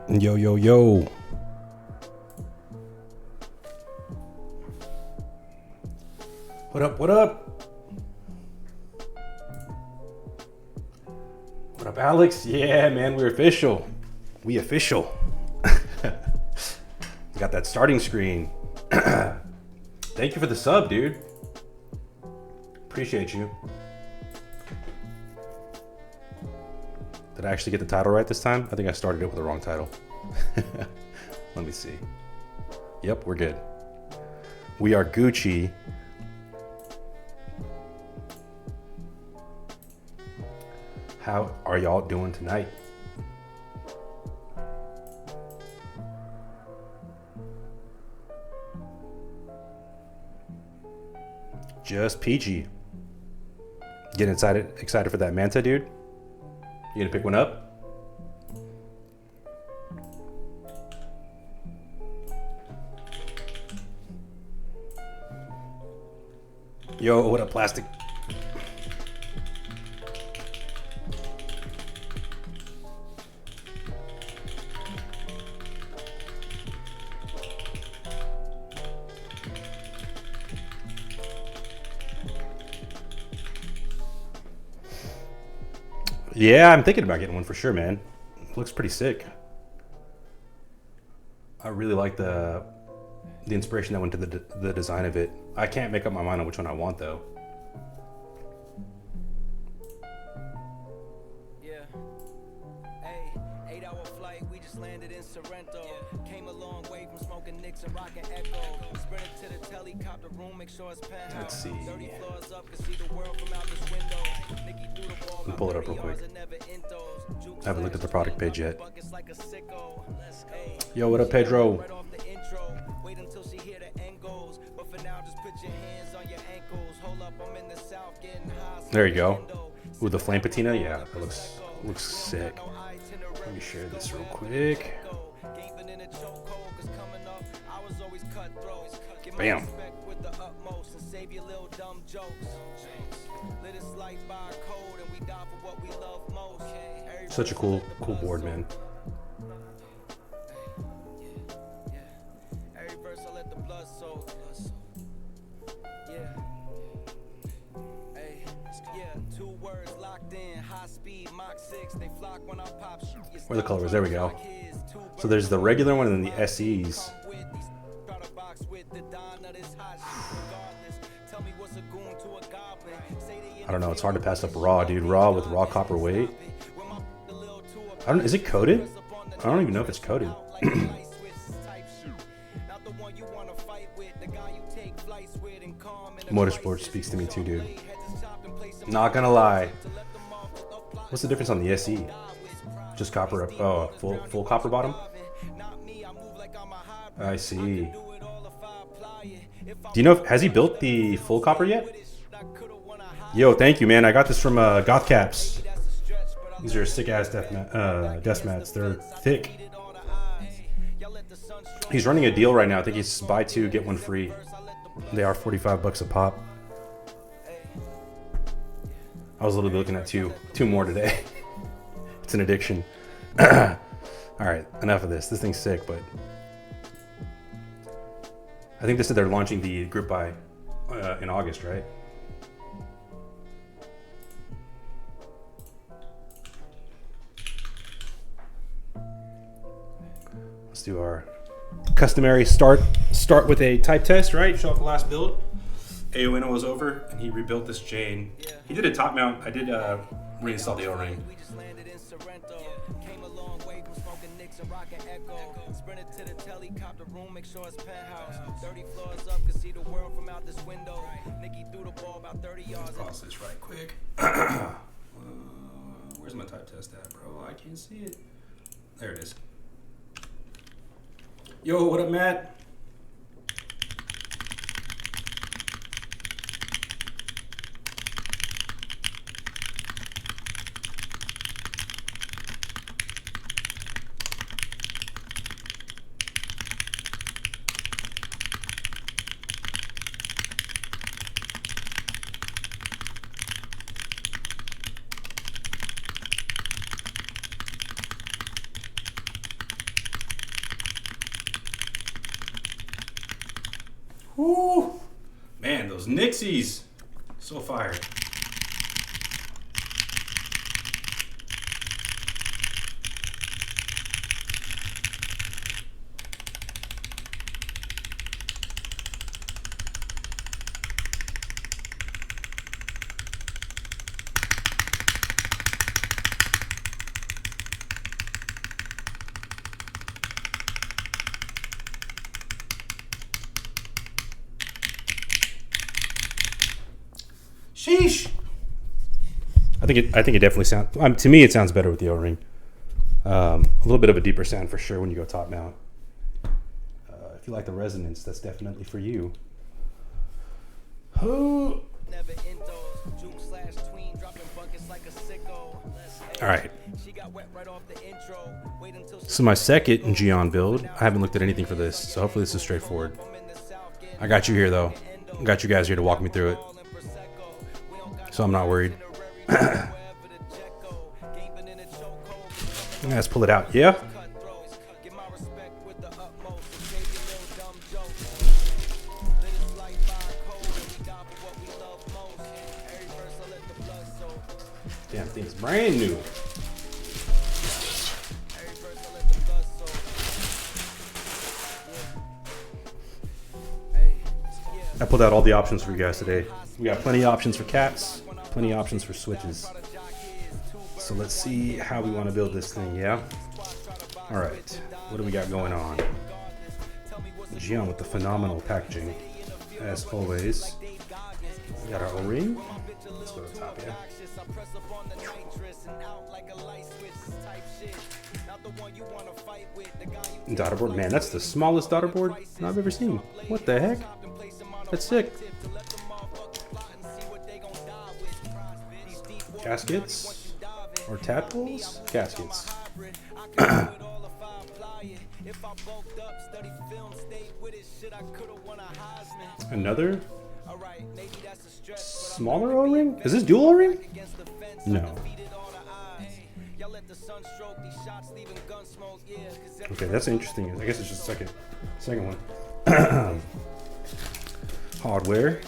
Yo, yo, yo. What up, what up? What up, Alex? Yeah, man, we're official. We official. Got that starting screen. Thank you for the sub, dude. Appreciate you. Did I actually get the title right this time? I think I started it with the wrong title. Let me see. Yep, we're good. We are Gucci. How are y'all doing tonight? Just peachy. Getting excited for that Manta, dude? You gonna pick one up? Yo, what up, plastic? Yeah, I'm thinking about getting one for sure, man. It looks pretty sick. I really like the inspiration that went to the design of it. I can't make up my mind on which one I want though. Yeah. Hey, 8-hour flight, we just landed in Sorrento. Came a long way from smoking Nicks and rocking Echo. Sprinted to the helicopter room, make sure it's penthouse. Let's see. 30 floors up, can see the world from out this window. Nikki threw the ball. Let me pull it up real quick. I haven't looked at the product page yet. Yo, what up, Pedro? Wait until she hear the end goes. But for now, just put your hands on your ankles. Hold up, I'm in the south getting high. There you go. Ooh, the flame patina, yeah, that looks sick. Let me share this real quick. Bam. Such a cool board, man. Where are the colors? There we go. So there's the regular one and then the SEs. I don't know. It's hard to pass up raw, dude. Raw with raw copper weight. Is it coated? I don't even know if it's coated. Motorsport speaks to me too, dude. Not gonna lie. What's the difference on the SE? Just copper up. Oh, full copper bottom. I see. Do you know has he built the full copper yet? Yo, thank you, man. I got this from Goth Caps. These are sick ass desk mats. They're thick. He's running a deal right now. I think he's buy two get one free. They are $45 a pop. I was literally looking at two more today. It's an addiction. All right, enough of this. This thing's sick, but I think they said they're launching the group buy in August, right? Let's do our customary start with a type test, right? Show off the last build. AONO was over and he rebuilt this chain. He did a top mount. I did reinstall the O-ring. Pause this right quick. Where's my type test at, bro? I can't see it. There it is. Yo, what up, Matt? Woo! Man, those Nixies. So fire. Sheesh. I think it definitely sounds. To me, it sounds better with the O-ring. A little bit of a deeper sound for sure when you go top mount. If you like the resonance, that's definitely for you. Oh. All right. This is my second Geon build. I haven't looked at anything for this, so hopefully this is straightforward. I got you here though. I got you guys here to walk me through it, so I'm not worried. Let's pull it out. Yeah. Damn thing's brand new. I pulled out all the options for you guys today. We got plenty of options for cats, plenty of options for switches. So let's see how we want to build this thing, yeah? All right, what do we got going on? Geon with the phenomenal packaging, as always. We got our O-ring. Let's go to the top, yeah? Daughter board, man, that's the smallest daughter board I've ever seen. What the heck? That's sick. Gaskets or tadpoles? Gaskets. Another smaller O-ring? Is this dual O-ring? No. Okay, that's interesting. I guess it's just the second one. Hardware.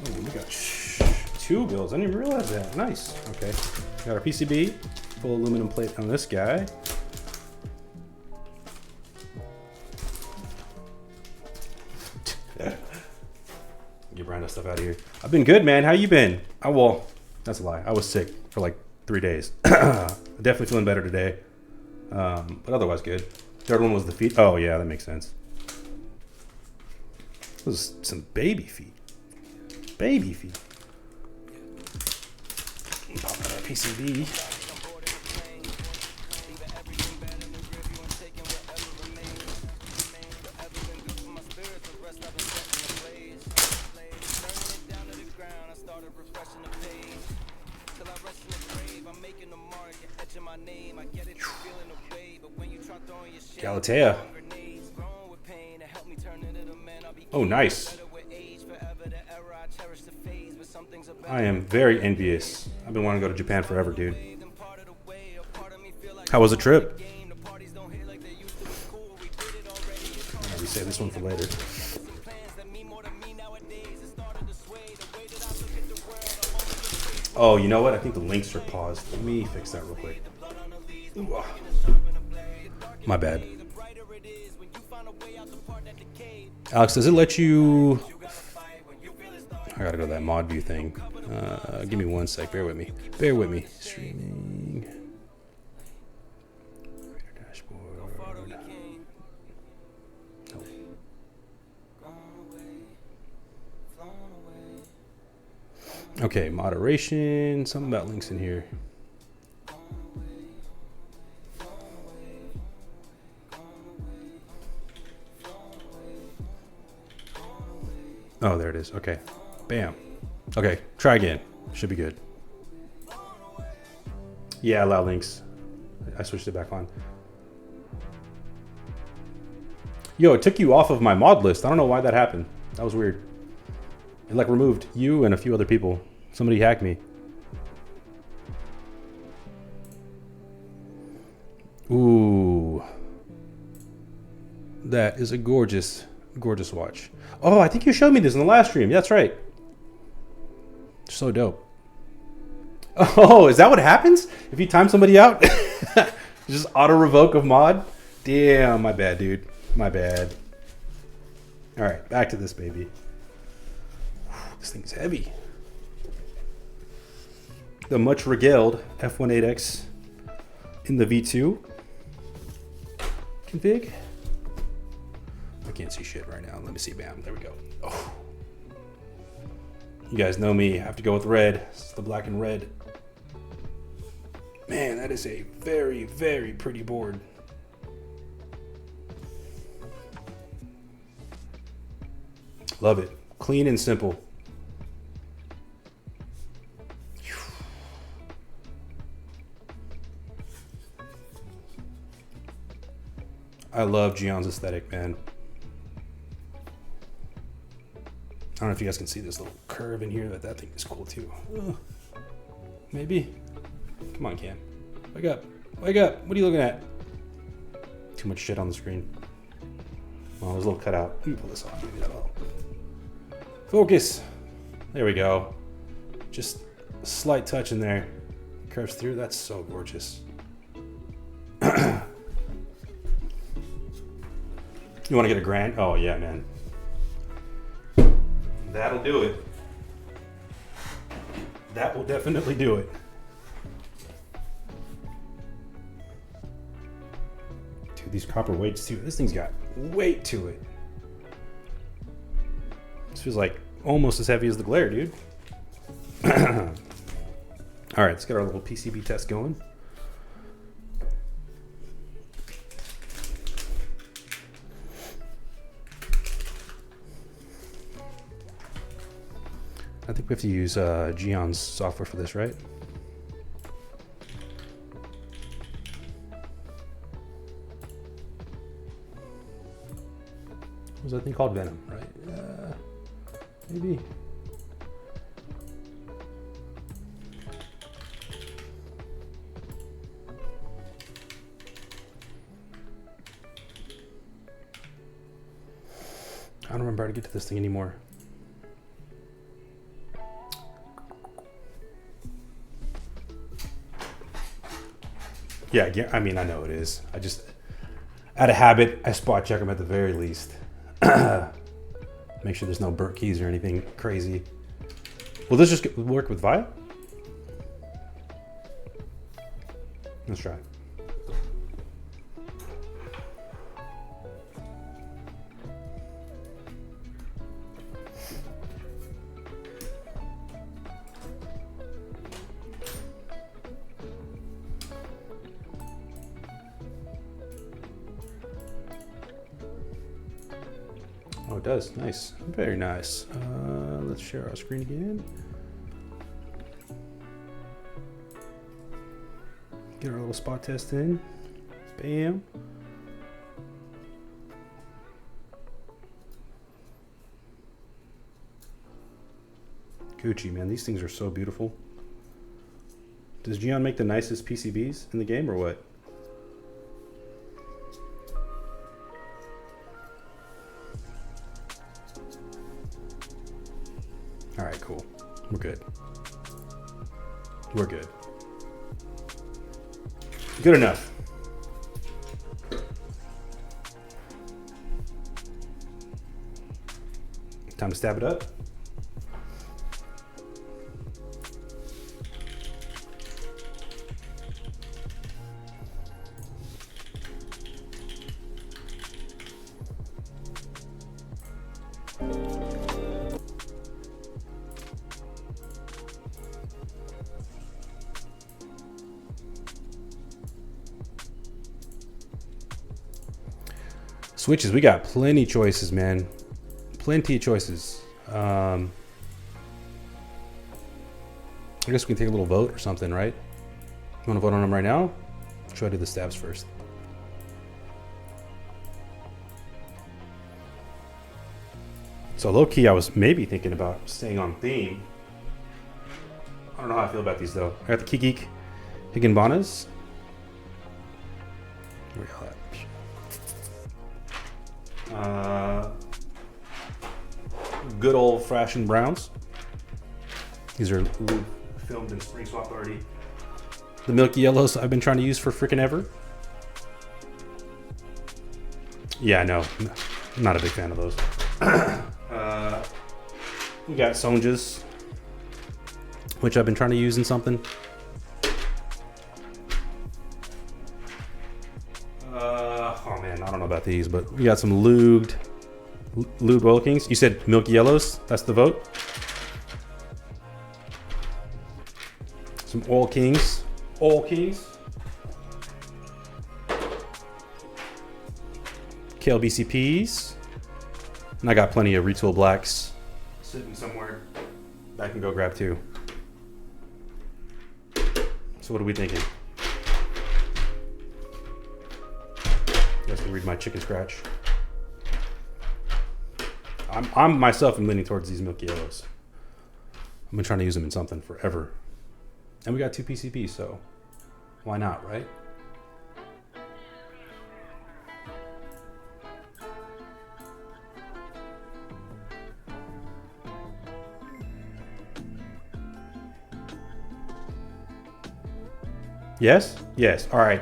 Oh, we got two builds. I didn't even realize that. Nice. Okay. Got our PCB, full aluminum plate on this guy. Get Brando stuff out of here. I've been good, man. How you been? Well, that's a lie. I was sick for like 3 days. Definitely feeling better today. But otherwise good. Third one was the feet. Oh yeah, that makes sense. Those some baby feet. Baby feet. Pop out our PCB. Galatea. Oh, nice. I am very envious. I've been wanting to go to Japan forever, dude. How was the trip? We save this one for later. Oh, you know what? I think the links are paused. Let me fix that real quick. Ooh. My bad. Alex, does it let you... I gotta go to that mod view thing. Give me 1 sec. Bear with me. Bear with me. Streaming. Dashboard. Nope. Okay, moderation. Something about links in here. Oh, there it is. Okay. Bam. Okay, try again. Should be good. Yeah, allow links. I switched it back on. Yo, it took you off of my mod list. I don't know why that happened. That was weird. It like removed you and a few other people. Somebody hacked me. Ooh. That is a gorgeous Gorgeous watch. Oh, I think you showed me this in the last stream. That's right. So dope. Oh, is that what happens if you time somebody out? Just auto revoke of mod? Damn, my bad, dude. My bad. All right, back to this baby. This thing's heavy. The much regaled F1-8X in the V2 config. I can't see shit right now. Let me see. Bam. There we go. Oh. You guys know me. I have to go with red. It's the black and red. Man, that is a very, very pretty board. Love it. Clean and simple. I love Geon's aesthetic, man. I don't know if you guys can see this little curve in here. That thing is cool too. Maybe. Come on, Cam. Wake up. Wake up. What are you looking at? Too much shit on the screen. Oh, there's a little cutout. Let me pull this off. Maybe that'll help. Focus. There we go. Just a slight touch in there. Curves through. That's so gorgeous. You want to get a grand? Oh, yeah, man. That'll do it. That will definitely do it. Dude, these copper weights too. This thing's got weight to it. This feels like almost as heavy as the glare, dude. All right, let's get our little PCB test going. I think we have to use Geon's software for this, right? What was that thing called? Venom, right? Maybe. I don't remember how to get to this thing anymore. Yeah, I mean, I know it is. I just, out of habit, I spot check them at the very least. Make sure there's no burnt keys or anything crazy. Will this just work with VIA? Let's try. Oh, it does. Nice. Very nice. Let's share our screen again. Get our little spot test in. Bam. Gucci, man. These things are so beautiful. Does Geon make the nicest PCBs in the game or what? All right, cool. We're good. We're good. Good enough. Time to stab it up. Switches, we got plenty choices, man. Plenty of choices. I guess we can take a little vote or something, right? You want to vote on them right now? Or should I do the stabs first? So low key, I was maybe thinking about staying on theme. I don't know how I feel about these though. I got the Kikik Higginbonas. Where y'all at? good old-fashioned browns. These are filmed and spring swapped already. The milky yellows I've been trying to use for freaking ever. Yeah, no, I'm not a big fan of those. We got Sonjas, which I've been trying to use in something. Oh man, I don't know about these, but we got some lubed oil kings. You said milky yellows. That's the vote. Some oil kings. Oil kings. KLBCPs. And I got plenty of retool blacks sitting somewhere that I can go grab too. So what are we thinking? You guys can read my chicken scratch. I'm myself am leaning towards these milky yellows. I've been trying to use them in something forever. And we got 2 PCPs, so why not, right? Yes? Yes. All right.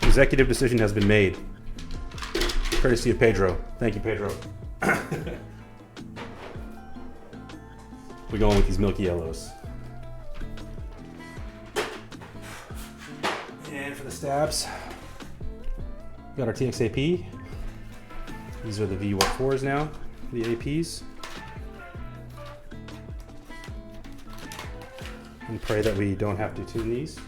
Executive decision has been made. Courtesy of Pedro. Thank you, Pedro. We're going with these milky yellows. And for the stabs, we got our TXAP. These are the V4s now, the APs. And pray that we don't have to tune these.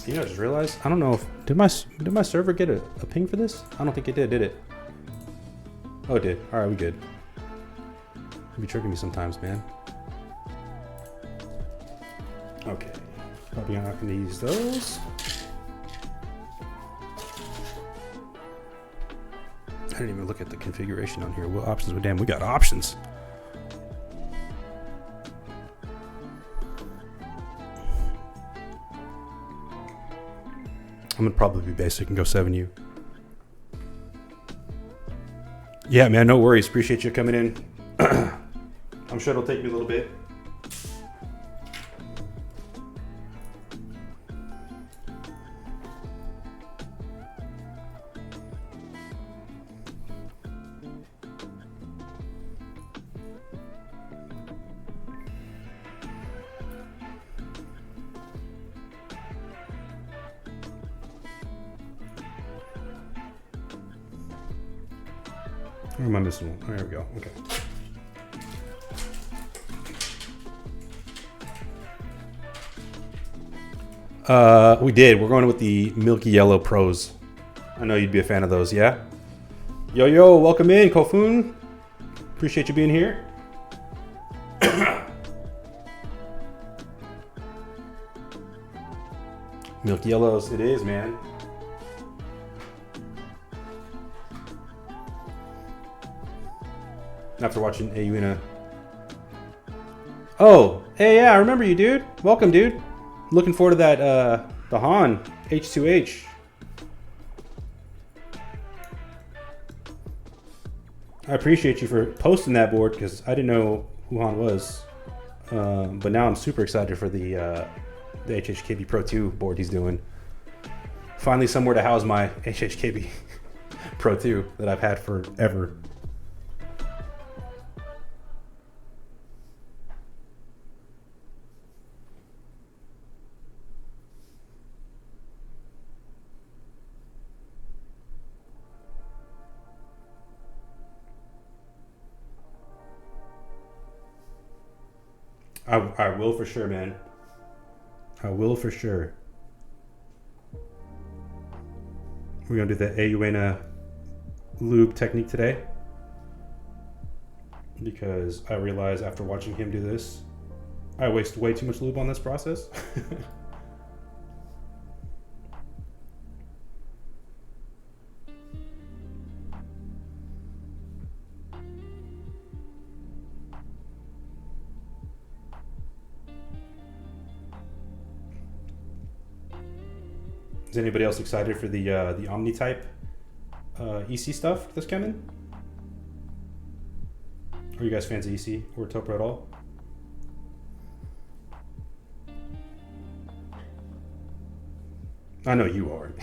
You know, I just realized, I don't know if, did my server get a ping for this? I don't think it did it? Oh, it did. All right, we good. You be tricking me sometimes, man. Okay, probably not gonna use those. I didn't even look at the configuration on here. What options? Damn, we got options. I'm gonna probably be basic and go 7U. Yeah, man, no worries. Appreciate you coming in. I'm sure it'll take me a little bit. Or am I missing one? Oh, there we go. Okay. We did. We're going with the Milky Yellow Pros. I know you'd be a fan of those, yeah? Yo, welcome in, Kofun. Appreciate you being here. Milky Yellows, it is, man. After watching Ayuna. Oh, hey, yeah, I remember you, dude. Welcome, dude. Looking forward to that, the Han H2H. I appreciate you for posting that board because I didn't know who Han was. But now I'm super excited for the HHKB Pro 2 board he's doing. Finally somewhere to house my HHKB Pro 2 that I've had forever. I will for sure, man. I will for sure. We're gonna do the Ayuna lube technique today because I realize after watching him do this, I waste way too much lube on this process. Is anybody else excited for the Omni-type EC stuff that's coming? Are you guys fans of EC or Topra at all? I know you are.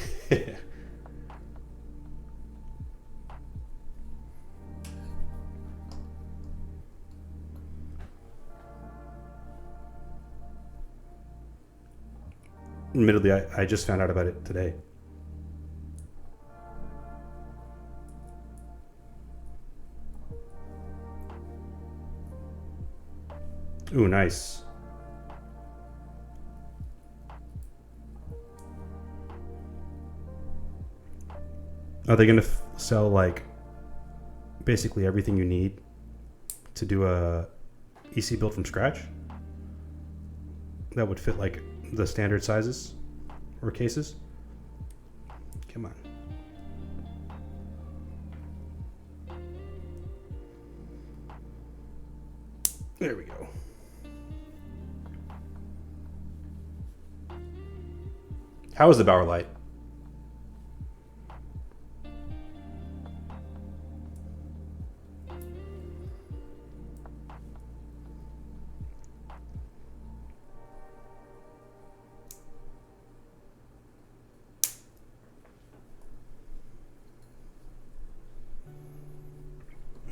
Admittedly, I just found out about it today. Ooh, nice. Are they going to sell like basically everything you need to do a EC build from scratch? That would fit like the standard sizes or cases? Come on. There we go. How is the Bauer light?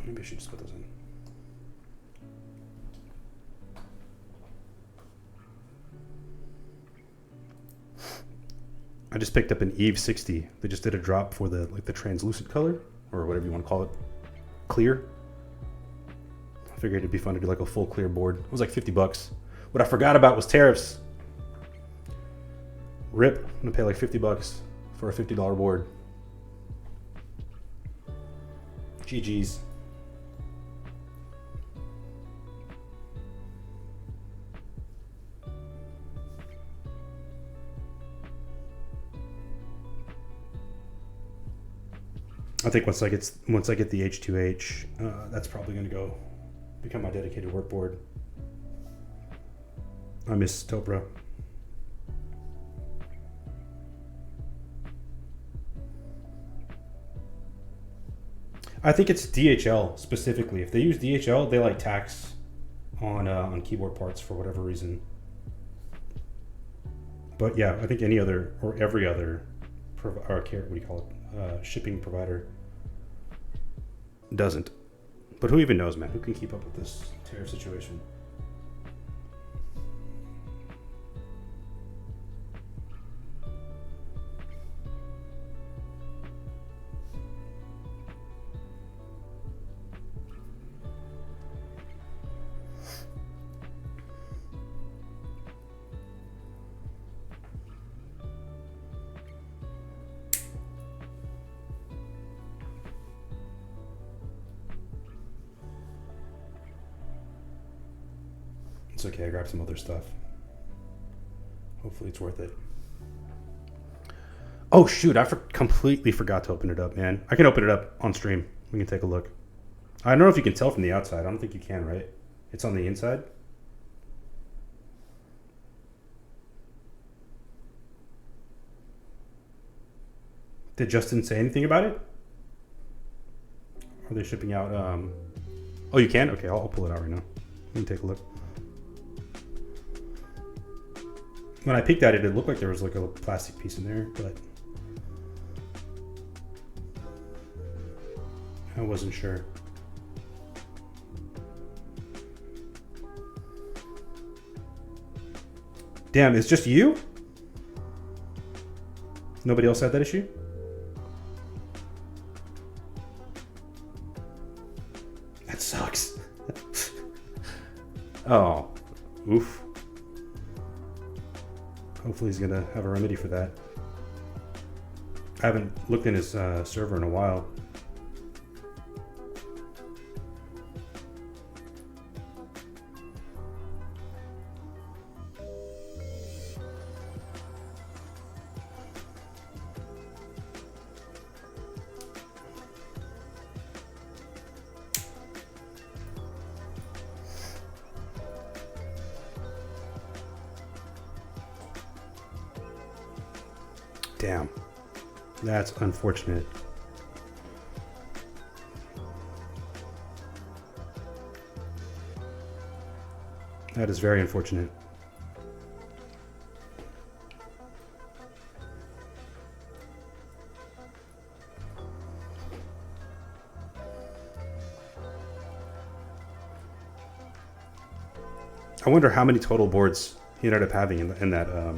Maybe I should just put those in. I just picked up an Eve 60. They just did a drop for the like the translucent color or whatever you want to call it, clear. I figured it'd be fun to do like a full clear board. It was like 50 bucks. What I forgot about was tariffs. Rip, I'm gonna pay like 50 bucks for a $50 board. GG's. I think once I get the H2H, that's probably going to go become my dedicated work board. I miss Topra. I think it's DHL specifically. If they use DHL, they like tax on keyboard parts for whatever reason. But yeah, I think any other or every other what do you call it? Shipping provider doesn't. But who even knows, man? Who can keep up with this tariff situation? It's okay, I grabbed some other stuff. Hopefully it's worth it. Oh shoot, I completely forgot to open it up, man. I can open it up on stream. We can take a look. I don't know if you can tell from the outside. I don't think you can, right? It's on the inside. Did Justin say anything about it? Are they shipping out? Oh, you can? Okay, I'll pull it out right now. Let me take a look. When I peeked at it, it looked like there was like a plastic piece in there, but I wasn't sure. Damn, it's just you? Nobody else had that issue? That sucks. Oh, oof. Hopefully he's gonna have a remedy for that. I haven't looked in his server in a while. Damn. That's unfortunate. That is very unfortunate. I wonder how many total boards he ended up having in that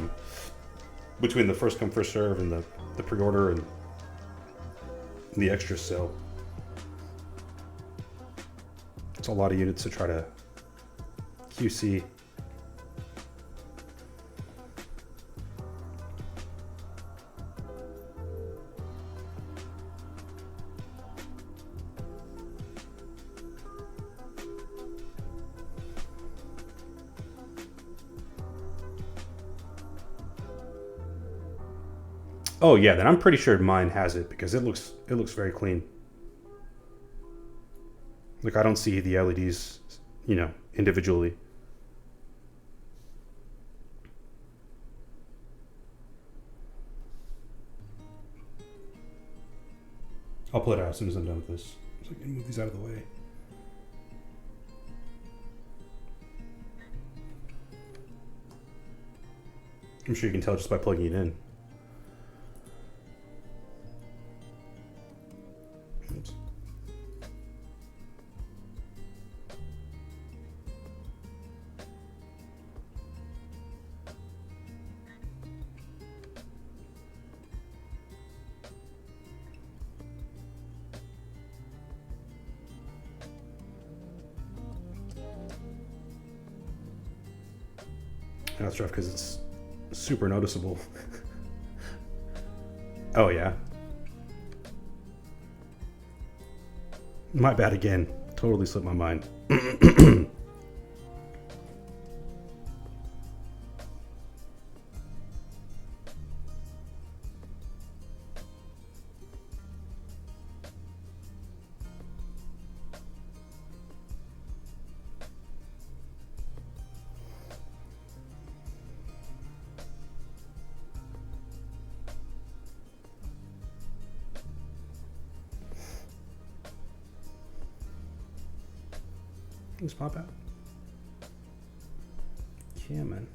between the first come first serve and the pre-order and the extra sale. It's a lot of units to try to QC. Oh yeah, then I'm pretty sure mine has it because it looks very clean. Like I don't see the LEDs, you know, individually. I'll pull it out as soon as I'm done with this. So I can move these out of the way. I'm sure you can tell just by plugging it in. Oops. That's rough because it's super noticeable. Oh yeah. My bad again. Totally slipped my mind. Just pop out. Yeah, man.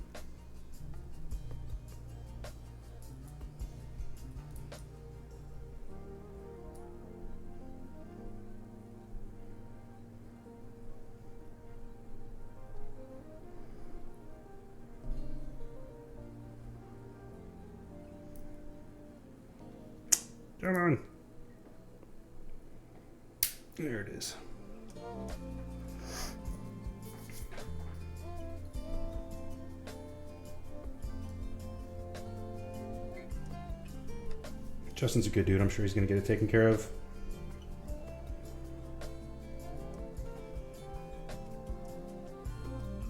Come on. There it is. Justin's a good dude. I'm sure he's going to get it taken care of.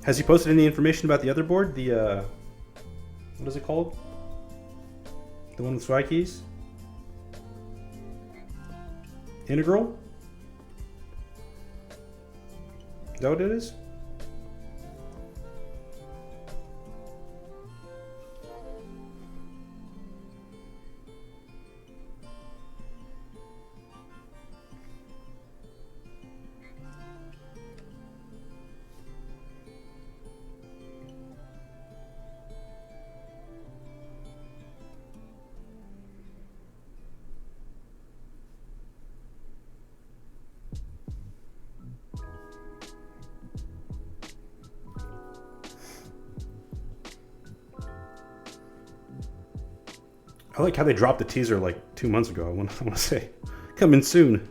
Has he posted any information about the other board? The, what is it called? The one with swag keys? Integral? Is that what it is? I like how they dropped the teaser like 2 months ago. I want to say, coming soon.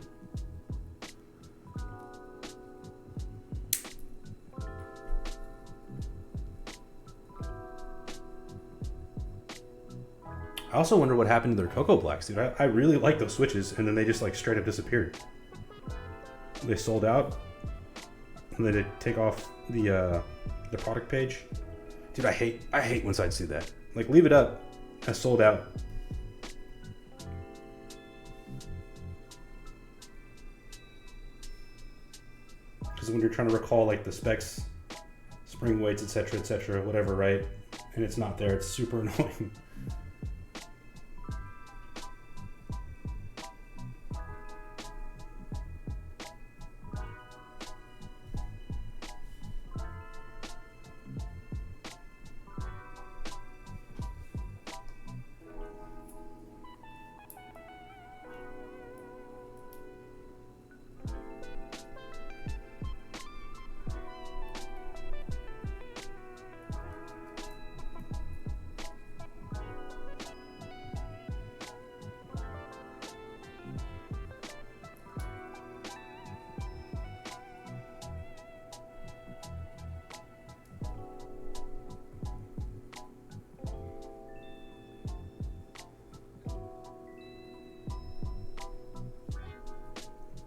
I also wonder what happened to their Cocoa Blacks, dude. I really like those switches, and then they just like straight up disappeared. They sold out, and then they take off the product page. Dude, I hate when sites do that. Like, leave it up as sold out. Because when you're trying to recall like the specs, spring weights, etc., whatever, right? And it's not there, it's super annoying.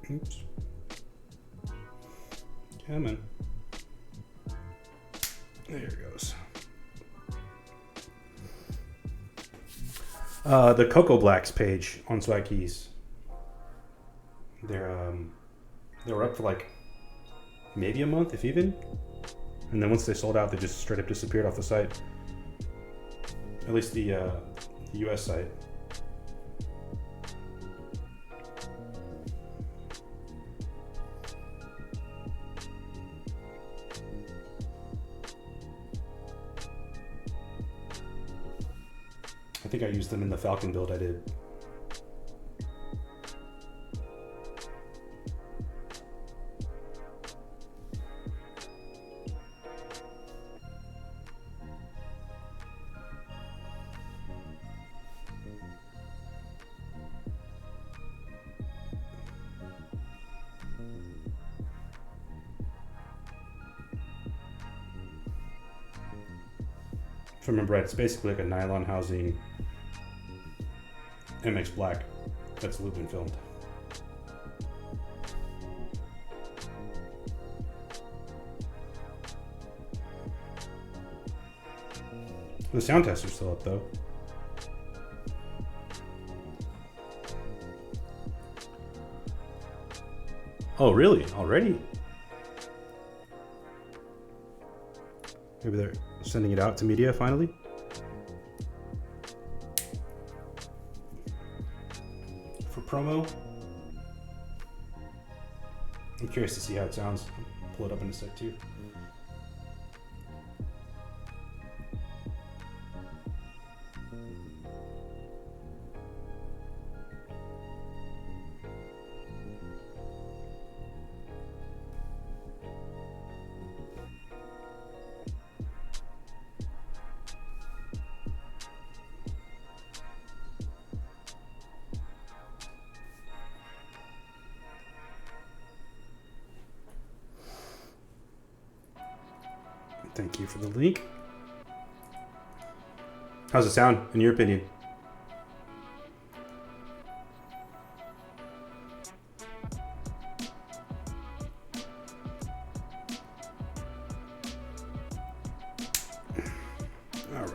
Oops. Come on. There it goes. The Cocoa Blacks page on Swag Keys. They were up for like maybe a month, if even. And then once they sold out, they just straight up disappeared off the site. At least the US site. I think I used them in the Falcon build I did. If I remember right, it's basically like a nylon housing MX Black that's Lubin filmed. The sound tester's still up though. Oh really? Already? Maybe they're sending it out to media finally? For promo? I'm curious to see how it sounds. I'll pull it up in a sec too. Thank you for the link. How's it sound, in your opinion? All right.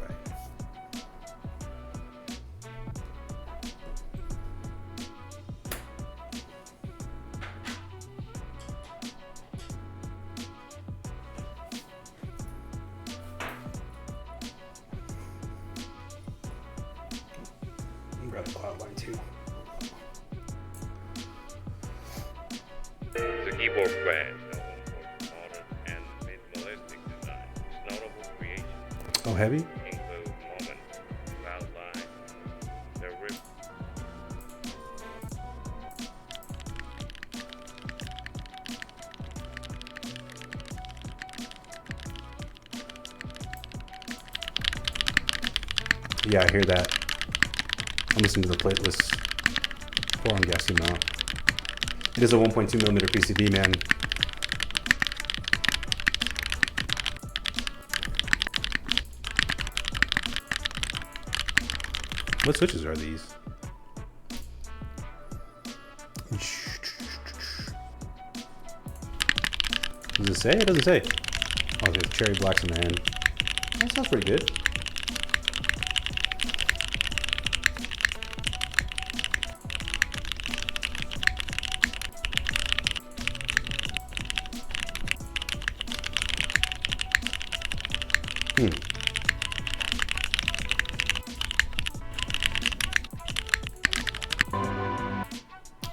Grab the cloud line too. The keyboard brand known for modern and minimalistic design. Its notable creations Oh, heavy? include moment, cloud line, the rip. Yeah, I hear that. I'm listening to the plateless pour on gas out. It is a 1.2 millimeter PCB, man. What switches are these? Does it say? It doesn't say. Oh, there's cherry blacks in the end. That sounds pretty good.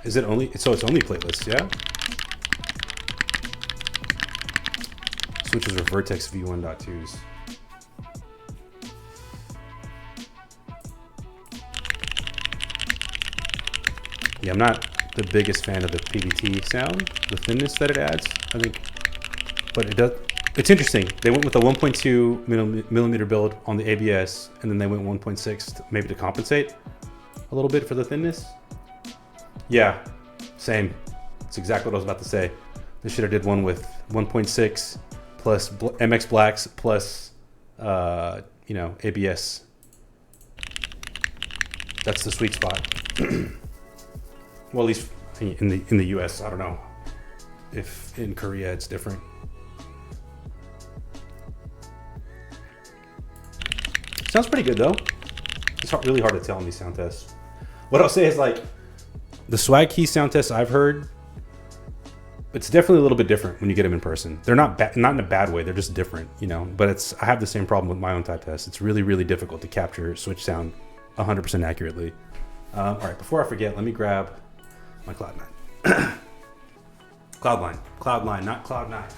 Is it only, so it's only plateless, yeah? Switches are Vertex V1.2s. Yeah, I'm not the biggest fan of the PVT sound, the thinness that it adds, I think. But it does, it's interesting. They went with a 1.2 millimeter build on the ABS, and then they went 1.6 maybe to compensate a little bit for the thinness. Yeah, same. It's exactly what I was about to say. They should have did one with 1.6 plus MX Blacks plus, you know, ABS. That's the sweet spot. Well, at least in the US. I don't know if in Korea it's different. Sounds pretty good though. It's really hard to tell in these sound tests. What I'll say is like the Swag Key sound tests I've heard, it's definitely a little bit different when you get them in person. They're not not in a bad way. They're just different, you know. But I have the same problem with my own type test. It's really, really difficult to capture Switch sound 100% accurately. All right, before I forget, let me grab my Cloud9. Cloud9, not Cloud9.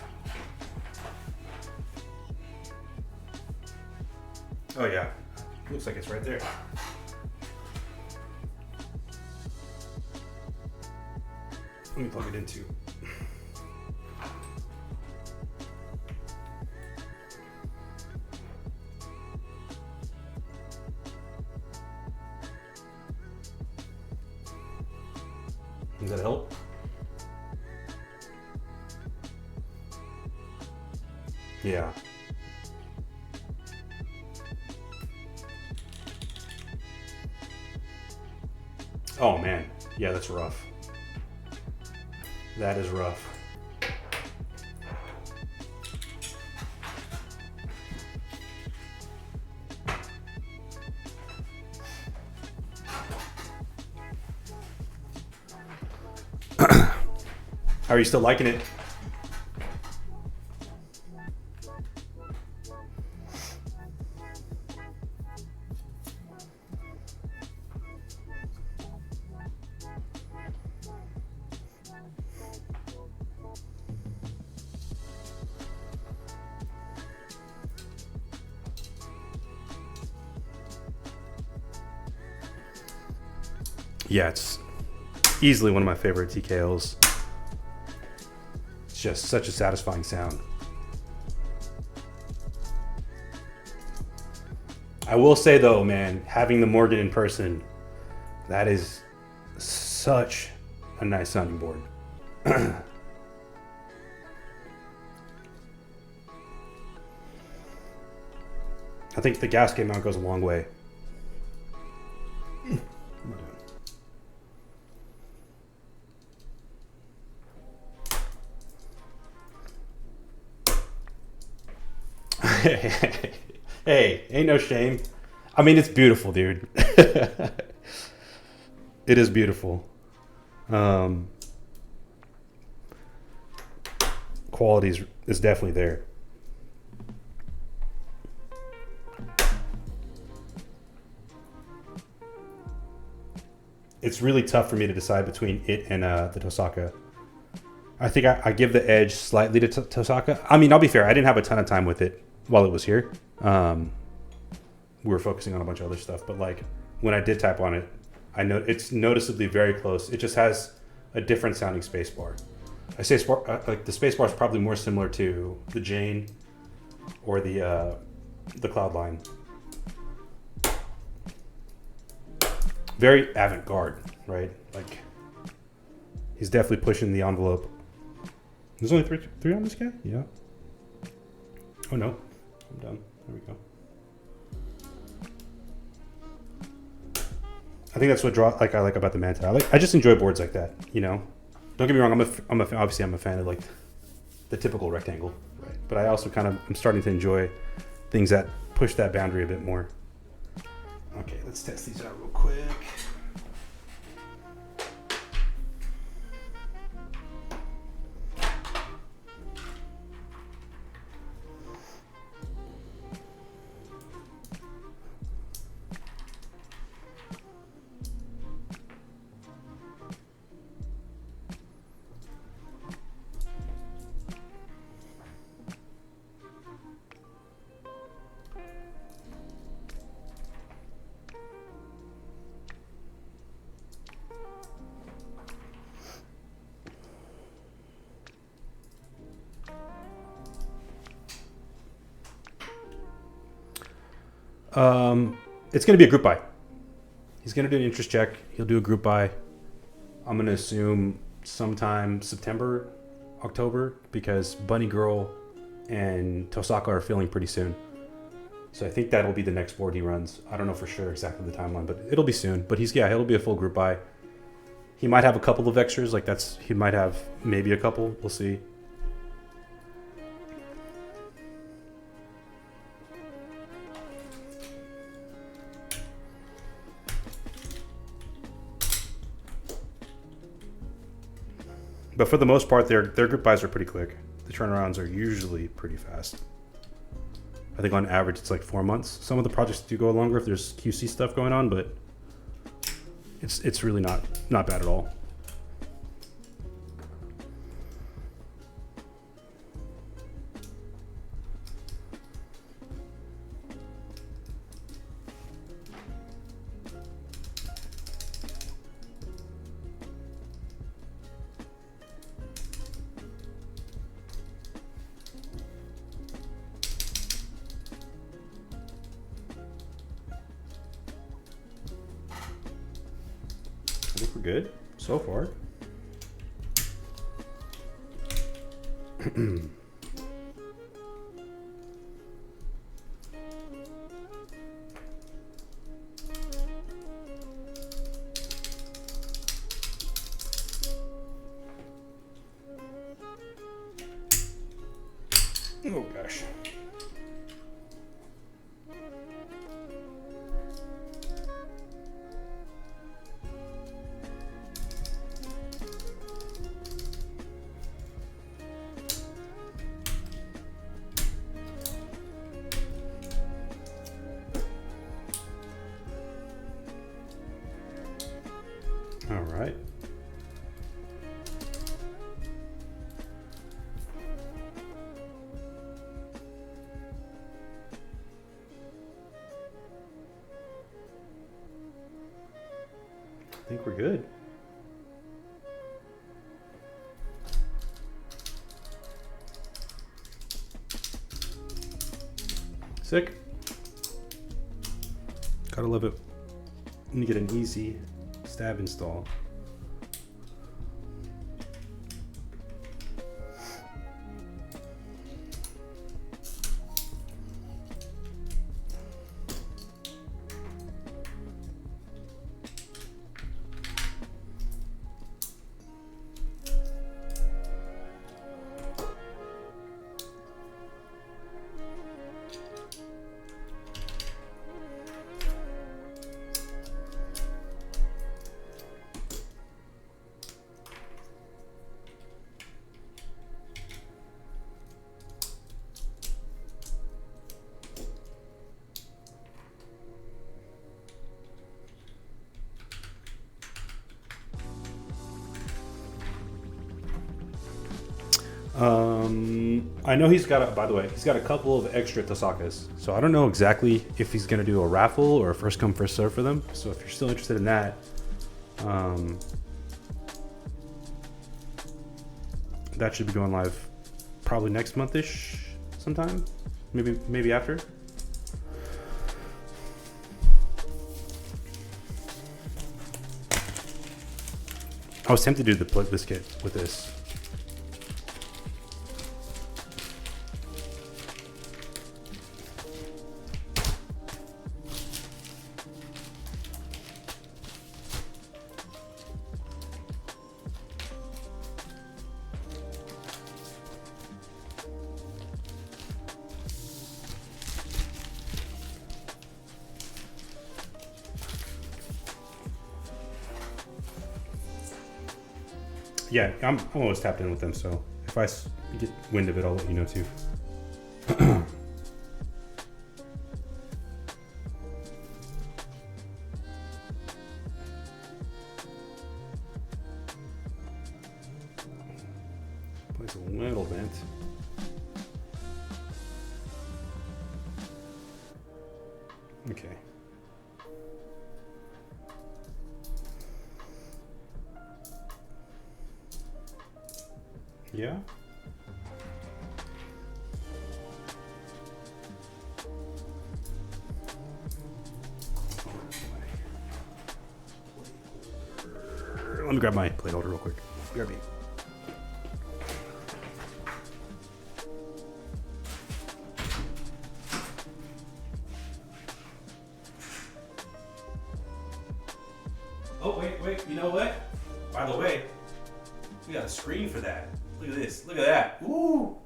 Oh yeah, looks like it's right there. Let me plug it in too. Does that help? Yeah. Oh man, yeah, that's rough. That is rough. Are you still liking it? Yeah, it's easily one of my favorite TKOs. It's just such a satisfying sound. I will say though, man, having the Morgan in person, that is such a nice sounding board. I think the gasket mount goes a long way. Hey, ain't no shame. I mean, it's beautiful, dude. It is beautiful. Quality is definitely there. It's really tough for me to decide between it and the Tosaka. I think I give the edge slightly to Tosaka. I mean, I'll be fair. I didn't have a ton of time with it while it was here. We were focusing on a bunch of other stuff, but like when I did type on it, I know it's noticeably very close. It just has a different sounding spacebar. I say like the spacebar is probably more similar to the Jane or the Cloud9. Very avant-garde, right? Like he's definitely pushing the envelope. There's only three on this guy? Yeah. Oh no, I'm done. There we go. I think that's what I like about the Manta. I just enjoy boards like that, you know. Don't get me wrong. Obviously I'm a fan of like the typical rectangle, right? But I also I'm starting to enjoy things that push that boundary a bit more. Okay, let's test these out real quick. It's going to be a group buy. He's going to do an interest check. He'll do a group buy. I'm going to assume sometime September, October, because Bunny Girl and Tosaka are filling pretty soon. So I think that'll be the next board he runs. I don't know for sure exactly the timeline, but it'll be soon. But he'll be a full group buy. He might have a couple of extras. Like he might have maybe a couple. We'll see. But for the most part, their group buys are pretty quick. The turnarounds are usually pretty fast. I think on average it's like 4 months. Some of the projects do go longer if there's QC stuff going on, but it's really not bad at all. I think we're good so far. Oh gosh. All right. I think we're good. Sick. Gotta love it when you get an easy stab install. I know he's got by the way, he's got a couple of extra Tasakas. So I don't know exactly if he's gonna do a raffle or a first come first serve for them. So if you're still interested in that, that should be going live probably next month-ish sometime. Maybe after. I was tempted to do the plug biscuit with this. Yeah, I'm always tapped in with them, so if I get wind of it, I'll let you know too. Place a little vent. Okay. Yeah. Let me grab my plate holder real quick. BRB. Oh, wait, you know what? By the way, we got a screen for that. Look at this. Look at that. Woo!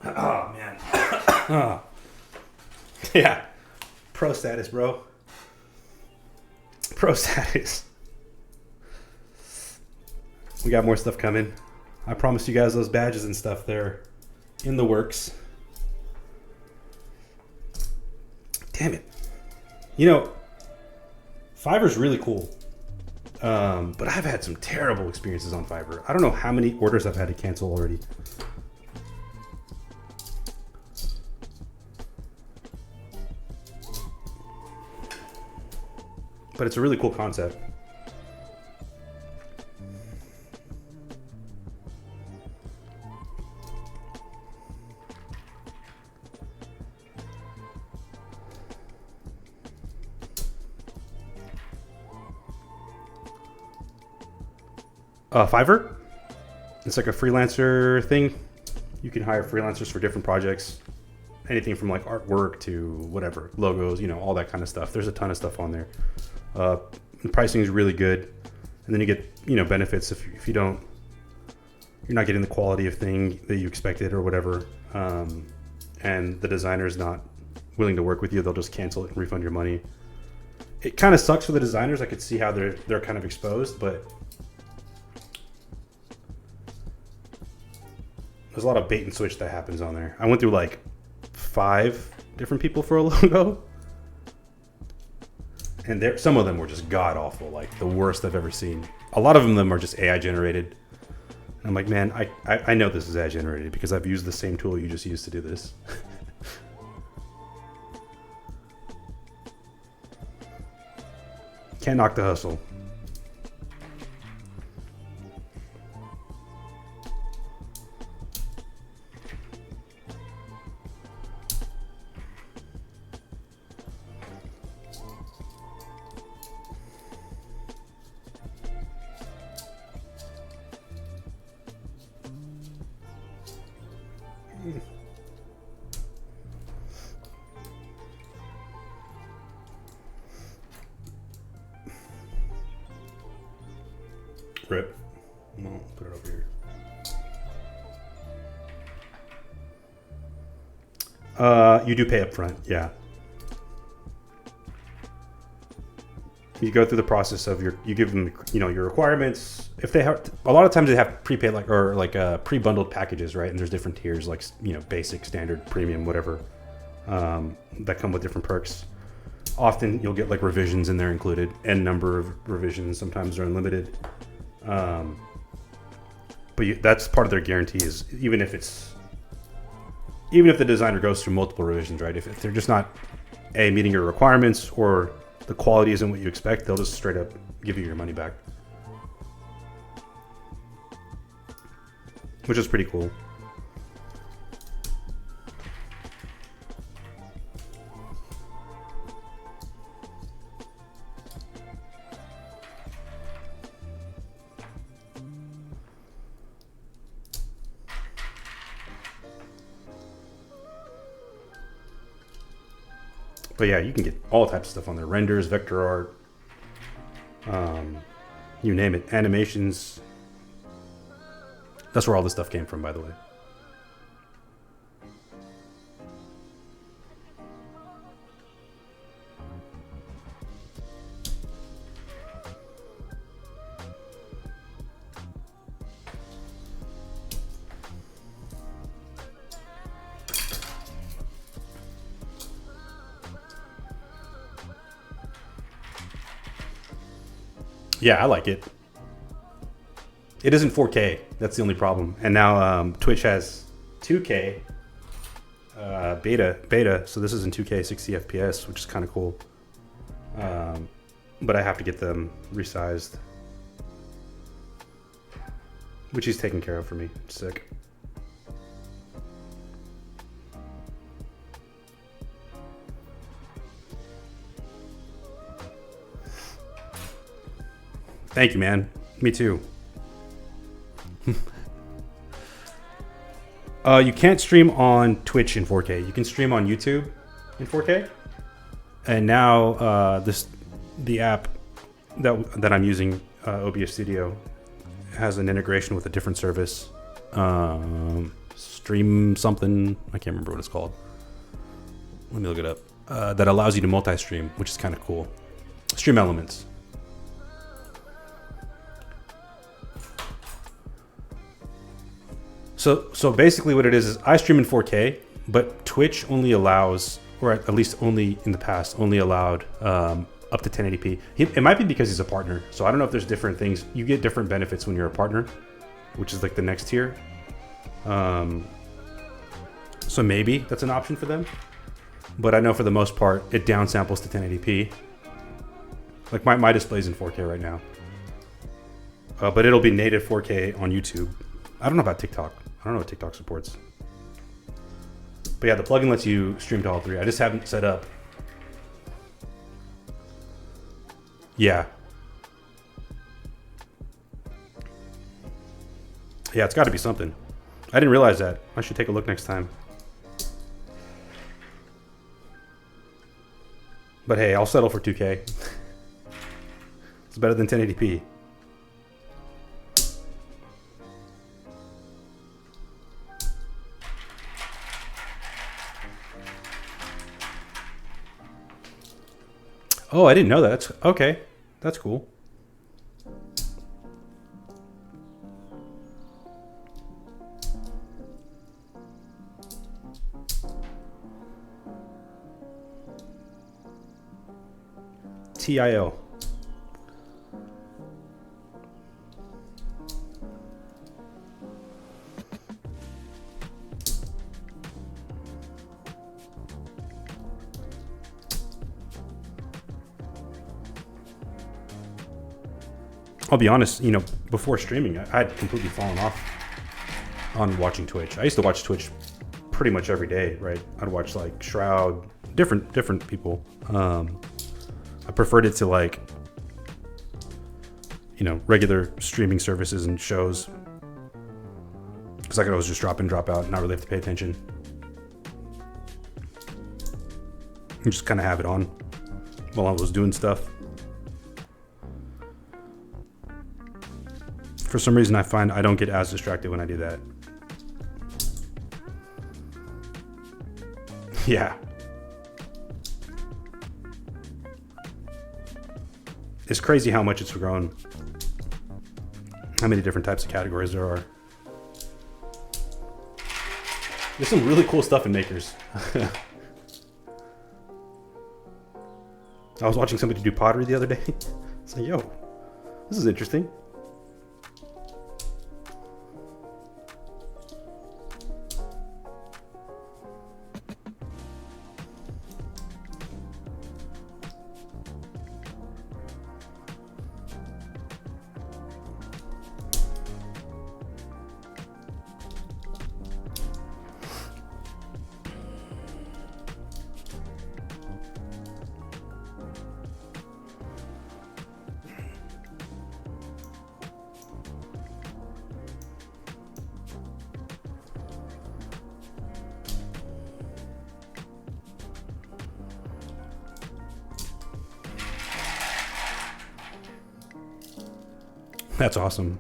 Oh man. Oh. Yeah. Pro status, bro. Pro status. We got more stuff coming. I promised you guys those badges and stuff. They're in the works. Damn it. You know, Fiverr's really cool. But I've had some terrible experiences on Fiverr. I don't know how many orders I've had to cancel already. But it's a really cool concept. Fiverr? It's like a freelancer thing. You can hire freelancers for different projects. Anything from like artwork to whatever, logos, you know, all that kind of stuff. There's a ton of stuff on there. The pricing is really good, and then you get, you know, benefits if you don't, you're not getting the quality of thing that you expected or whatever, and the designer is not willing to work with you. They'll just cancel it and refund your money. It kind of sucks for the designers. I could see how they're kind of exposed, but there's a lot of bait and switch that happens on there. I went through like 5 different people for a logo. And some of them were just god awful, like the worst I've ever seen. A lot of them are just AI generated. And I'm like, man, I know this is AI generated because I've used the same tool you just used to do this. Can't knock the hustle. Rip. No, put it over here. You do pay up front, yeah. You go through the process of you give them, you know, your requirements. If they have, a lot of times they have prepaid pre-bundled packages, right? And there's different tiers, like, you know, basic, standard, premium, whatever, that come with different perks. Often you'll get like revisions in there included, n number of revisions. Sometimes they're unlimited. But that's part of their guarantee is even if the designer goes through multiple revisions, right? If they're just not meeting your requirements or the quality isn't what you expect, they'll just straight up give you your money back, which is pretty cool. But yeah, you can get all types of stuff on there. Renders, vector art, you name it. Animations. That's where all this stuff came from, by the way. Yeah, I like it. It isn't 4K. That's the only problem. And now Twitch has 2K beta. So this is in 2K 60 FPS, which is kind of cool. But I have to get them resized, which he's taking care of for me. Sick. Thank you, man. Me too. You can't stream on Twitch in 4K. You can stream on YouTube in 4K. And now the app that I'm using, OBS Studio, has an integration with a different service. Stream something. I can't remember what it's called. Let me look it up. That allows you to multi-stream, which is kind of cool. Stream Elements. So basically what it is I stream in 4K, but Twitch only allows, or at least only in the past, only allowed up to 1080p. It might be because he's a partner. So I don't know if there's different things. You get different benefits when you're a partner, which is like the next tier. So maybe that's an option for them. But I know for the most part, it downsamples to 1080p. Like my display's in 4K right now. But it'll be native 4K on YouTube. I don't know about TikTok. I don't know what TikTok supports. But yeah, the plugin lets you stream to all three. I just haven't set up. Yeah. Yeah, it's got to be something. I didn't realize that. I should take a look next time. But hey, I'll settle for 2K. It's better than 1080p. Oh, I didn't know that. That's okay. That's cool. TIO. I'll be honest, you know, before streaming, I'd completely fallen off on watching Twitch. I used to watch Twitch pretty much every day, right? I'd watch like Shroud, different people. I preferred it to like, you know, regular streaming services and shows, because I could always just drop in, drop out, and not really have to pay attention. And just kind of have it on while I was doing stuff. For some reason, I find I don't get as distracted when I do that. Yeah. It's crazy how much it's grown. How many different types of categories there are. There's some really cool stuff in Makers. I was watching somebody do pottery the other day. It's like, yo, this is interesting. That's awesome.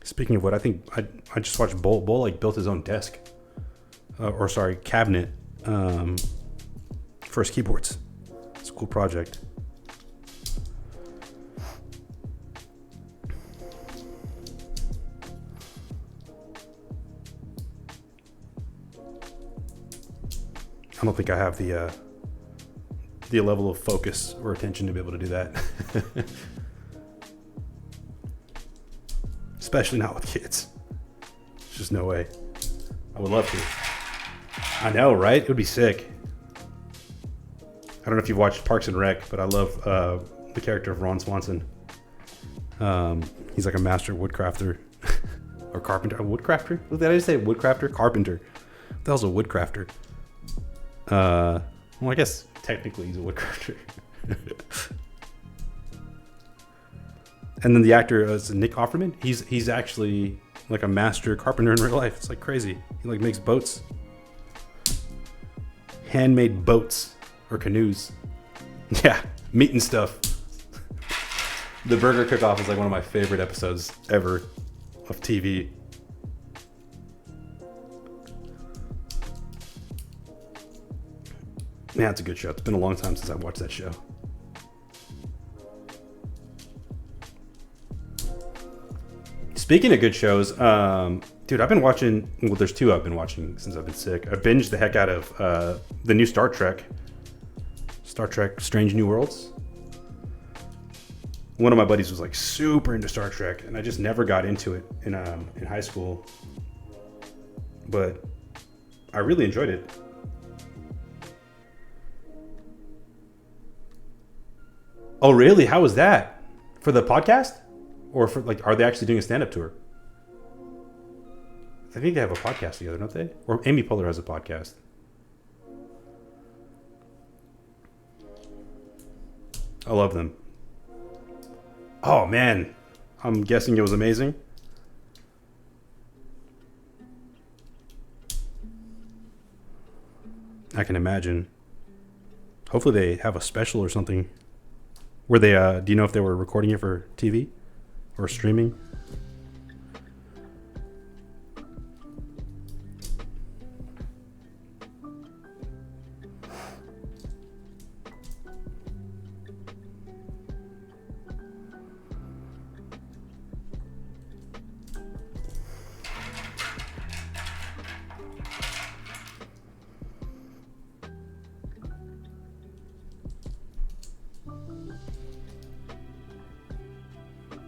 Speaking of what, I think I just watched Bull like built his own desk, or sorry, cabinet, for his keyboards. It's a cool project. I don't think I have the level of focus or attention to be able to do that. especially not with kids. There's just no way. I would love to. I know, right? It would be sick. I don't know if you've watched Parks and Rec, but I love the character of Ron Swanson. He's like a master woodcrafter. Or carpenter. A woodcrafter? Did I just say woodcrafter? Carpenter. What the hell's a woodcrafter? Well, I guess technically he's a woodcrafter. And then the actor is Nick Offerman. He's actually like a master carpenter in real life. It's like crazy. He like makes boats. Handmade boats or canoes. Yeah, meat and stuff. The Burger Cook-Off is like one of my favorite episodes ever of TV. Man, it's a good show. It's been a long time since I watched that show. Speaking of good shows, dude, I've been watching. Well, there's two I've been watching since I've been sick. I binged the heck out of the new Star Trek, Strange New Worlds. One of my buddies was like super into Star Trek, and I just never got into it in high school. But I really enjoyed it. Oh, really? How was that? For the podcast? Or for like, are they actually doing a stand-up tour? I think they have a podcast together, don't they? Or Amy Poehler has a podcast. I love them. Oh, man. I'm guessing it was amazing. I can imagine. Hopefully they have a special or something. Were they, do you know if they were recording it for TV or streaming?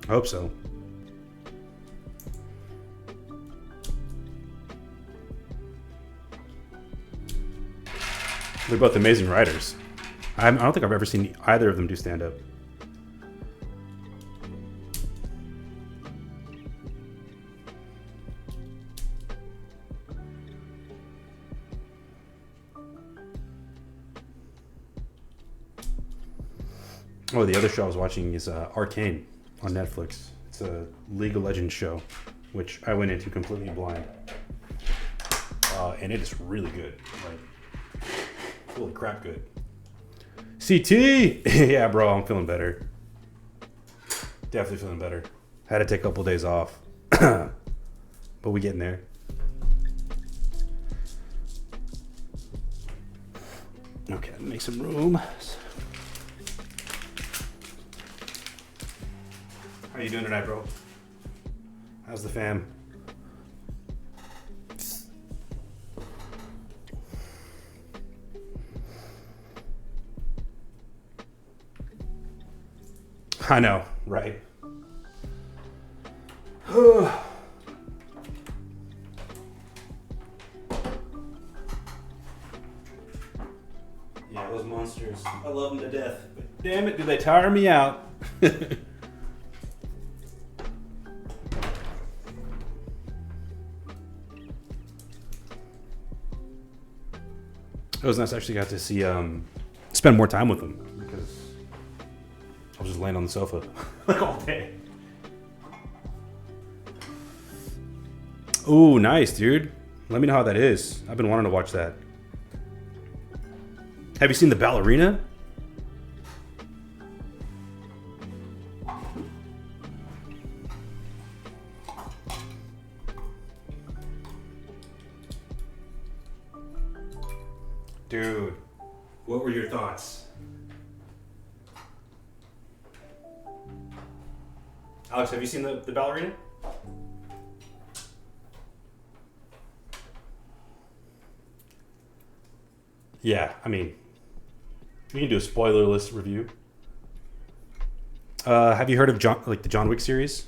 I hope so. They're both amazing writers. I don't think I've ever seen either of them do stand-up. Oh, the other show I was watching is Arcane on Netflix. It's a League of Legends show, which I went into completely blind. And it is really good. Like, holy crap, good. CT! Yeah, bro, I'm feeling better. Definitely feeling better. Had to take a couple days off. But we getting there. Okay, make some room. How you doing tonight, bro? How's the fam? I know, right? Yeah, those monsters. I love them to death. But damn it, do they tire me out? It was nice. I actually got to see, spend more time with them because I was just laying on the sofa like all day. Ooh, nice, dude. Let me know how that is. I've been wanting to watch that. Have you seen The Ballerina? Dude, what were your thoughts? Alex, have you seen the Ballerina? Yeah, I mean, we can do a spoilerless review. Have you heard of the John Wick series?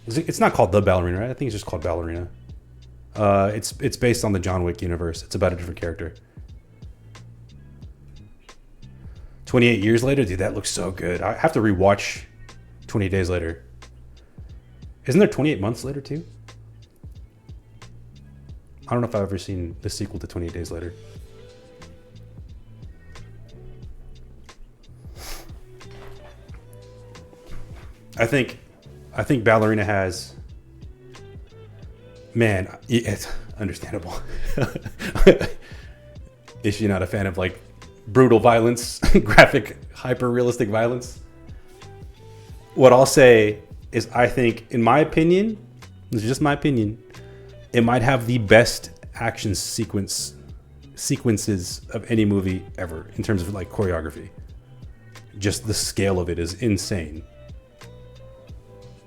It's not called The Ballerina, right? I think it's just called Ballerina. It's based on the John Wick universe. It's about a different character. 28 years later, dude, that looks so good. I have to rewatch 28 Days Later. Isn't there 28 Months Later too? I don't know if I've ever seen the sequel to 28 Days Later. I think Ballerina has, man, it's understandable. Is she not a fan of like brutal violence, graphic, hyper realistic violence? What I'll say is, I think, in my opinion, this is just my opinion, it might have the best action sequences of any movie ever in terms of like choreography. Just the scale of it is insane.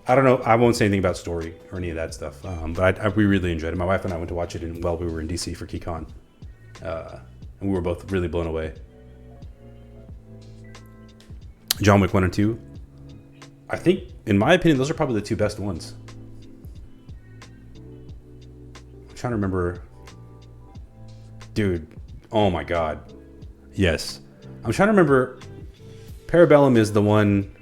I don't know. I won't say anything about story or any of that stuff. But we really enjoyed it. My wife and I went to watch it while we were in DC for KeyCon. And we were both really blown away. John Wick 1 and 2. I think, in my opinion, those are probably the two best ones. I'm trying to remember. Dude, oh my God. Yes. I'm trying to remember. Parabellum is the one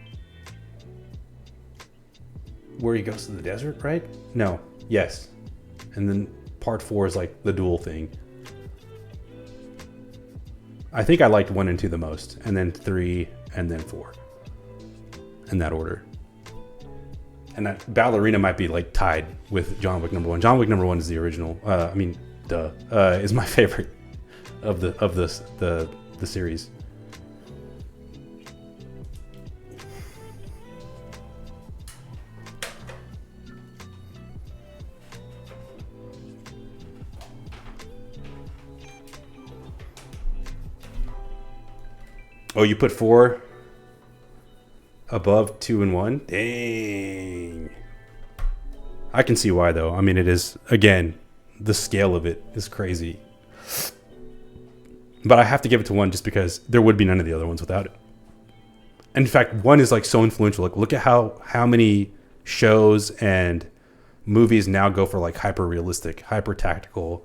where he goes to the desert, right? No. Yes. And then part 4 is like the duel thing. I think I liked 1 and 2 the most, and then 3, and then 4. In that order. And that Ballerina might be like tied with John Wick number 1. John Wick number 1 is the original. Is my favorite of the series. Oh, you put 4 above 2 and 1? Dang. I can see why, though. I mean, it is, again, the scale of it is crazy. But I have to give it to 1 just because there would be none of the other ones without it. And in fact, 1 is like so influential. Like, look at how many shows and movies now go for like hyper realistic, hyper tactical,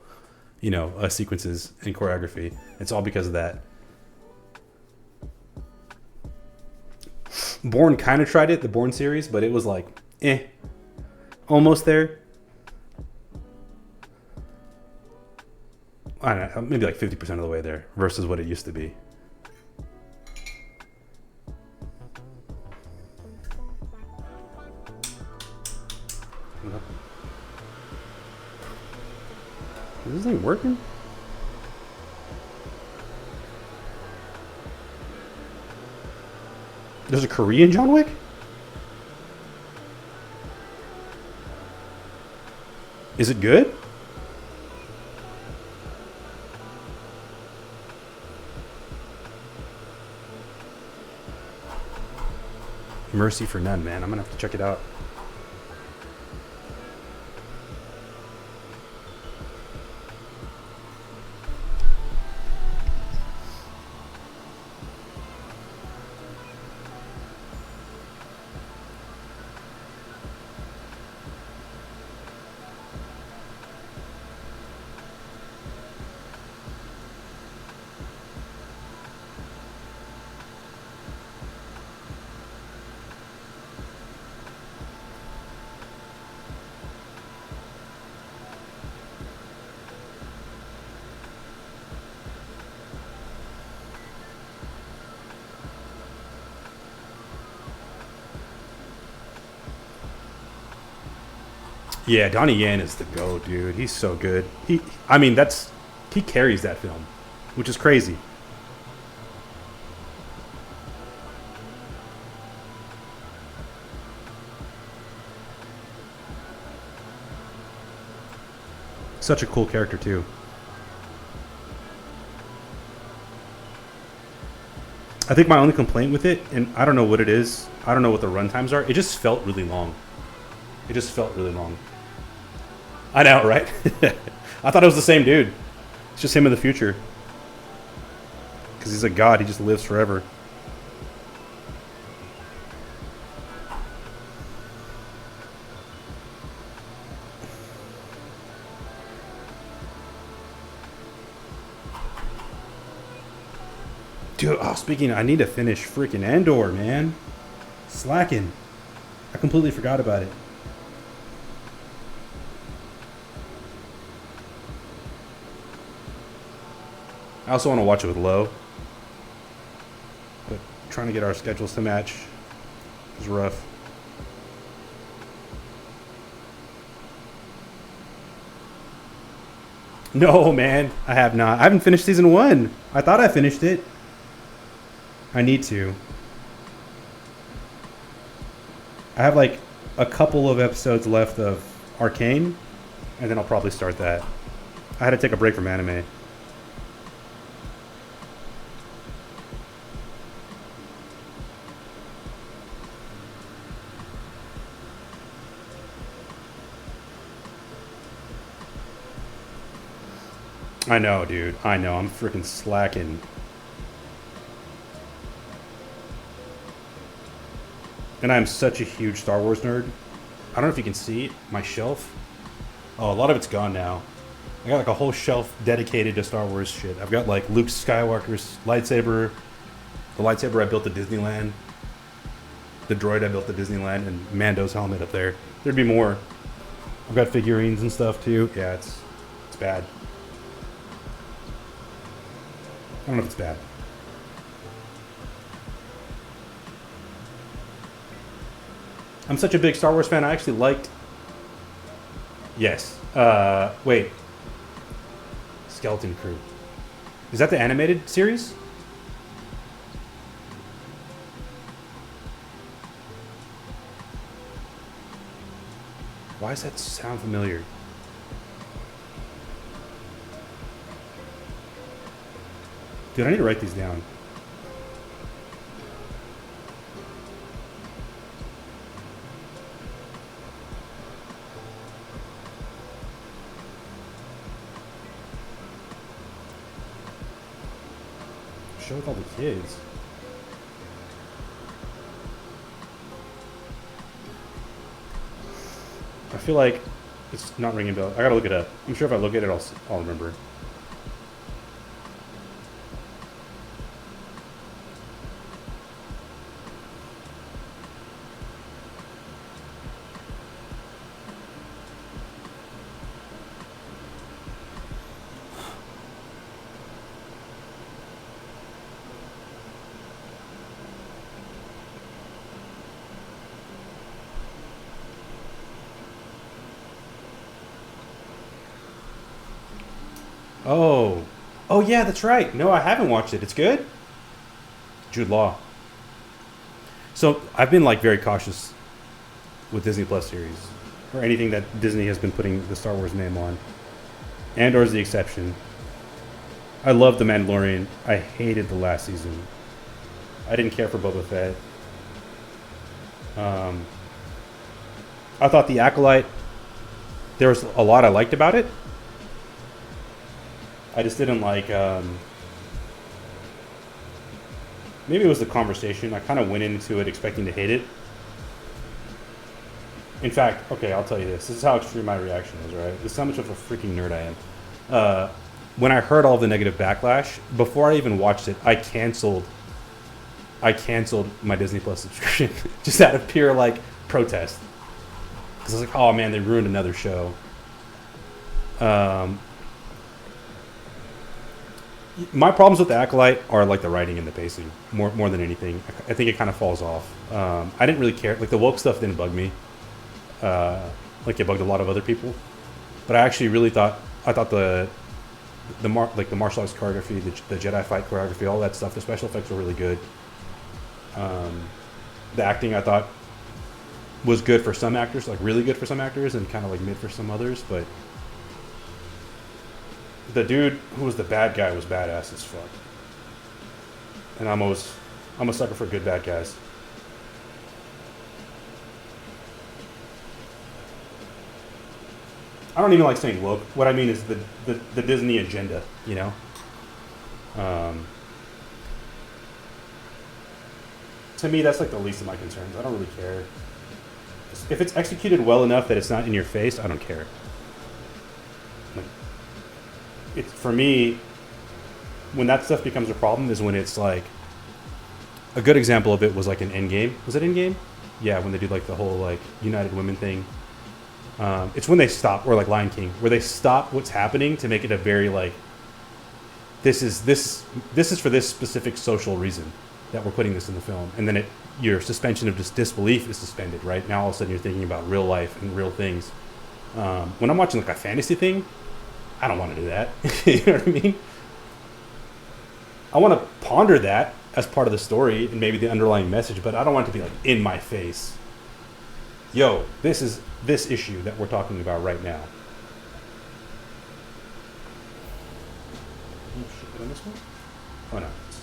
sequences and choreography. It's all because of that. Bourne kind of tried it, the Bourne series, but it was like, almost there. I don't know, maybe like 50% of the way there versus what it used to be. Is this thing working? There's a Korean John Wick? Is it good? Mercy for None, man. I'm gonna have to check it out. Yeah, Donnie Yen is the GOAT, dude. He's so good. He carries that film, which is crazy. Such a cool character too. I think my only complaint with it, and I don't know what it is, I don't know what the run times are, it just felt really long. It just felt really long. I know, right? I thought it was the same dude. It's just him in the future. Because he's a god, he just lives forever. Dude, oh, speaking, I need to finish freaking Andor, man. Slacking. I completely forgot about it. I also want to watch it with Lo. But trying to get our schedules to match is rough. No, man, I have not. I haven't finished season 1. I thought I finished it. I need to. I have like a couple of episodes left of Arcane, and then I'll probably start that. I had to take a break from anime. I know, dude. I know. I'm freaking slacking. And I'm such a huge Star Wars nerd. I don't know if you can see my shelf. Oh, a lot of it's gone now. I got like a whole shelf dedicated to Star Wars shit. I've got like Luke Skywalker's lightsaber, the lightsaber I built at Disneyland, the droid I built at Disneyland, and Mando's helmet up there. There'd be more. I've got figurines and stuff too. Yeah, it's bad. I don't know if it's bad. I'm such a big Star Wars fan. I actually liked... Yes. Wait. Skeleton Crew. Is that the animated series? Why does that sound familiar? Dude, I need to write these down. Show with all the kids. I feel like it's not ringing a bell. I gotta look it up. I'm sure if I look at it, I'll remember. Oh yeah, that's right. No, I haven't watched it. It's good? Jude Law. So I've been like very cautious with Disney Plus series or anything that Disney has been putting the Star Wars name on. Andor's the exception. I love The Mandalorian. I hated the last season. I didn't care for Boba Fett. I thought The Acolyte, there was a lot I liked about it. I just didn't like, maybe it was the conversation. I kind of went into it expecting to hate it. In fact, okay, I'll tell you this. This is how extreme my reaction was, right? This is how much of a freaking nerd I am. When I heard all the negative backlash, before I even watched it, I canceled my Disney Plus subscription just out of pure, like, protest. Because I was like, oh man, they ruined another show. My problems with The Acolyte are like the writing and the pacing more than anything. I think it kind of falls off. I didn't really care. Like the woke stuff didn't bug me. Like it bugged a lot of other people. But I actually really thought the martial arts choreography, the Jedi fight choreography, all that stuff, the special effects were really good. The acting I thought was good for some actors, like really good for some actors, and kind of like mid for some others. But the dude who was the bad guy was badass as fuck. And I'm a sucker for good bad guys. I don't even like saying woke. What I mean is the Disney agenda, you know? To me, that's like the least of my concerns. I don't really care. If it's executed well enough that it's not in your face, I don't care. It's, for me, when that stuff becomes a problem is when it's like, a good example of it was like an Endgame. Was it Endgame? Yeah, when they do like the whole like United Women thing. It's when they stop, or like Lion King, where they stop what's happening to make it a very like, this is for this specific social reason that we're putting this in the film, and then your suspension of just disbelief is suspended. Right now, all of a sudden you're thinking about real life and real things. When I'm watching like a fantasy thing, I don't want to do that. You know what I mean? I want to ponder that as part of the story and maybe the underlying message, but I don't want it to be like in my face. Yo, this is this issue that we're talking about right now. On this one? Oh no, it's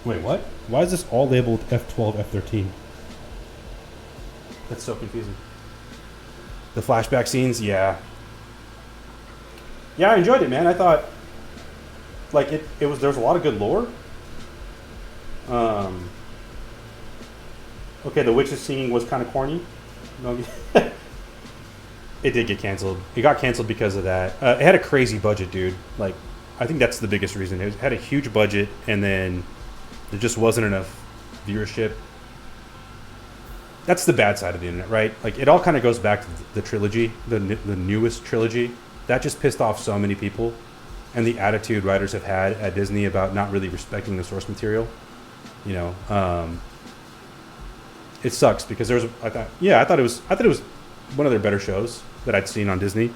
Wait, what? Why is this all labeled F12, F13? That's so confusing. The flashback scenes, yeah. Yeah, I enjoyed it, man. I thought, like, there was a lot of good lore. Okay, the witches singing was kind of corny. No, it did get canceled. It got canceled because of that. It had a crazy budget, dude. Like, I think that's the biggest reason. It had a huge budget, and then there just wasn't enough viewership. That's the bad side of the internet, right? Like, it all kind of goes back to the trilogy, the newest trilogy. That just pissed off so many people, and the attitude writers have had at Disney about not really respecting the source material. You know, it sucks because I thought it was one of their better shows that I'd seen on Disney.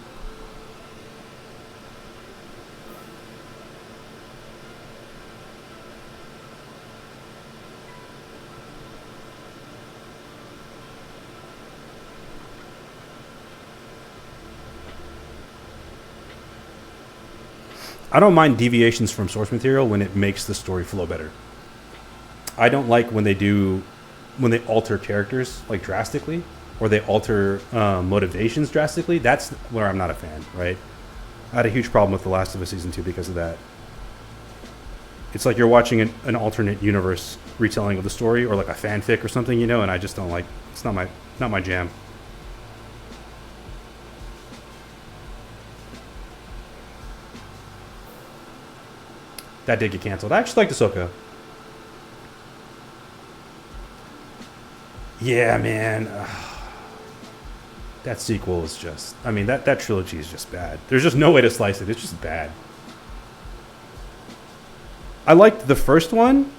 I don't mind deviations from source material when it makes the story flow better. I don't like when they alter characters like drastically, or they alter motivations drastically. That's where I'm not a fan, right? I had a huge problem with The Last of Us Season 2 because of that. It's like you're watching an alternate universe retelling of the story, or like a fanfic or something, you know, and I just don't like, it's not my jam. That did get canceled. I actually liked Ahsoka. Yeah, man. That sequel is just... I mean, that trilogy is just bad. There's just no way to slice it. It's just bad. I liked the first one.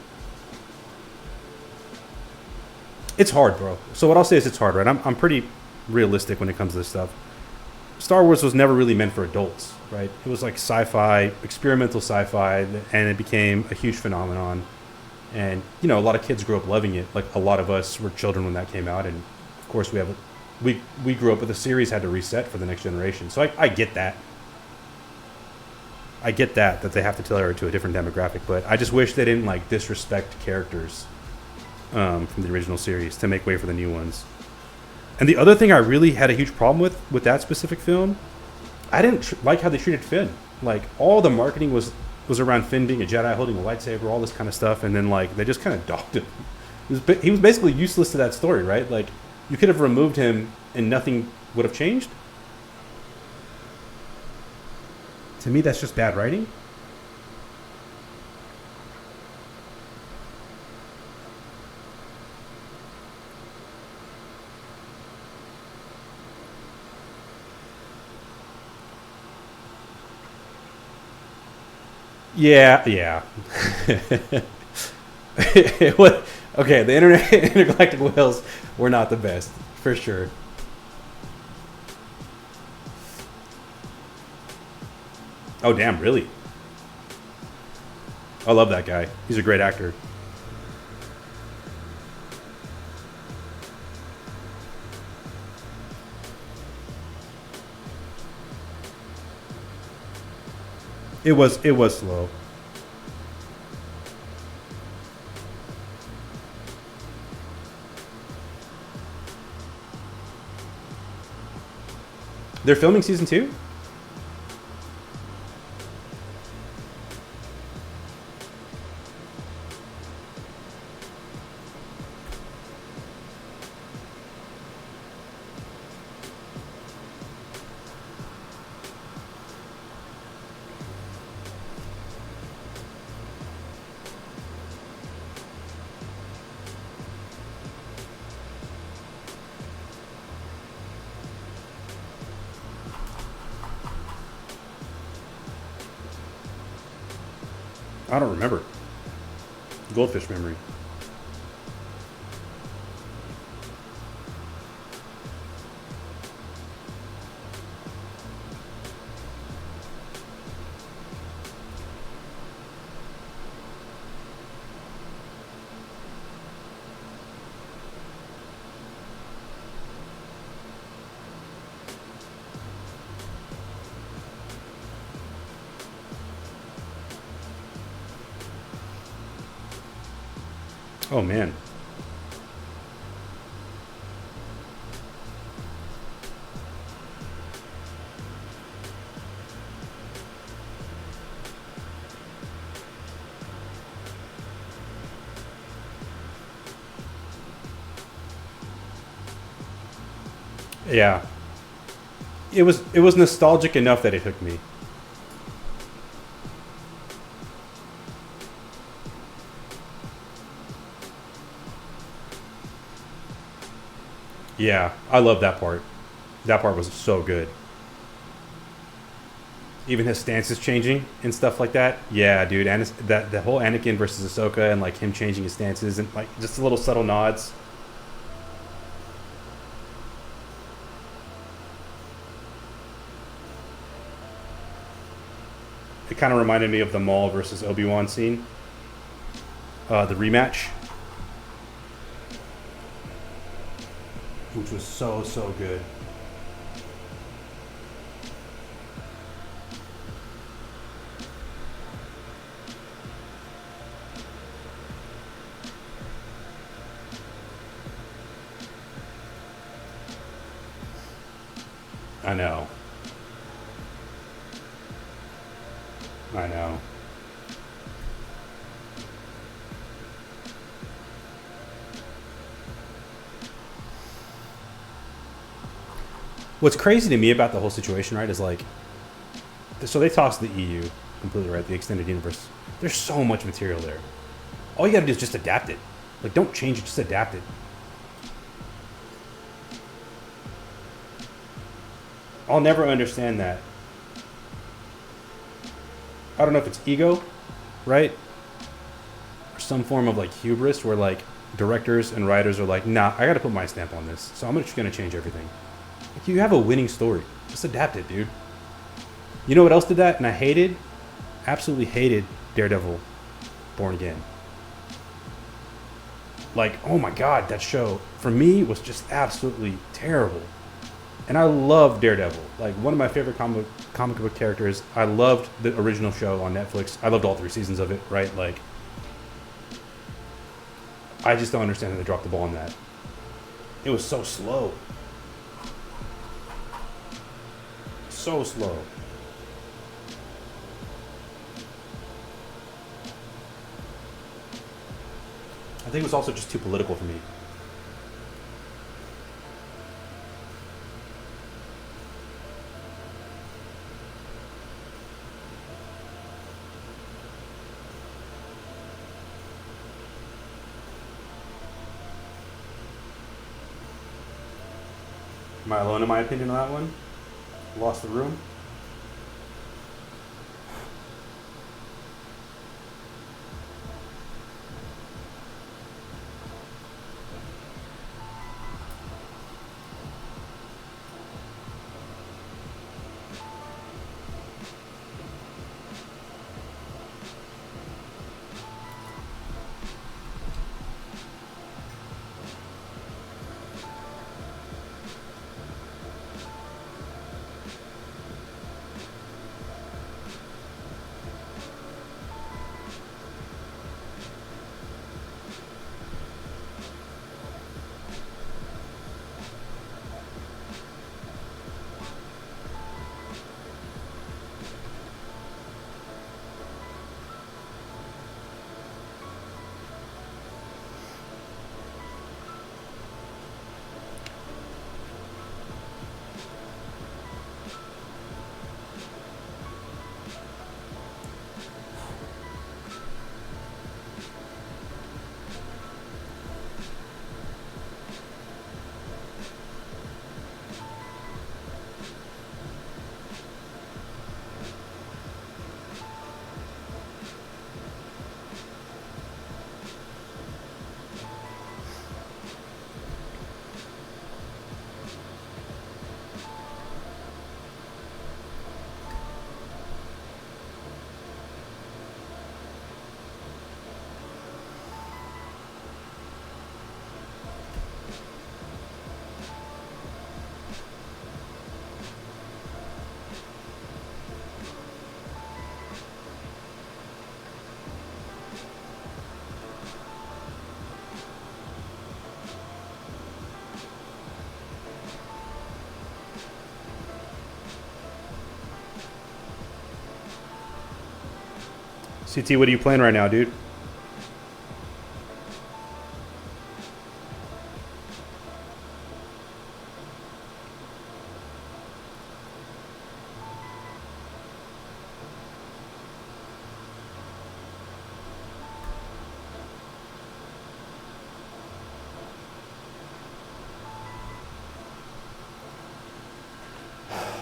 It's hard, bro. So what I'll say is it's hard, right? I'm pretty realistic when it comes to this stuff. Star Wars was never really meant for adults, right? It was like sci-fi, experimental sci-fi, and it became a huge phenomenon. And, you know, a lot of kids grew up loving it. Like, a lot of us were children when that came out. And, of course, we grew up with the series had to reset for the next generation. So I get that. I get that they have to tailor it to a different demographic. But I just wish they didn't, like, disrespect characters from the original series to make way for the new ones. And the other thing I really had a huge problem with that specific film, I didn't like how they treated Finn. Like, all the marketing was around Finn being a Jedi, holding a lightsaber, all this kind of stuff, and then, like, they just kind of docked him. He was basically useless to that story, right? Like, you could have removed him and nothing would have changed. To me, that's just bad writing. Yeah. Okay, the intergalactic whales were not the best, for sure. Oh, damn, really? I love that guy. He's a great actor. It was slow. They're filming season 2? I don't remember. Goldfish memory. Oh man. Yeah. It was nostalgic enough that it hooked me. Yeah, I love that part. That part was so good. Even his stances changing and stuff like that. Yeah, dude, and that the whole Anakin versus Ahsoka and like him changing his stances and like just the little subtle nods. It kind of reminded me of the Maul versus Obi-Wan scene. The rematch. Which was so good. I know. I know. What's crazy to me about the whole situation, right, is like, so they tossed the EU completely, right, the extended universe. There's so much material there. All you gotta do is just adapt it. Like, don't change it, just adapt it. I'll never understand that. I don't know if it's ego, right? Or some form of like hubris where like directors and writers are like, nah, I gotta put my stamp on this. So I'm just gonna change everything. Like, you have a winning story. Just adapt it, dude. You know what else did that? And I hated, absolutely hated Daredevil Born Again. Like, oh my God, that show, for me, was just absolutely terrible. And I love Daredevil. Like, one of my favorite comic book characters. I loved the original show on Netflix. I loved all 3 seasons of it, right? Like, I just don't understand how they dropped the ball on that. It was so slow. So slow. I think it was also just too political for me. Am I alone in my opinion on that one? Lost the room? CT, what are you playing right now, dude?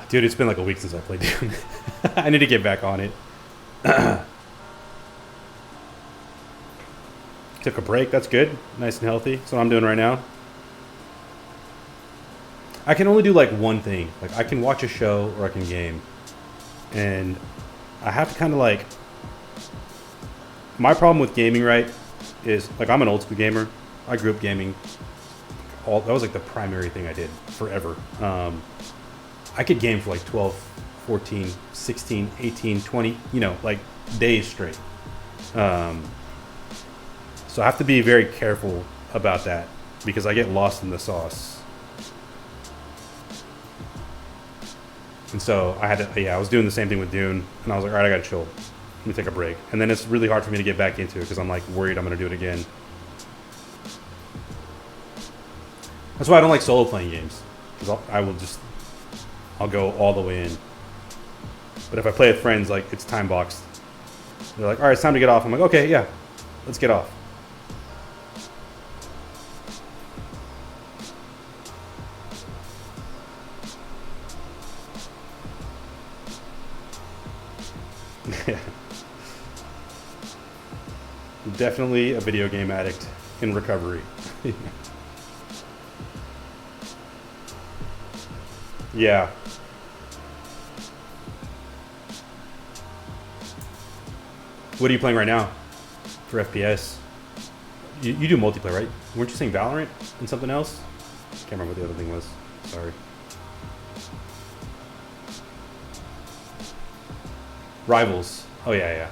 Dude, it's been like a week since I played Doom. I need to get back on it. Took a break. That's good. Nice and healthy. That's what I'm doing right now. I can only do like one thing. Like I can watch a show or I can game. And I have to kind of like... My problem with gaming, right, is like I'm an old school gamer. I grew up gaming. That was like the primary thing I did forever. I could game for like 12, 14, 16, 18, 20, you know, like days straight. So I have to be very careful about that because I get lost in the sauce. And so I had to, yeah, I was doing the same thing with Dune and I was like, all right, I gotta chill. Let me take a break. And then it's really hard for me to get back into it because I'm like worried I'm gonna do it again. That's why I don't like solo playing games. Because I'll go all the way in. But if I play with friends, like, it's time boxed. They're like, all right, it's time to get off. I'm like, okay, yeah, let's get off. Yeah. Definitely a video game addict in recovery. Yeah. What are you playing right now for FPS? You do multiplayer, right? Weren't you saying Valorant and something else? Can't remember what the other thing was. Sorry. Rivals. Oh, yeah, yeah.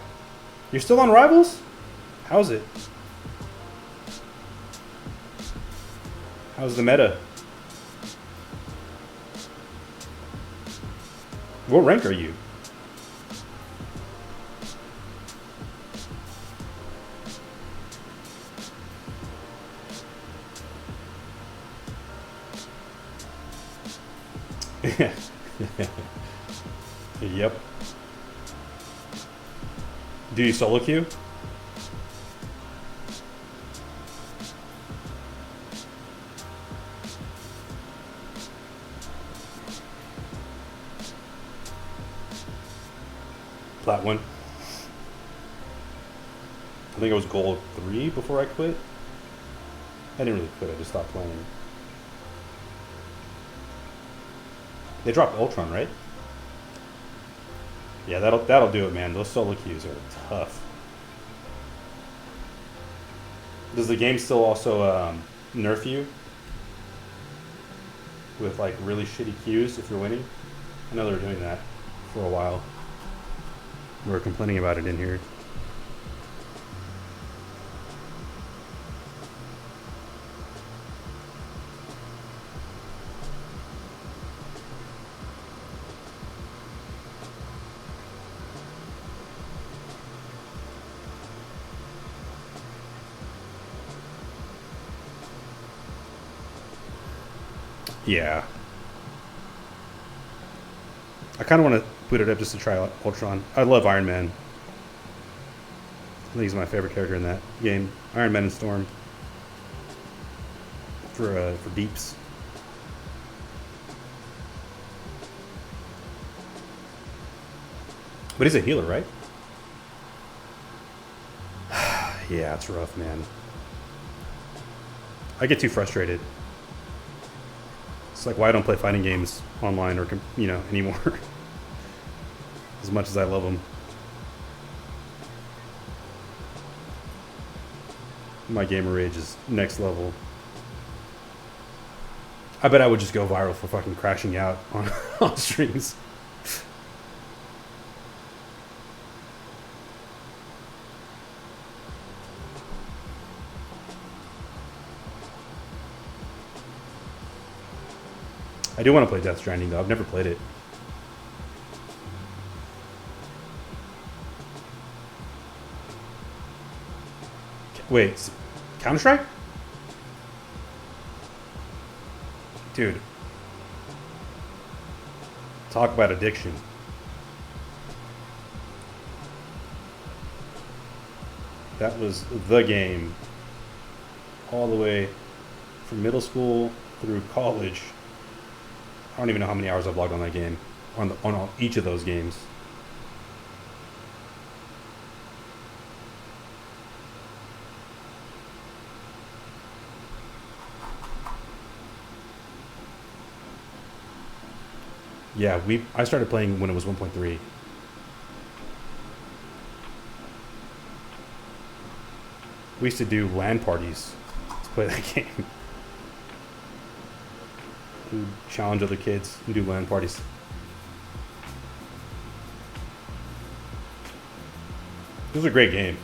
You're still on Rivals? How's it? How's the meta? What rank are you? Yep. Do you solo queue? Plat 1. I think it was gold 3 before I quit. I didn't really quit, I just stopped playing. They dropped Ultron, right? Yeah, that'll do it, man. Those solo queues are tough. Does the game still also nerf you? With like really shitty queues if you're winning? I know they were doing that for a while. We were complaining about it in here. Yeah. I kind of want to boot it up just to try Ultron. I love Iron Man. I think he's my favorite character in that game. Iron Man and Storm. For deeps. But he's a healer, right? Yeah, it's rough, man. I get too frustrated. It's like why I don't play fighting games online or, you know, anymore. As much as I love them. My gamer rage is next level. I bet I would just go viral for fucking crashing out on streams. I do want to play Death Stranding though. I've never played it. Wait, Counter Strike? Dude. Talk about addiction. That was the game. All the way from middle school through college. I don't even know how many hours I've logged on that game. On each of those games. Yeah, I started playing when it was 1.3. We used to do LAN parties to play that game. We'd challenge other kids and do LAN parties. It was a great game.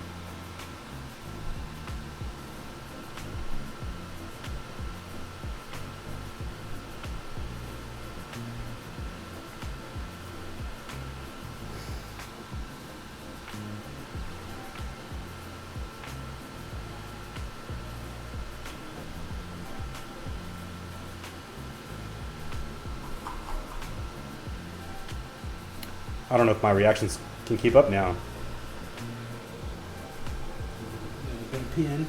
I don't know if my reactions can keep up now. Pin.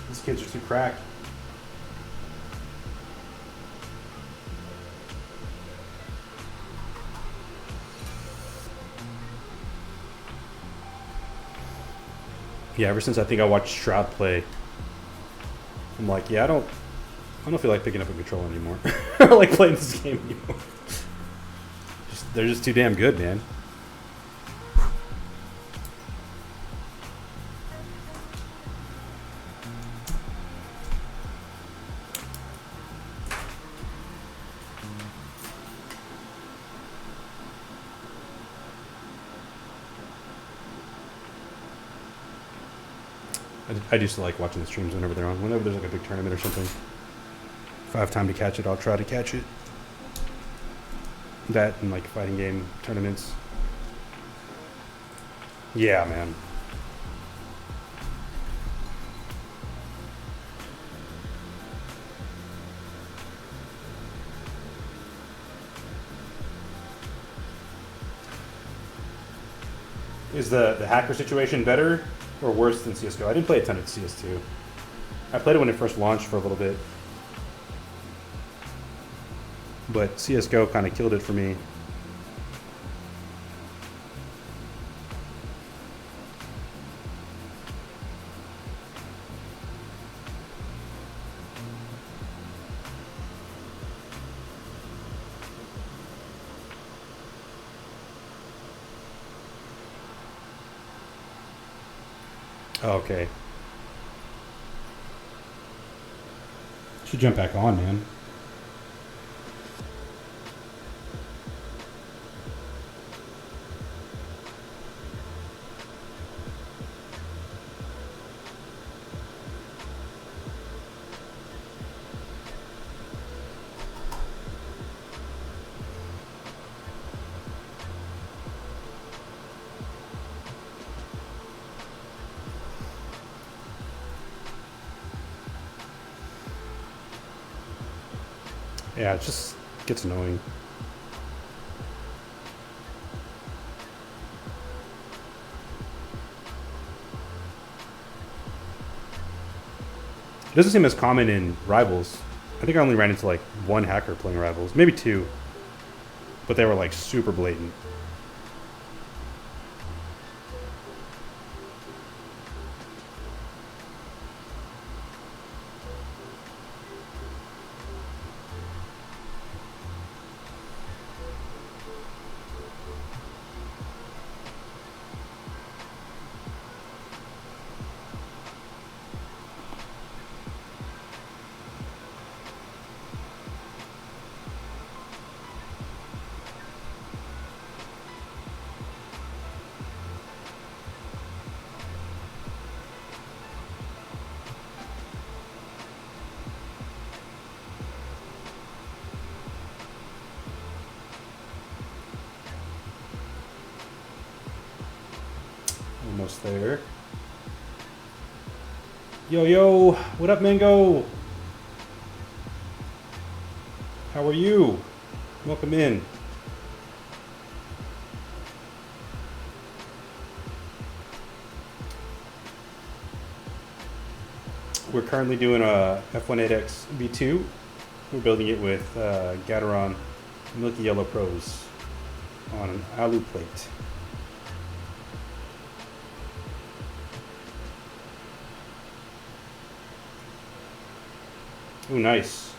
These kids are too cracked. Yeah, ever since I think I watched Shroud play, I'm like, yeah, I don't feel like picking up a controller anymore. I don't like playing this game anymore. They're just too damn good, man. I used to like watching the streams whenever they're on. Whenever there's like a big tournament or something. If I have time to catch it, I'll try to catch it. That and like fighting game tournaments. Yeah, man. Is the hacker situation better or worse than CSGO? I didn't play a ton of CS2. I played it when it first launched for a little bit. But CSGO kind of killed it for me. Oh, okay. Should jump back on, man. Yeah, it just gets annoying. It doesn't seem as common in Rivals. I think I only ran into like one hacker playing Rivals, maybe two, but they were like super blatant. Almost there. Yo, yo, what up, Mango? How are you? Welcome in. We're currently doing a F1-8X V2. We're building it with GODSSON Milky Yellow Pros on an alu plate. Ooh, nice.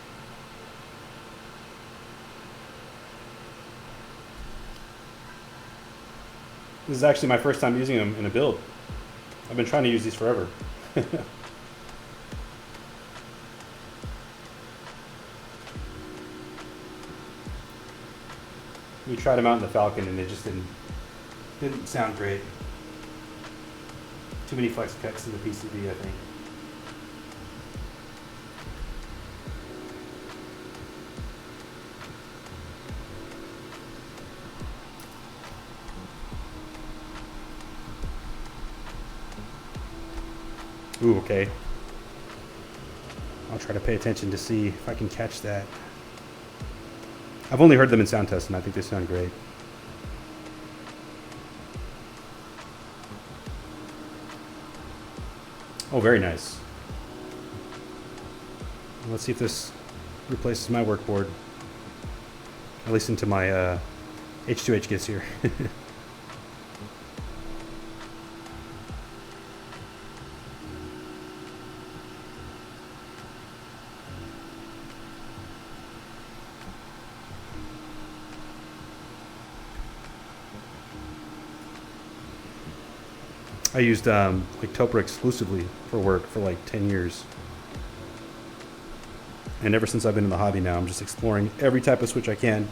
This is actually my first time using them in a build. I've been trying to use these forever. We tried them out in the Falcon and it just didn't sound great. Too many flex cuts in the PCB, I think. Ooh, okay. I'll try to pay attention to see if I can catch that. I've only heard them in sound tests and I think they sound great. Oh, very nice. Let's see if this replaces my work board. At least until my H2H gets here. I used like Topra exclusively for work for like 10 years. And ever since I've been in the hobby now, I'm just exploring every type of switch I can.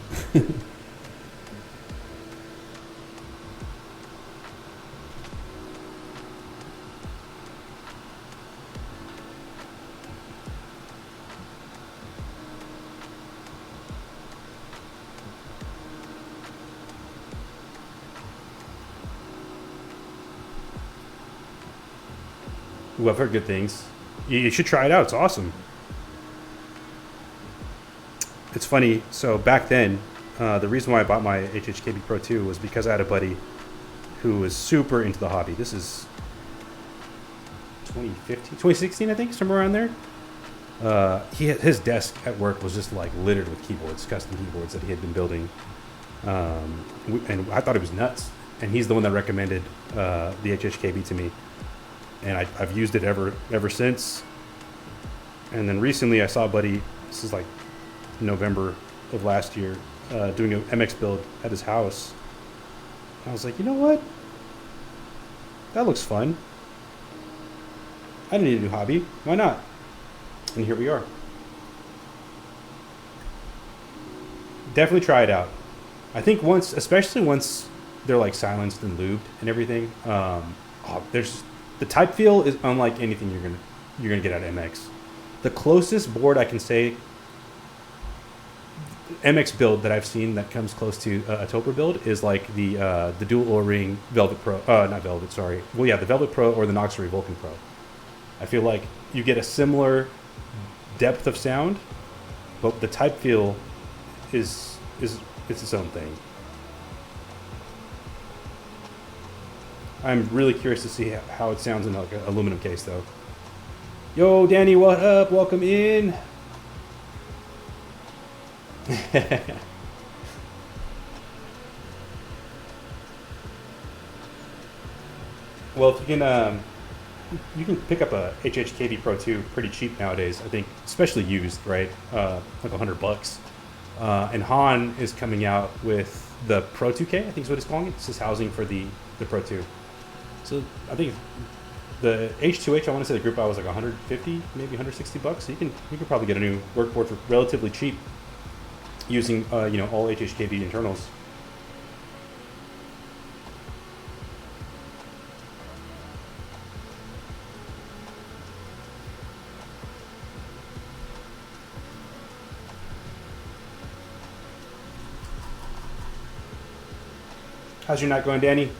Ooh, I've heard good things. You should try it out. It's awesome. It's funny. So back then, the reason why I bought my HHKB Pro 2 was because I had a buddy who was super into the hobby. This is 2016, I think, somewhere around there. His desk at work was just like littered with keyboards, custom keyboards that he had been building. And I thought it was nuts. And he's the one that recommended the HHKB to me. And I've used it ever since. And then recently I saw a buddy, this is like November of last year, doing an MX build at his house. I was like, you know what? That looks fun. I need a new hobby. Why not? And here we are. Definitely try it out. I think once, especially once they're like silenced and lubed and everything, there's the type feel is unlike anything you're gonna get at MX. The closest board I can say MX build that I've seen that comes close to a Topra build is like the dual O-ring Velvet Pro, not Velvet, sorry. Well, yeah, the Velvet Pro or the Noxery Vulcan Pro. I feel like you get a similar depth of sound, but the type feel is it's its own thing. I'm really curious to see how it sounds in like an aluminum case, though. Yo, Danny, what up? Welcome in. Well, if you can pick up a HHKB Pro 2 pretty cheap nowadays. I think, especially used, right? Like $100. And Han is coming out with the Pro 2K. I think is what it's calling it. It's his housing for the Pro 2. So I think the H2H, I want to say the group buy was like 150, maybe 160 bucks. So you could probably get a new workboard for relatively cheap using all HHKB internals. How's your night going, Danny?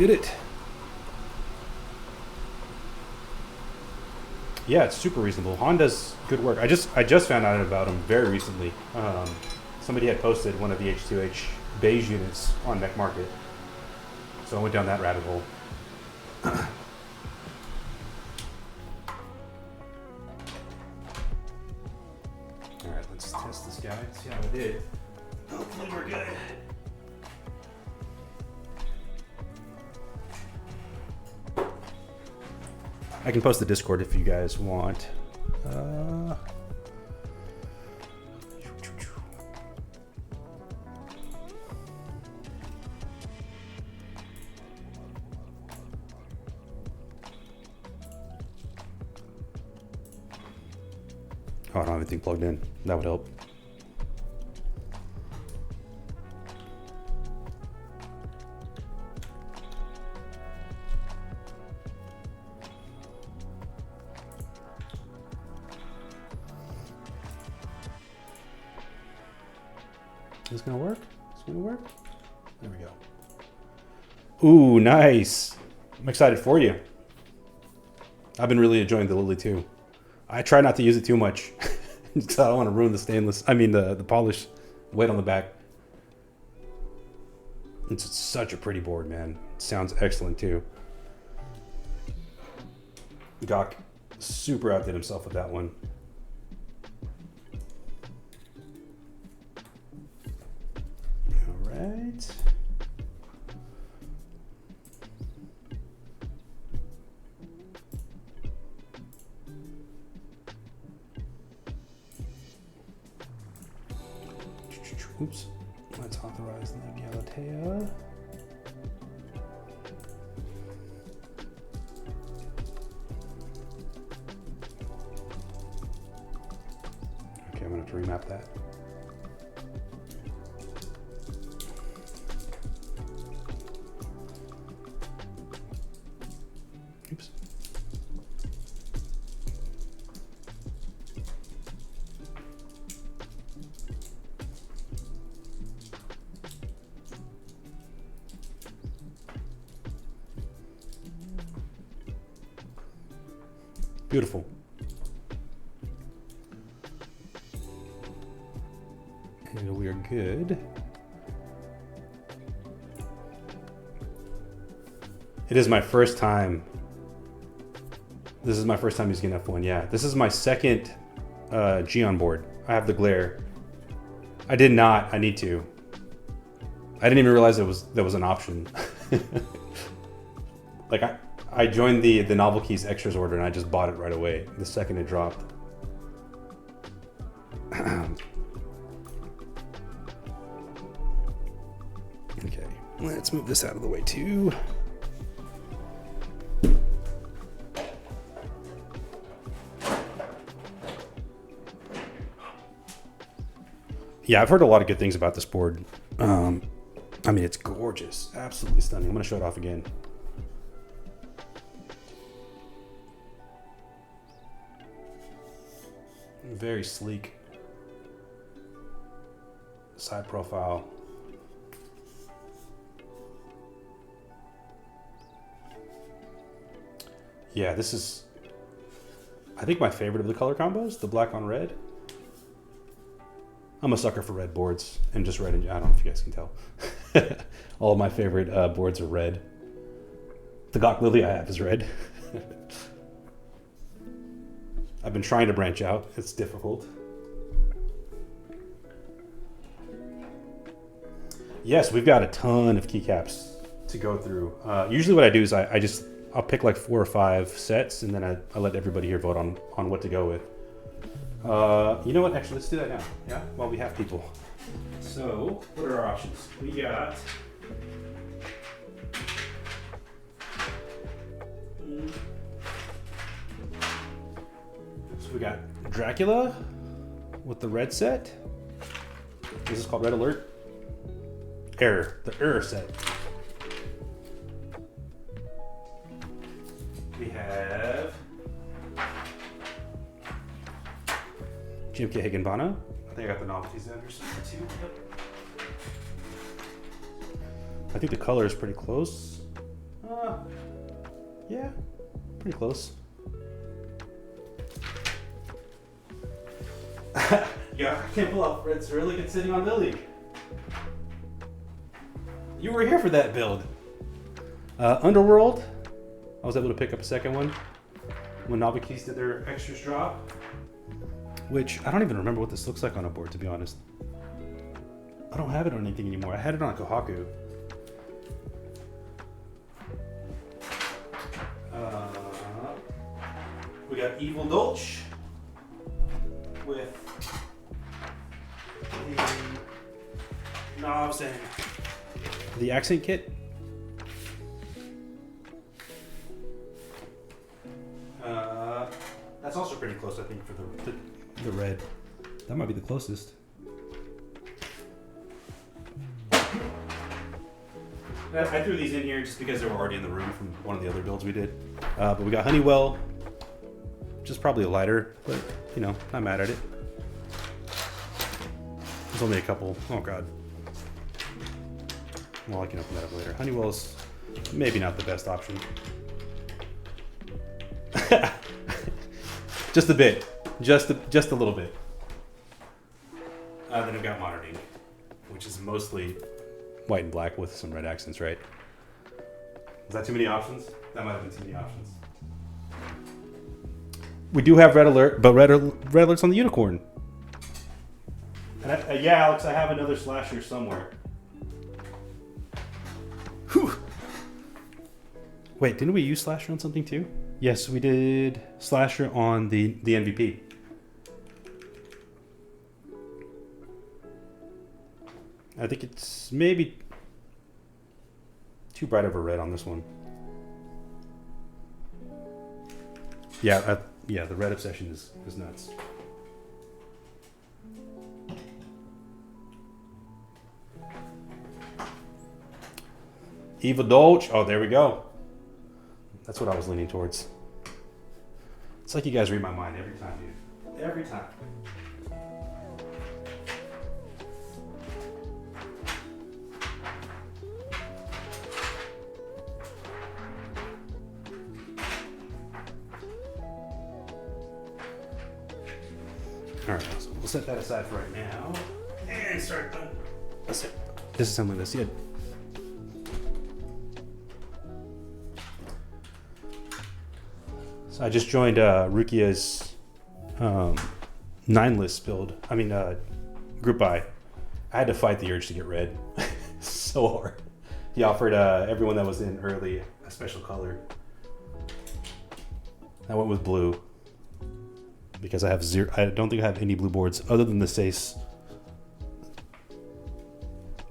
did it. Yeah, it's super reasonable. Han does good work. I just found out about him very recently. Somebody had posted one of the H2H beige units on Mech Market, so I went down that rabbit hole. All right, let's test this guy. See how it did. Hopefully we're good. I can post the Discord if you guys want. Oh, I don't have anything plugged in. That would help. Is this gonna work? Is this gonna work? There we go. Ooh, nice. I'm excited for you. I've been really enjoying the Lily too. I try not to use it too much because I don't want to ruin the stainless. I mean the polish weight on the back. It's such a pretty board, man. It sounds excellent too. Doc super outdid himself with that one. All right. Oops. Let's authorize the Galatea. Okay, I'm going to have to remap that. Oops. Beautiful. And we are good. It is my first time. This is my first time using F1, yeah. This is my second Geon board. I have the glare. I did not, I need to. I didn't even realize that was an option. Like I joined the Novel Keys extras order and I just bought it right away the second it dropped. Okay, let's move this out of the way too. Yeah, I've heard a lot of good things about this board. I mean, it's gorgeous, absolutely stunning. I'm gonna show it off again. Very sleek side profile. Yeah, this is, I think, my favorite of the color combos, the black on red. I'm a sucker for red boards and just red. I don't know if you guys can tell. All of my favorite boards are red. The Gok Lily I have is red. I've been trying to branch out. It's difficult. Yes, we've got a ton of keycaps to go through. Usually what I do is I'll pick like 4 or 5 sets and then I let everybody here vote on what to go with. You know what? Actually, let's do that now. Yeah, while we have people. So, what are our options? We got we got Dracula with the red set. This is called Red Alert. Error, the error set. We have GMK Higinbana. I think I got the novelties under somewhere too. Yep. I think the color is pretty close. Yeah, pretty close. Yeah, I can't pull up Red Cyrillic and sitting on Lily. You were here for that build. Underworld, I was able to pick up a second one when Nobikeys did their extras drop, which I don't even remember what this looks like on a board, to be honest. I don't have it on anything anymore. I had it on Kohaku. We got Evil Dolch with the knobs and the accent kit. That's also pretty close, I think, for the red. That might be the closest. I threw these in here just because they were already in the room from one of the other builds we did. But we got Honeywell, which is probably a lighter, but you know, not mad at it. There's only a couple. Oh god. Well, I can open that up later. Honeywell's maybe not the best option. Just a bit. Just a little bit. Then we've got Modern Ink, which is mostly white and black with some red accents, right? Was that too many options? That might have been too many options. We do have Red Alert, but Red Alert's on the Unicorn. And yeah, Alex, I have another slasher somewhere. Whew. Wait, didn't we use slasher on something too? Yes, we did slasher on the MVP. I think it's maybe too bright of a red on this one. Yeah, yeah, the red obsession is nuts. Evil Dolch. Oh, there we go. That's what I was leaning towards. It's like you guys read my mind every time, dude. Every time. All right, so we'll set that aside for right now and start disassembling this. Yeah. So I just joined Rukia's 9-list build. I mean, group buy. I had to fight the urge to get red. So hard. He offered everyone that was in early a special color. I went with blue because I have zero. I don't think I have any blue boards other than the Sace.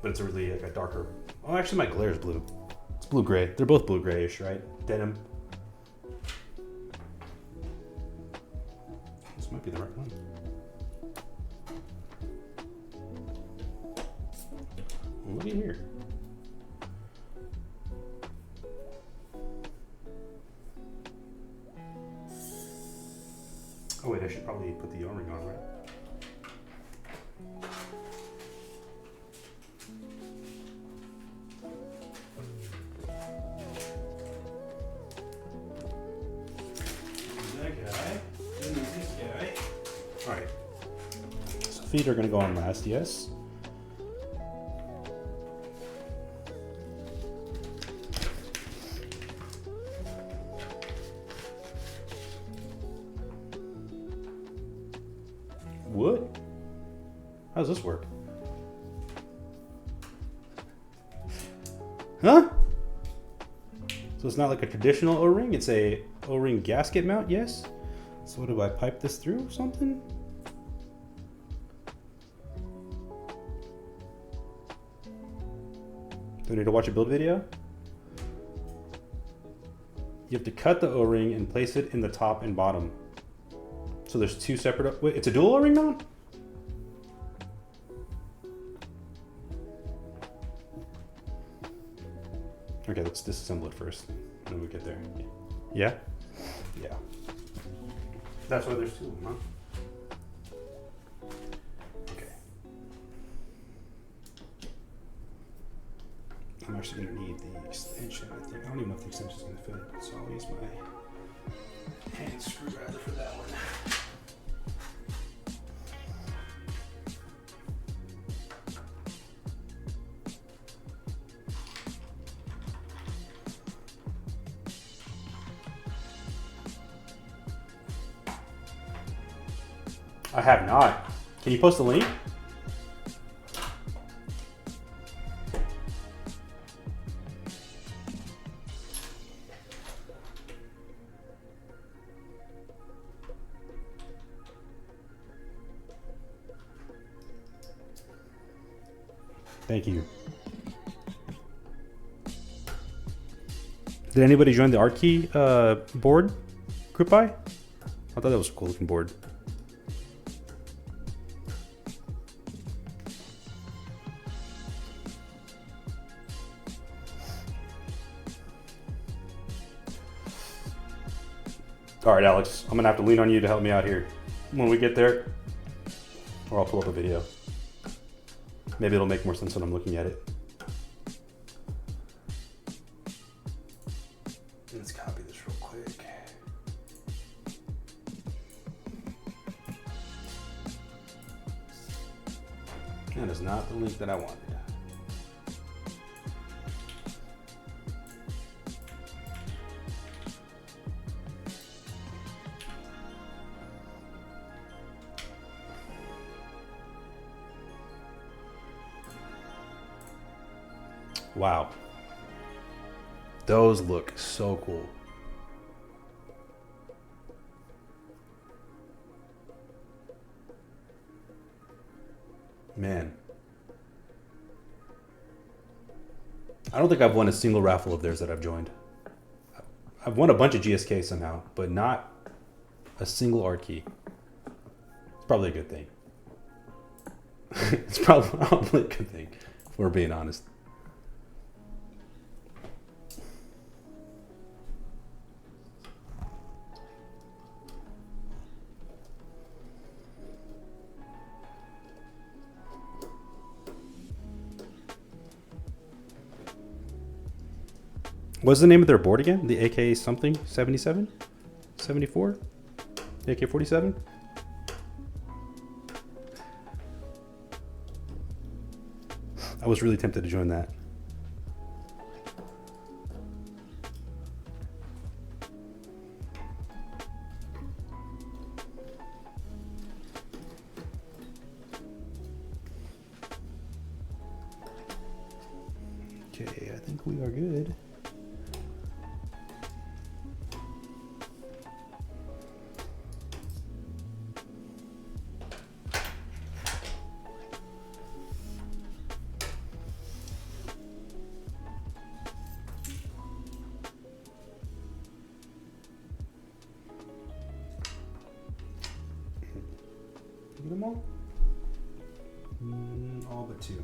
But it's a really like a darker. Oh, actually, my glare is blue. It's blue gray. They're both blue grayish, right? Denim. This might be the right one. Well, look at here. Oh wait, I should probably put the O-ring on, right? That guy, and this guy. All right. So feet are gonna go on last, yes. Wood? How does this work? Huh? So it's not like a traditional O-ring, it's a O-ring gasket mount, yes? So what do I pipe this through or something? Do I need to watch a build video? You have to cut the O-ring and place it in the top and bottom. So there's two separate. Wait, it's a dual O-ring mount? Okay, let's disassemble it first. And then we get there. Yeah? Yeah. That's why there's two of them, huh? Okay. I'm actually going to need the extension, I think. I don't even know if the extension is going to fit, so I'll use my hand screwdriver for that one. I have not. Can you post a link? Thank you. Did anybody join the art key board group buy? I thought that was a cool looking board. All right, Alex, I'm gonna have to lean on you to help me out here when we get there, or I'll pull up a video. Maybe it'll make more sense when I'm looking at it. Let's copy this real quick. That is not the link that I wanted. Wow. Those look so cool. Man. I don't think I've won a single raffle of theirs that I've joined. I've won a bunch of GSK somehow, but not a single art key. It's probably a good thing. It's probably a good thing, if we're being honest. What's the name of their board again? The AK something? 77? 74? AK 47? I was really tempted to join that. Okay, I think we are good. Get them all? All but two.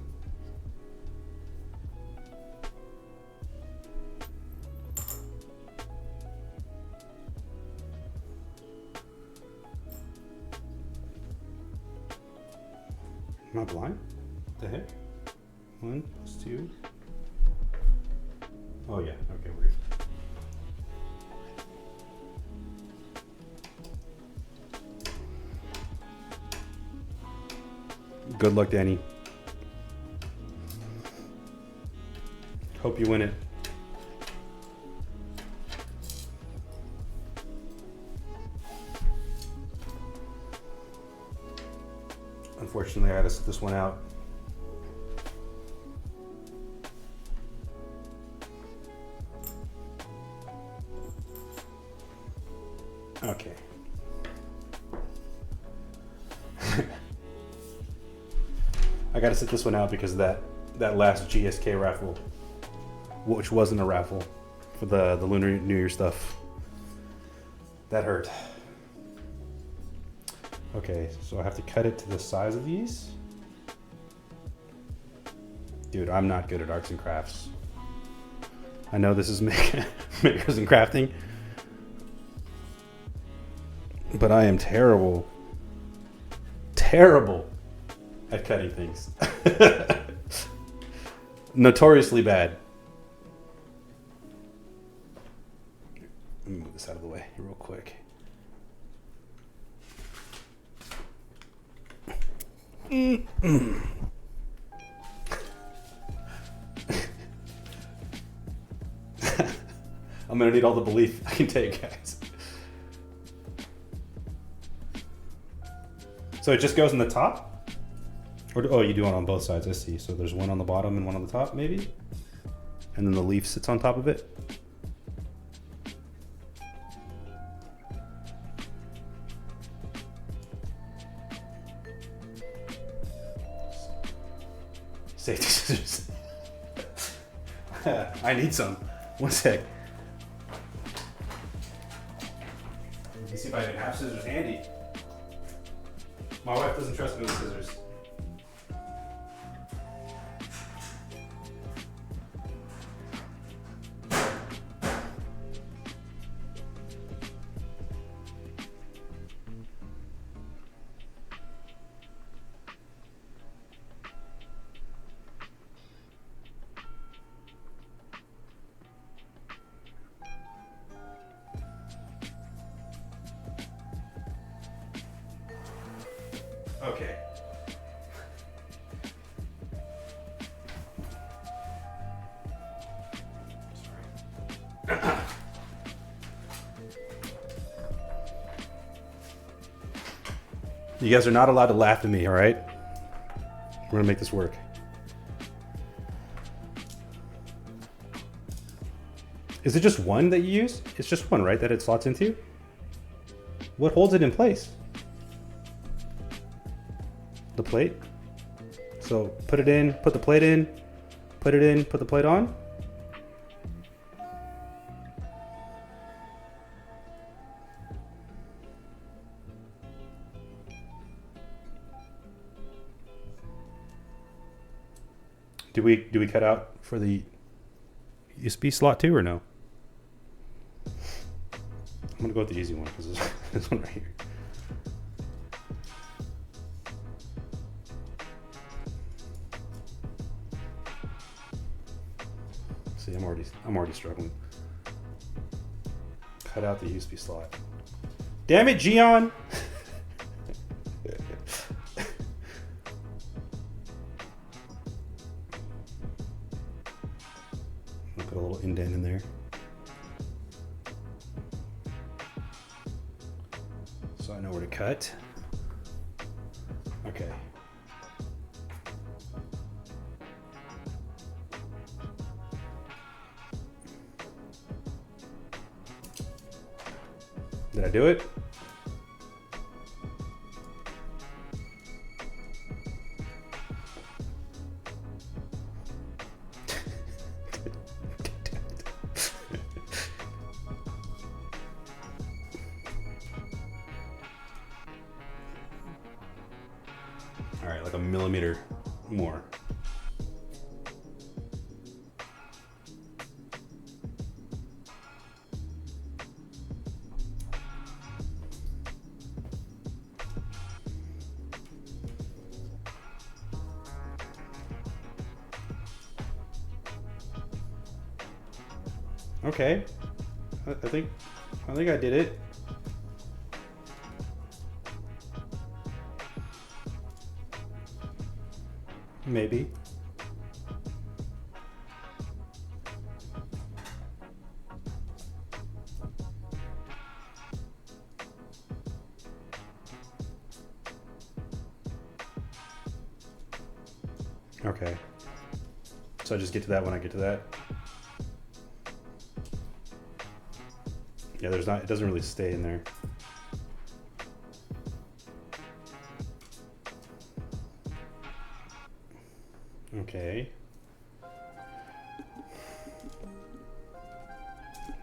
Am I blind? What the heck? 1 plus 2. Oh yeah, okay, we're good. Good luck, Danny. Hope you win it. Unfortunately, I had to sit this one out. Okay. I gotta sit this one out because of that last GSK raffle, which wasn't a raffle, for the Lunar New Year stuff. That hurt. Okay, so I have to cut it to the size of these. Dude, I'm not good at arts and crafts. I know this is makers and crafting, but I am terrible at cutting things. Notoriously bad. I'm gonna need all the belief I can take, guys. So it just goes in the top? Or oh, you do it on both sides, I see. So there's one on the bottom and one on the top, maybe? And then the leaf sits on top of it? Safety scissors. I need some. One sec. Let me see if I even have scissors handy. My wife doesn't trust me with scissors. Okay. Sorry. You guys are not allowed to laugh at me, all right? We're gonna make this work. Is it just one that you use? It's just one, right, that it slots into? What holds it in place? The plate? So put it in, put the plate in, put it in, put the plate on? Do we cut out for the USB slot too or no? I'm gonna go with the easy one because this one right here. See, I'm already struggling. Cut out the USB slot. Damn it, Geon! Put a little indent in there. So I know where to cut. Okay. Did I do it? All right, like a millimeter more. Okay, I think I did it. Maybe. Okay. So I just get to that when I get to that. Yeah, it doesn't really stay in there. Okay.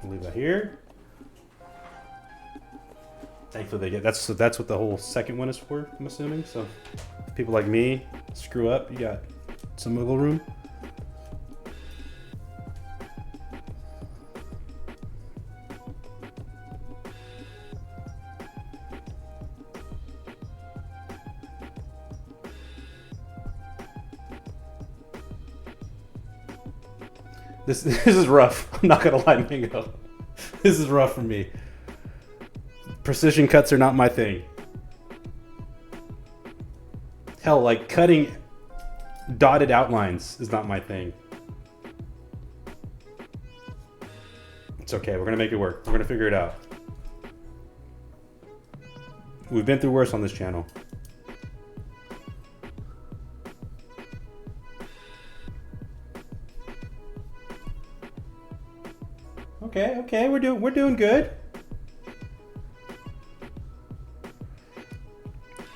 I'll leave that here. Thankfully they get that's what the whole second one is for, I'm assuming. So if people like me screw up, you got some wiggle room. This is rough. I'm not gonna lie, Mingo. This is rough for me. Precision cuts are not my thing. Hell, like cutting dotted outlines is not my thing. It's okay. We're gonna make it work. We're gonna figure it out. We've been through worse on this channel. Okay, we're doing good.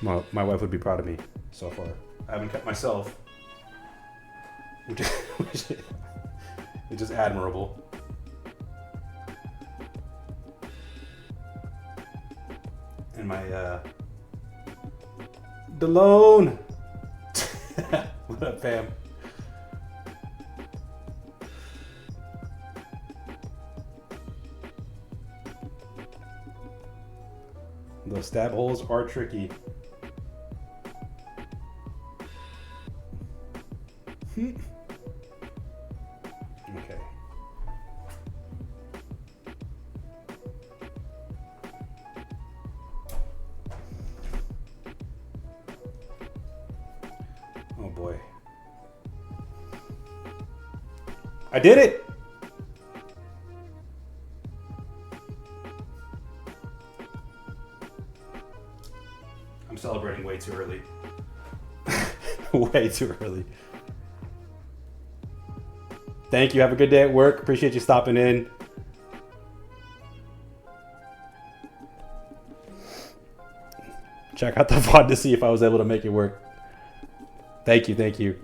My wife would be proud of me so far. I haven't cut myself, which is admirable. And my DeLone. What up, fam? Those stab holes are tricky. Okay. Oh boy. I did it! I'm celebrating way too early. Way too early. Thank you. Have a good day at work. Appreciate you stopping in. Check out the VOD to see if I was able to make it work. Thank you. Thank you.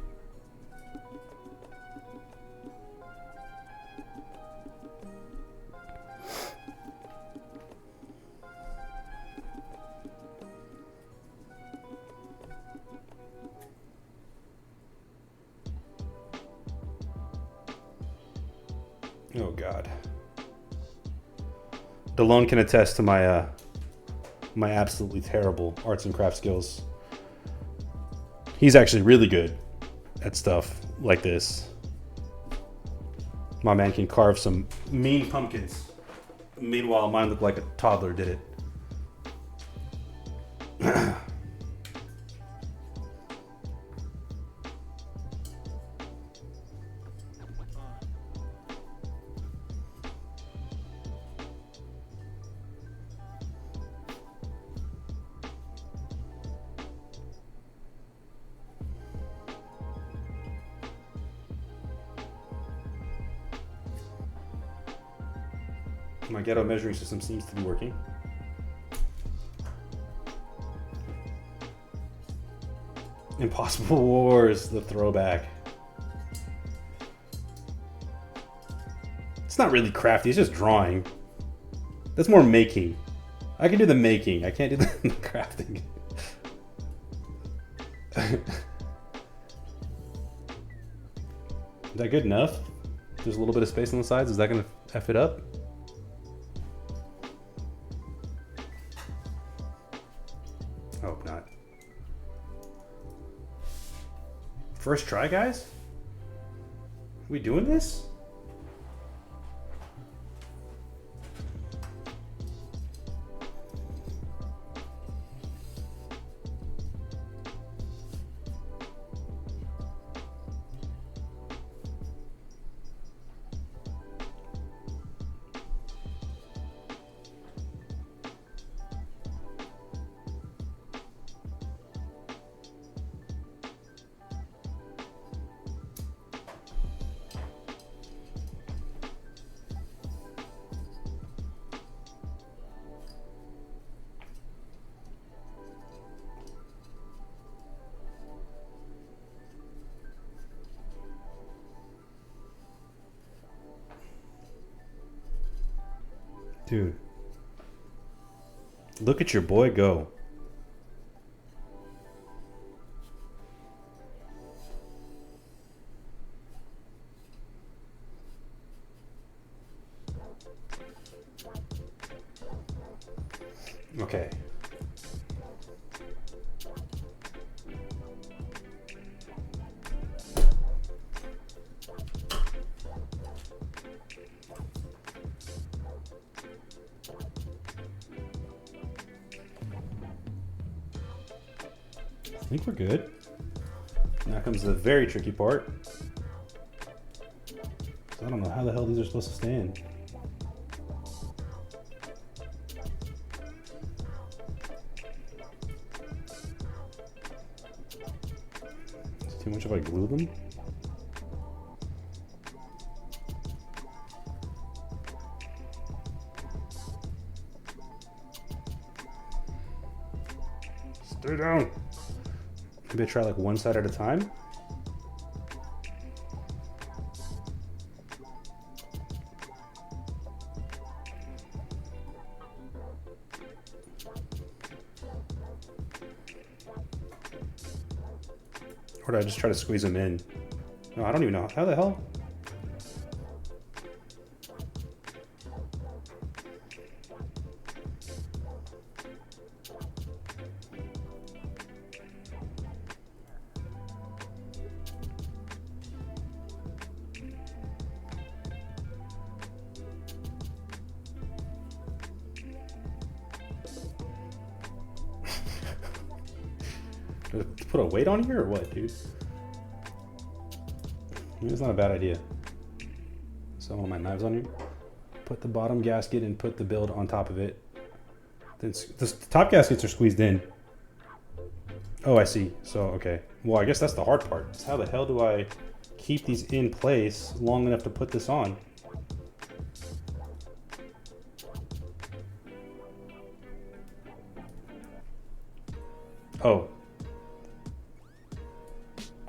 Oh God. DeLone can attest to my my absolutely terrible arts and crafts skills. He's actually really good at stuff like this. My man can carve some mean pumpkins. Meanwhile, mine looked like a toddler did it. My ghetto measuring system seems to be working. Impossible Wars, the throwback. It's not really crafty, it's just drawing. That's more making. I can do the making, I can't do the crafting. Is that good enough? There's a little bit of space on the sides, is that gonna F it up? Hope not. First try, guys? We doing this? Dude, look at your boy go. Okay. I think we're good. Now comes the very tricky part. I don't know how the hell these are supposed to stand. Is it too much if I glue them? Stay down. Maybe I try like one side at a time. Or do I just try to squeeze them in? No, I don't even know. How the hell? Put a weight on here or what, dude? Maybe it's not a bad idea. So one of my knives on here. Put the bottom gasket and put the build on top of it. Then the top gaskets are squeezed in. Oh, I see. So, okay. Well, I guess that's the hard part. Is how the hell do I keep these in place long enough to put this on? Oh.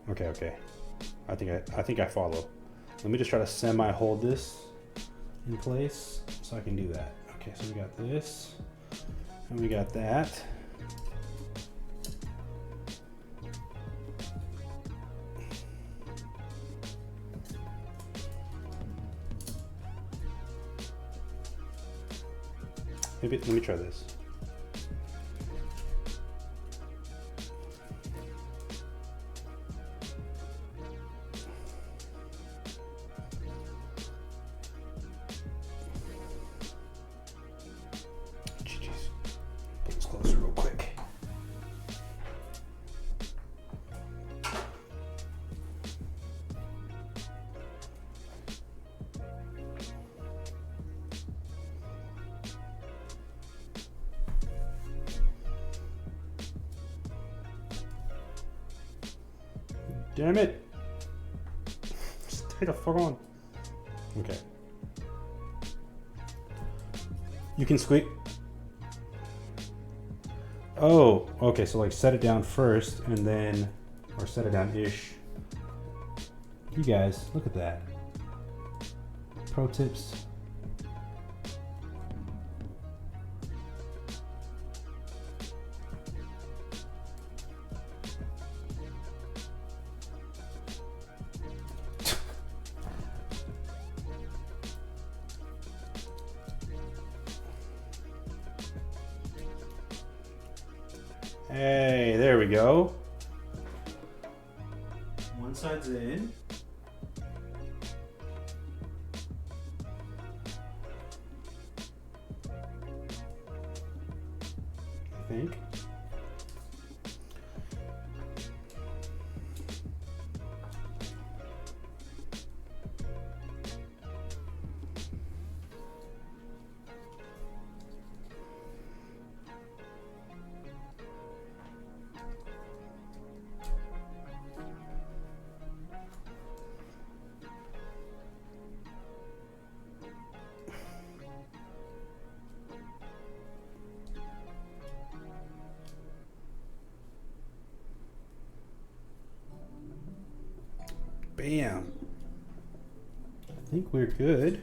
Okay. I think I follow. Let me just try to semi-hold this in place so I can do that. Okay, so we got this and we got that. Maybe let me try this. Damn it! Stay the fuck on. Okay. You can squeak. Oh, okay. So like set it down first and then, or set it down-ish. You guys, look at that. Pro tips. Hey, there we go. One side's in. I think. Bam. I think we're good.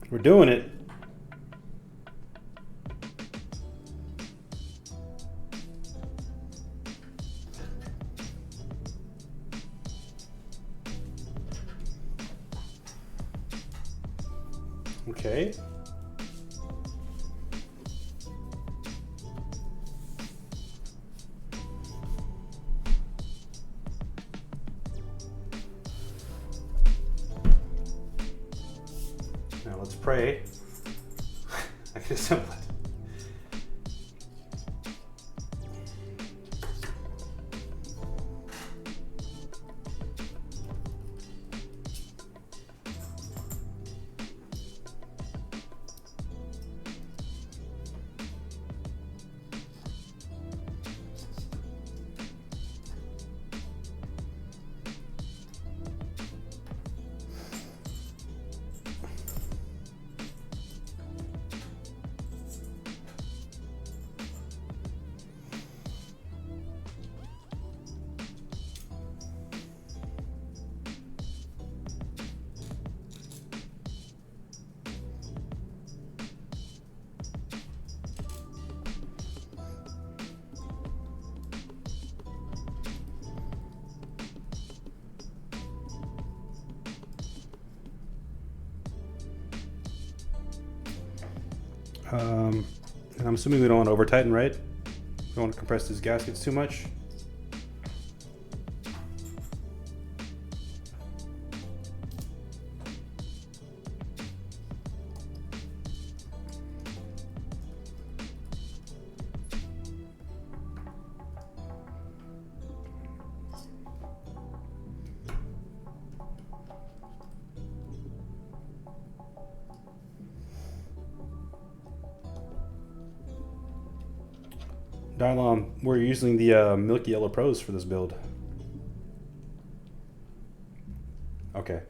We're doing it. Okay. let's pray. I can assemble it. And I'm assuming we don't want to over tighten, right? We don't want to compress these gaskets too much. Dylon, we're using the Milky Yellow Pros for this build. Okay.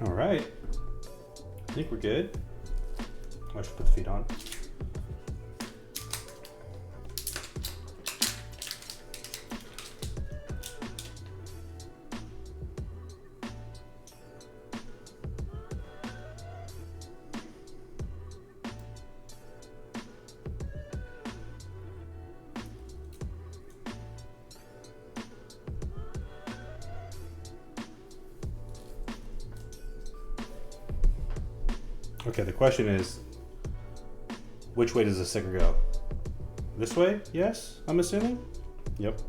All right, I think we're good. I should put the feet on. Okay, the question is, which way does the sticker go? This way? Yes, I'm assuming? Yep.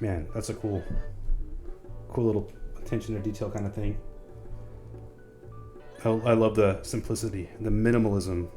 Man, that's a cool little attention to detail kind of thing. I love the simplicity, the minimalism.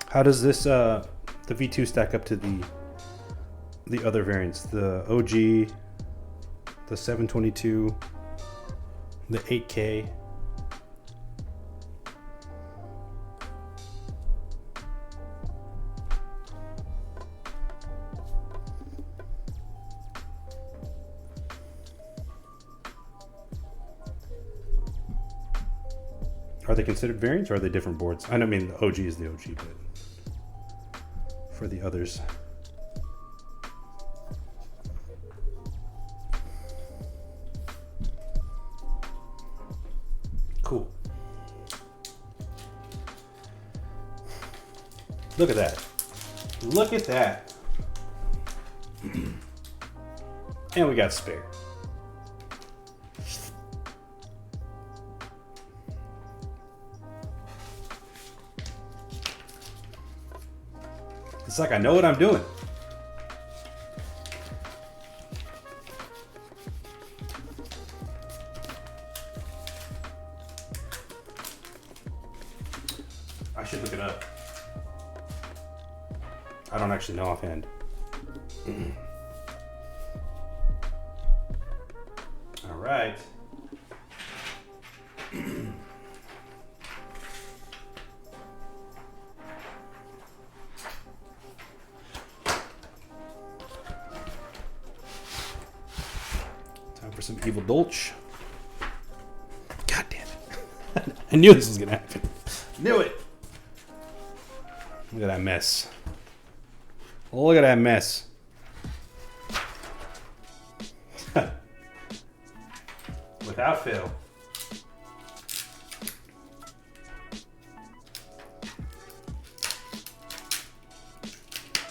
How does this the V2 stack up to the other variants? The OG, the 722, the 8K. Are they considered variants or are they different boards? I mean, the OG is the OG, but for the others. Look at that. Look at that. And we got spare. It's like I know what I'm doing. I should look it up. I don't actually know offhand. All right. Time for some evil dolch. God damn it. I knew this was going to happen. Knew it. Look at that mess. Look at that mess. Without fail.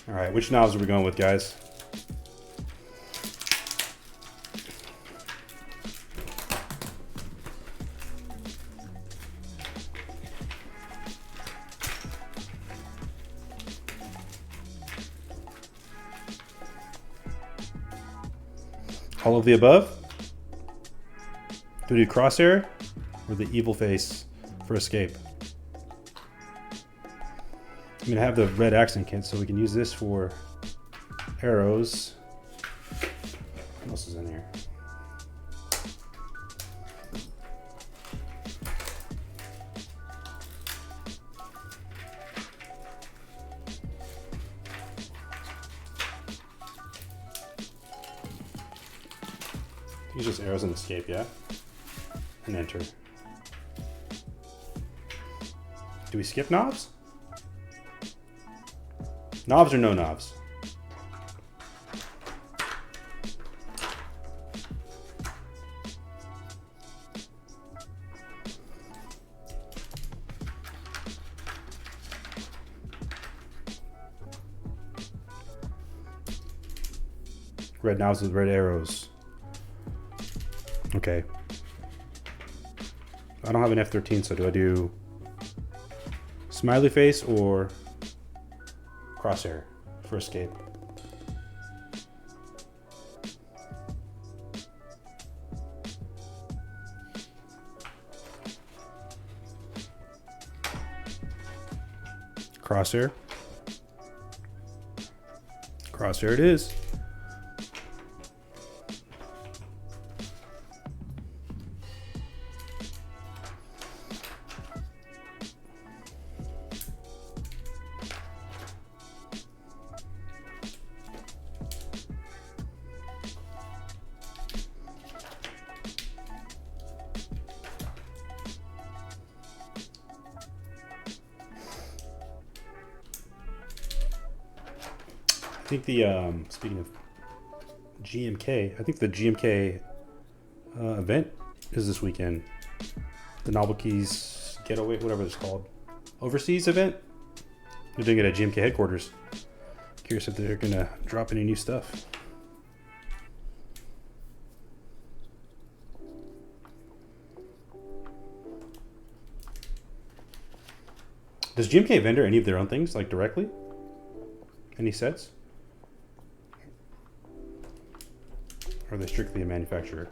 All right, which knobs are we going with, guys? All of the above? Do we do crosshair or the evil face for escape? I'm gonna have the red accent kit so we can use this for arrows. What else is in here? Use just arrows and escape, yeah? And enter. Do we skip knobs? Knobs or no knobs? Red knobs with red arrows. Okay. I don't have an F13, so do I do smiley face or crosshair for escape? Crosshair. Crosshair it is. I think the, speaking of GMK, I think the GMK event is this weekend. The Novel Keys Getaway, whatever it's called. Overseas event. They're doing it at GMK headquarters. Curious if they're going to drop any new stuff. Does GMK vendor any of their own things, like directly? Any sets? Or are they strictly a manufacturer?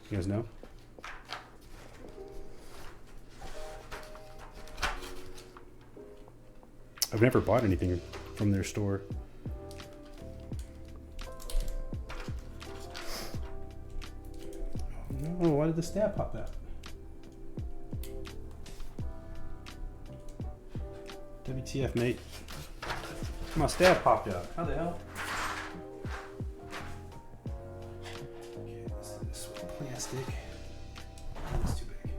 You guys know? I've never bought anything from their store. Oh no, why did the stab pop out? WTF, mate. My stab popped out. How the hell? Okay, let's do this with plastic. That's too big.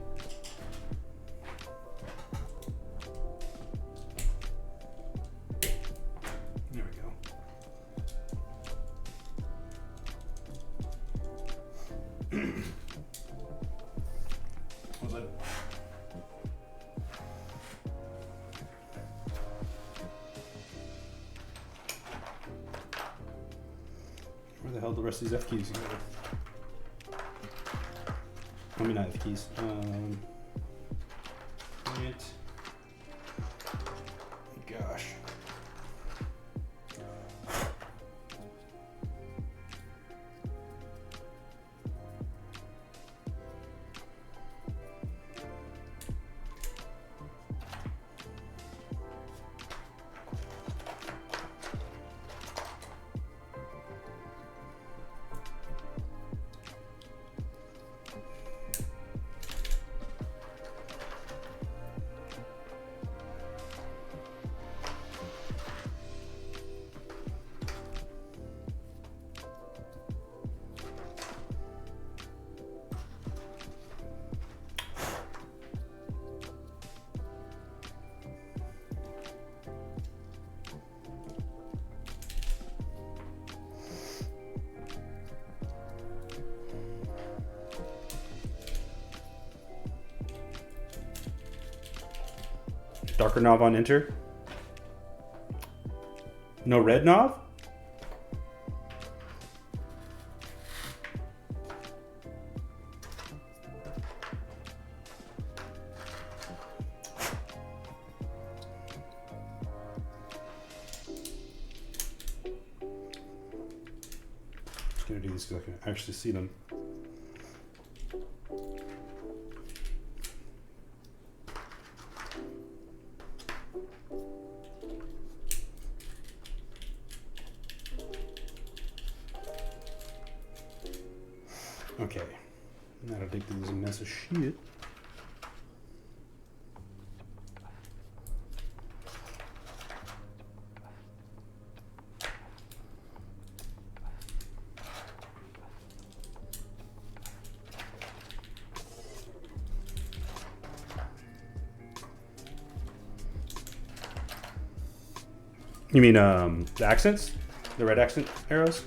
There we go. What's that? Where the hell the rest of these F keys go? I mean, not F keys. Gosh. Darker knob on enter. No red knob? Just gonna do this because I can actually see them. Okay, that'll dig through this mess of shit. You mean the accents? The red accent arrows?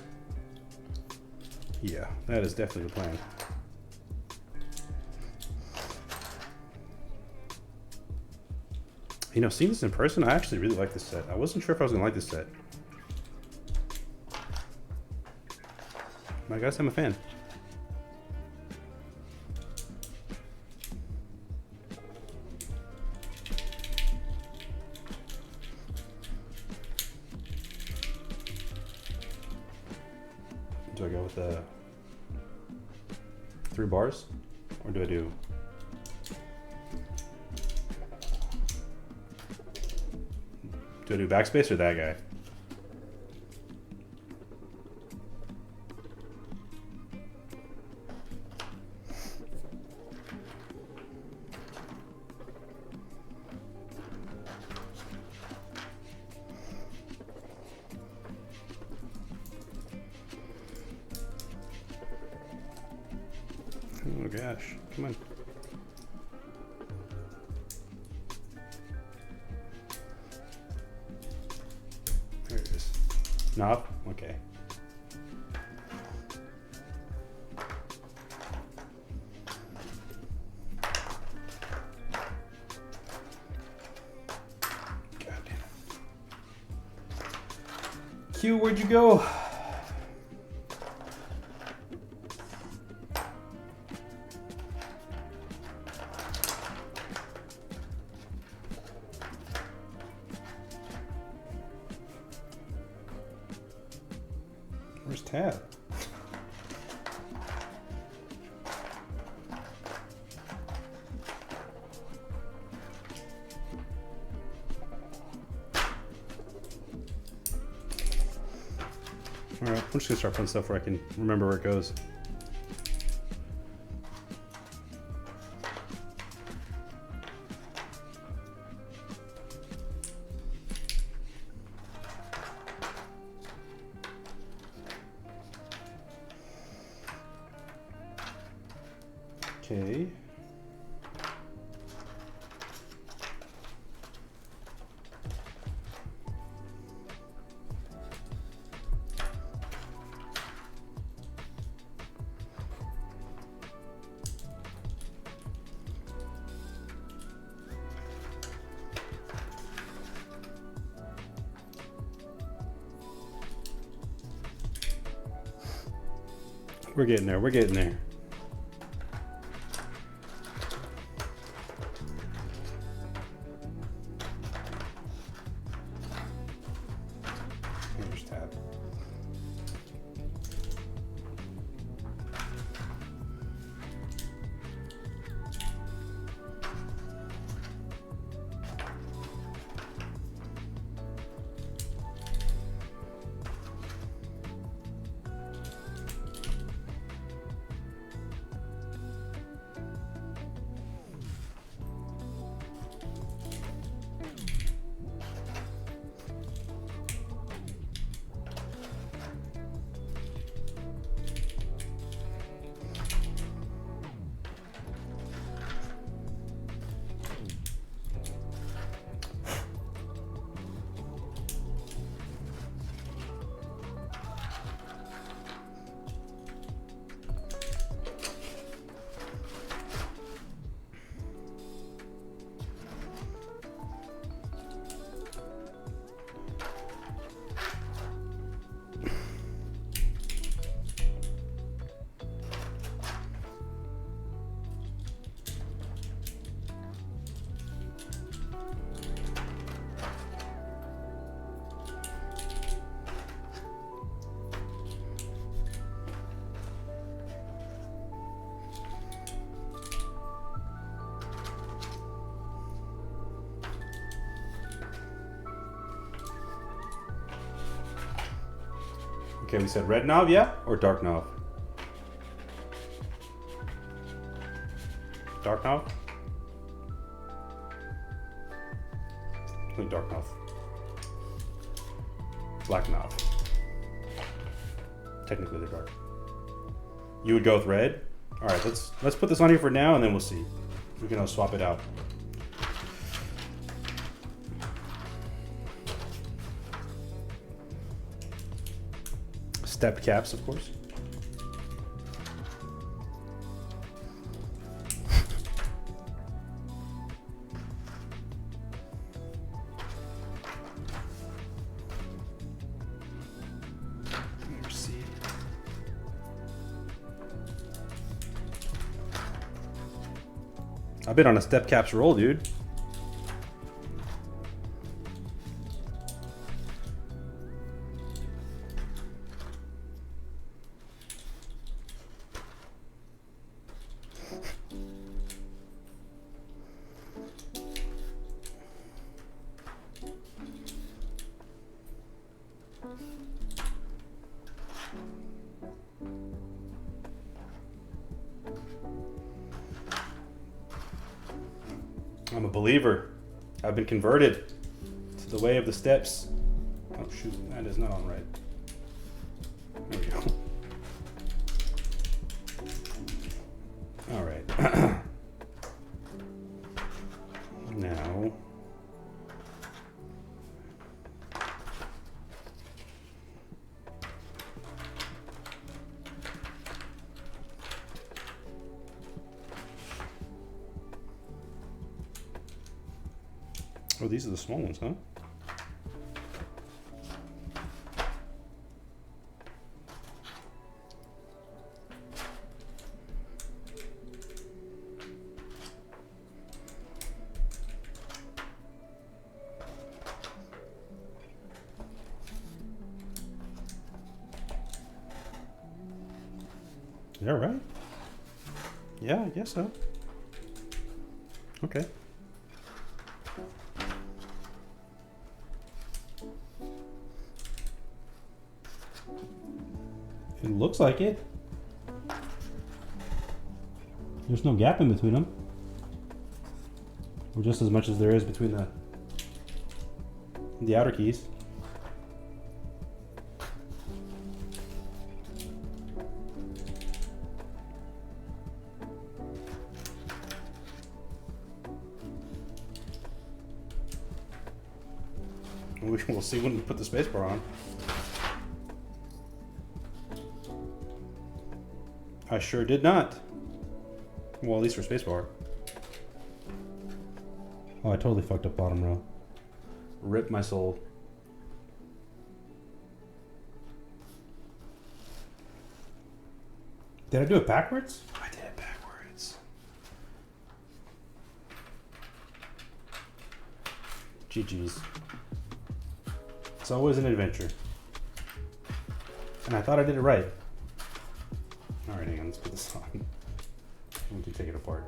Yeah, that is definitely the plan. You know, seeing this in person, I actually really like this set. I wasn't sure if I was gonna like this set. I guess I'm a fan. Do I go with the 3 bars, or do I do? Do I do backspace or that guy? Oh gosh, come on. There it is. Knob? Okay. God damn it. Q, where'd you go? Where's Tab? Alright, I'm just gonna start putting stuff where I can remember where it goes. Okay. We're getting there. We're getting there. Here's tab. Okay, we said red knob, yeah? Or dark knob? Dark knob? I think dark knob. Black knob. Technically they're dark. You would go with red? Alright, let's put this on here for now and then we'll see. We can swap it out. Stepped caps, of course. I've been on a step caps roll, dude. I'm a believer. I've been converted to the way of the steps. Oh shoot, that is not on right. There we go. All right. Now. Oh, these are the small ones, huh? Is that right? Yeah, I guess so. Okay. It looks like it. There's no gap in between them. Or just as much as there is between the outer keys. We'll see when we put the spacebar on. I sure did not. Well, at least for spacebar. Oh, I totally fucked up bottom row. Rip my soul. Did I do it backwards? I did it backwards. GG's. It's always an adventure. And I thought I did it right. Alright, hang on, let's put this on. We can take it apart.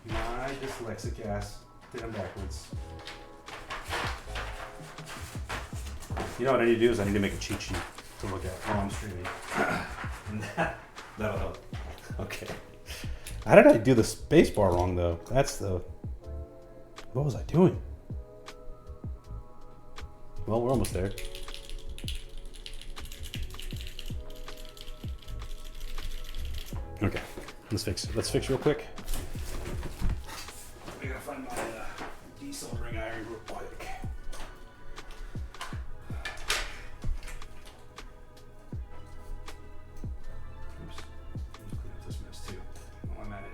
My dyslexic ass did them backwards. You know what I need to do is I need to make a cheat sheet to look at while I'm streaming. And that'll help. Okay. How did I do the space bar wrong though? That's the... What was I doing? Well, we're almost there. Okay, let's fix it. Let's fix real quick. We gotta find my diesel ring iron real quick. Oops. Let's clean up this mess too. While I'm at it.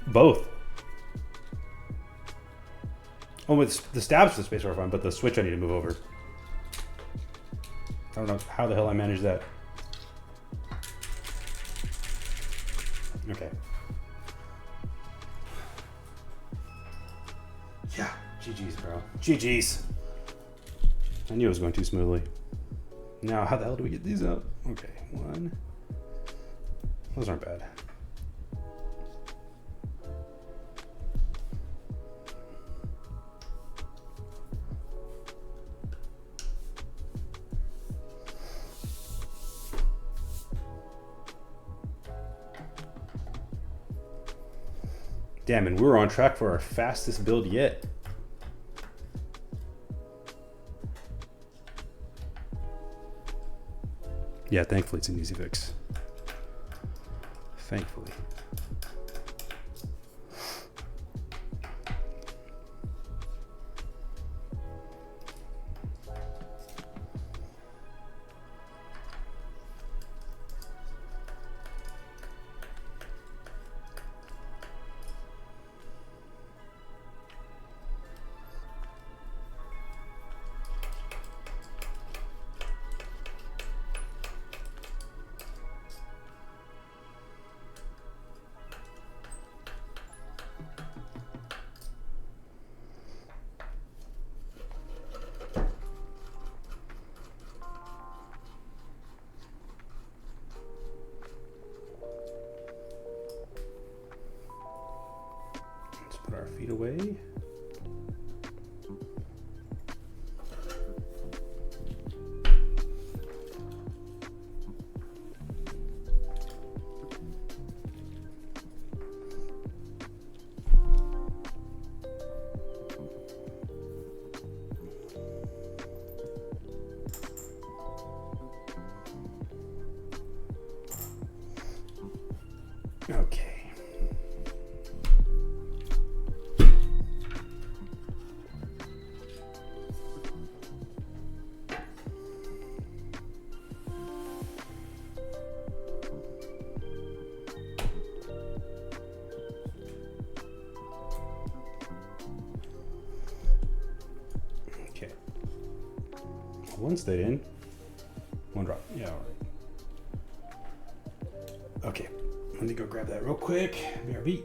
Both. Oh, with the stabs to the space bar fine, but the switch I need to move over. I don't know how the hell I managed that. Okay. Yeah, GG's, bro. GG's. I knew it was going too smoothly. Now, how the hell do we get these out? Okay, one. Those aren't bad. Damn, and we're on track for our fastest build yet. Yeah, thankfully it's an easy fix. Thankfully. Put our feet away. Okay. Okay. One stayed in. One drop. Yeah, all right. Okay. Let me go grab that real quick. BRB.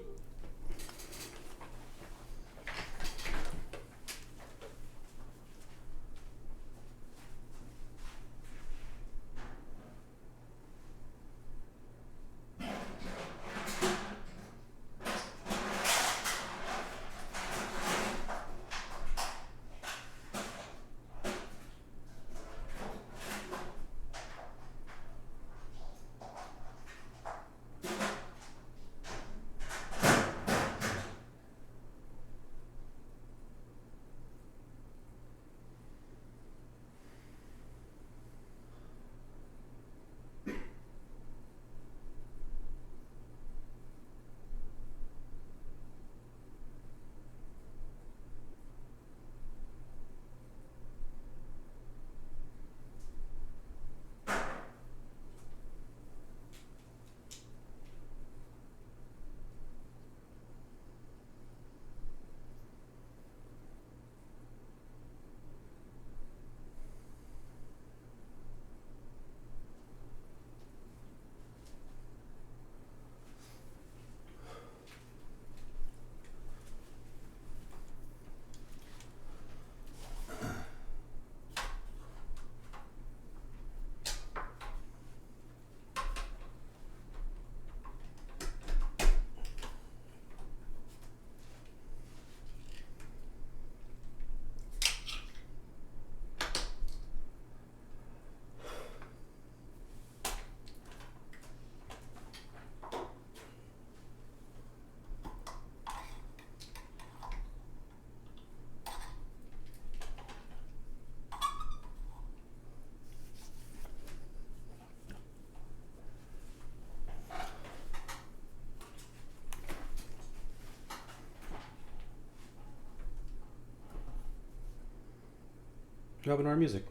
Driving our music.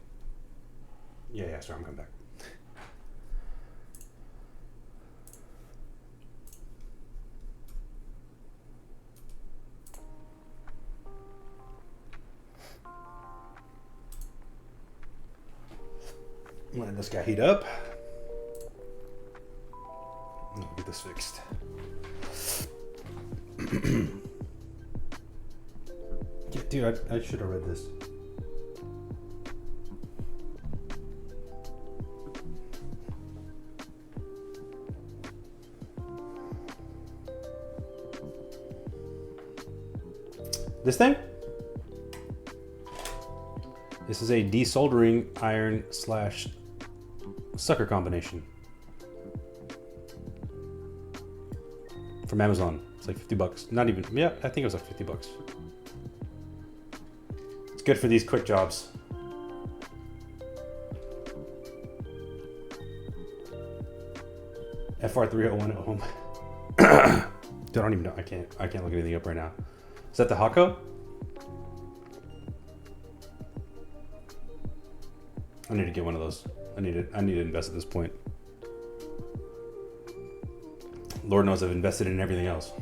Yeah, sorry, I'm coming back. Let this guy heat up. Let me get this fixed. Yeah, dude, I should have read this. This thing? This is a desoldering iron / sucker combination. From Amazon. It's like $50. Not even, yeah, I think it was like $50. It's good for these quick jobs. FR301 at home. Dude, I don't even know. I can't look anything up right now. Is that the Hako? I need to get one of those. I need to invest at this point. Lord knows I've invested in everything else.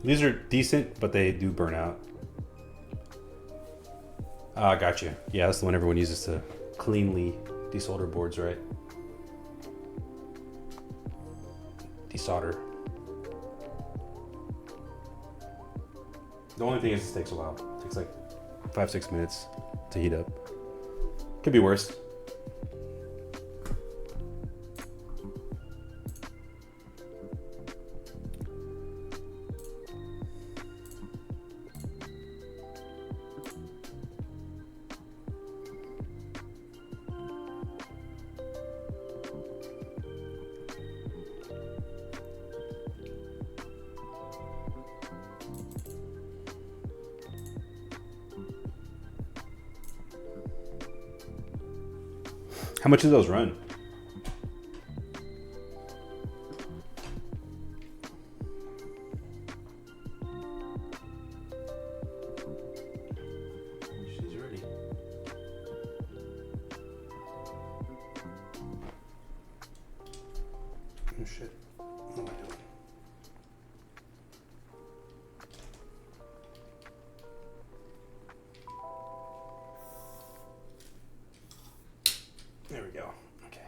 These are decent, but they do burn out. Ah, gotcha. Yeah, that's the one everyone uses to cleanly desolder boards, right? Desolder. The only thing is it takes a while. It takes like 5-6 minutes to heat up. Could be worse. How much do those run? She's ready. Oh shit. What am I doing? There we go. Okay.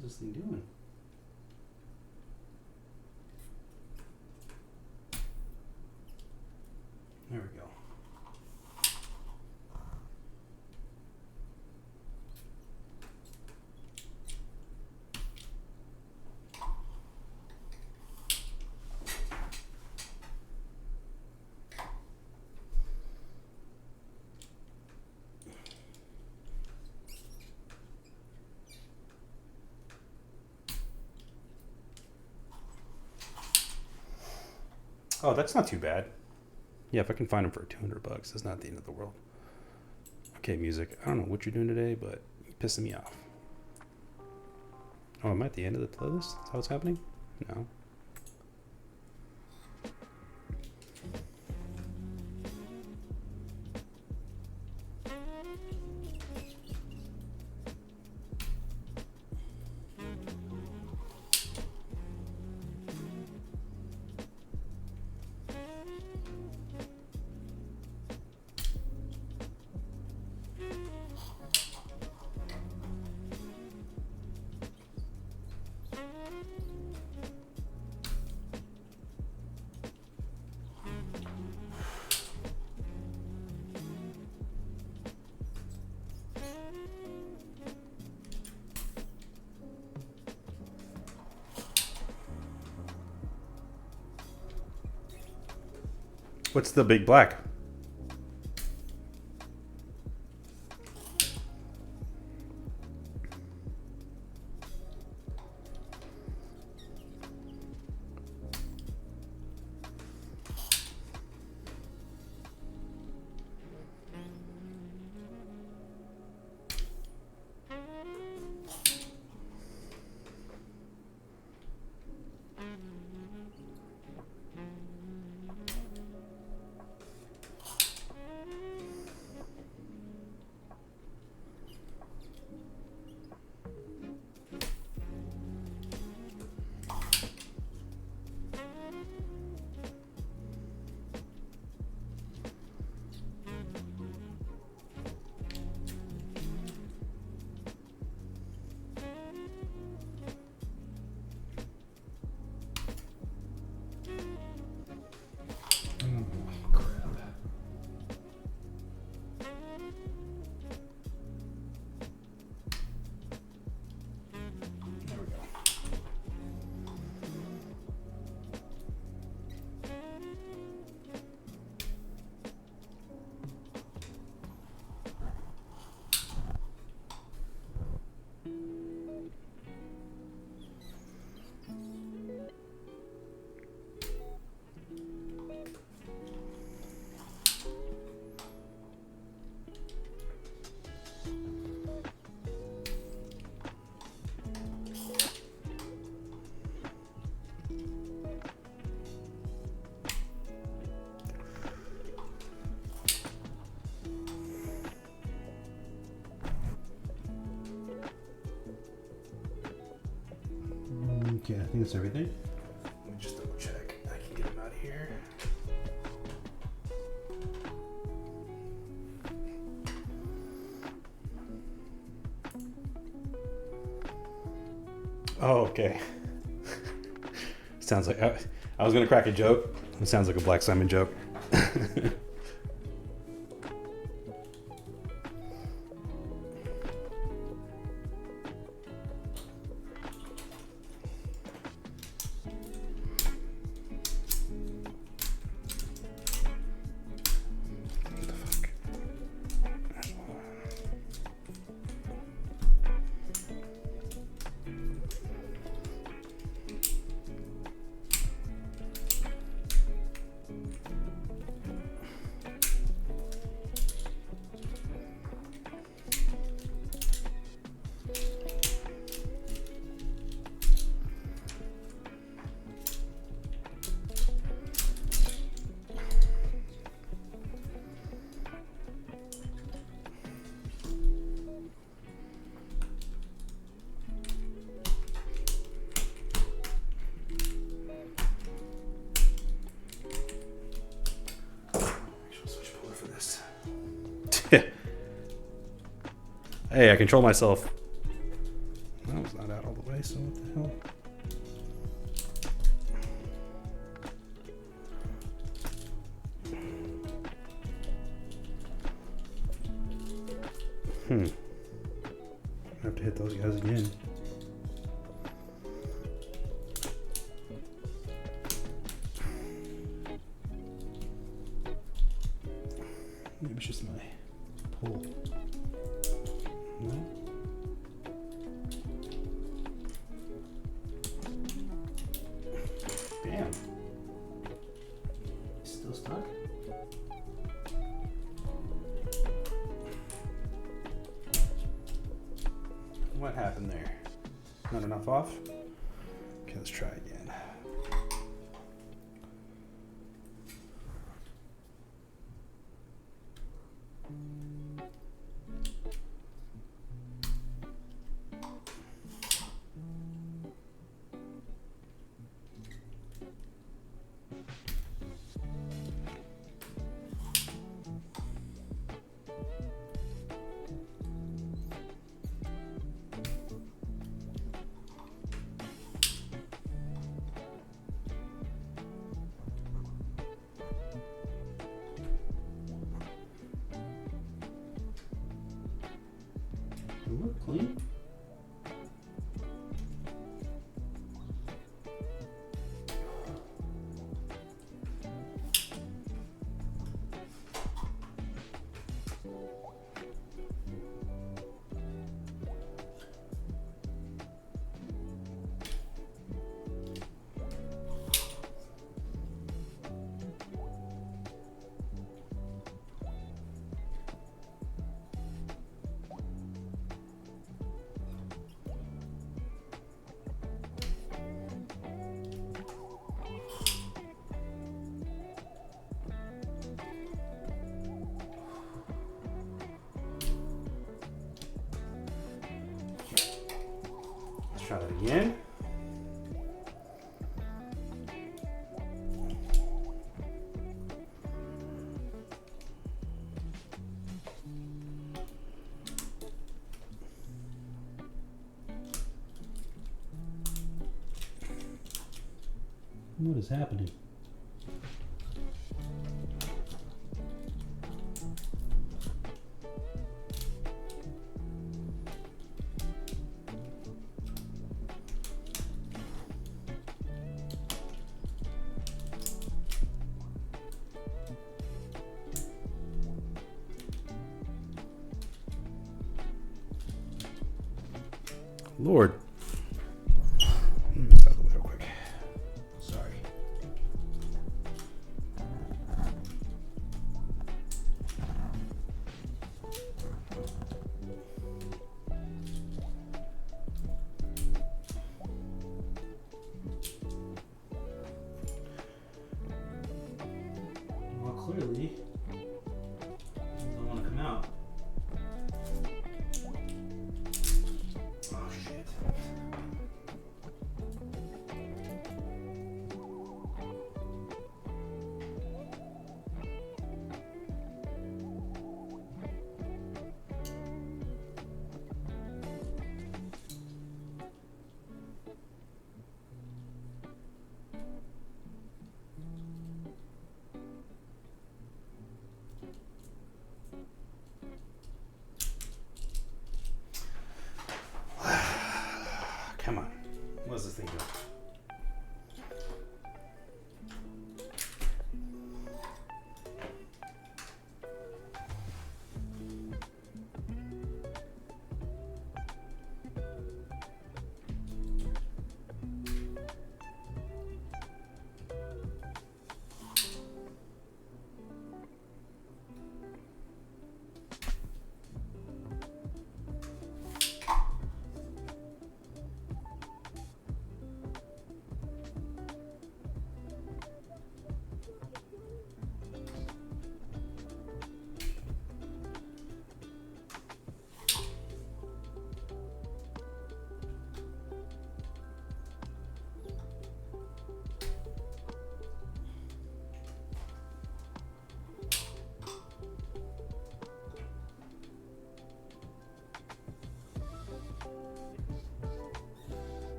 What's this thing doing? There we go. Oh, that's not too bad. Yeah, if I can find them for $200, that's not the end of the world. Okay, music. I don't know what you're doing today, but you're pissing me off. Oh, am I at the end of the playlist? Is that what's happening? No. What's the big black? Okay, I think that's everything. Let me just double check. I can get him out of here. Oh, okay. Sounds like I was gonna crack a joke. It sounds like a Black Simon joke. Hey, I control myself. That was not out all the way, so what the hell? I have to hit those guys again. Maybe it's just my pull. No? Damn. Still stuck? What happened there? Not enough off? Okay, let's try again. Look clean. Try that again. What is happening? Lord. Let me move out of the way real quick. Sorry. Well, clearly, it doesn't want to come out. Oh shit.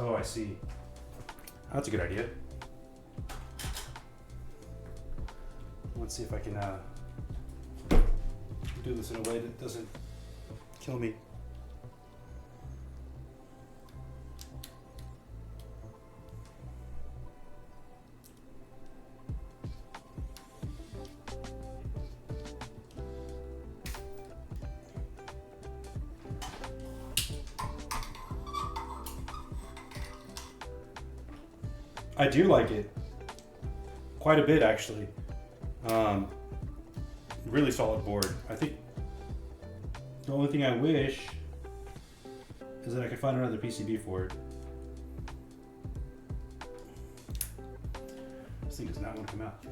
Oh, I see. That's a good idea. Let's see if I can do this in a way that doesn't kill me. I do like it quite a bit, actually. Really solid board. I think the only thing I wish is that I could find another PCB for it. This thing does not want to come out.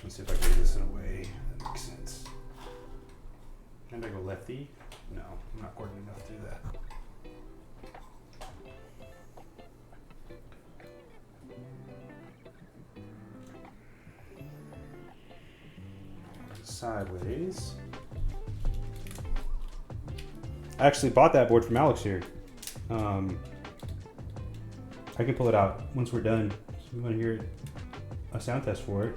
Let's see if I can do this in a way that makes sense. Maybe I go lefty? No, I'm not coordinated enough to do that. Sideways. I actually bought that board from Alex here. I can pull it out once we're done. So we want to hear a sound test for it.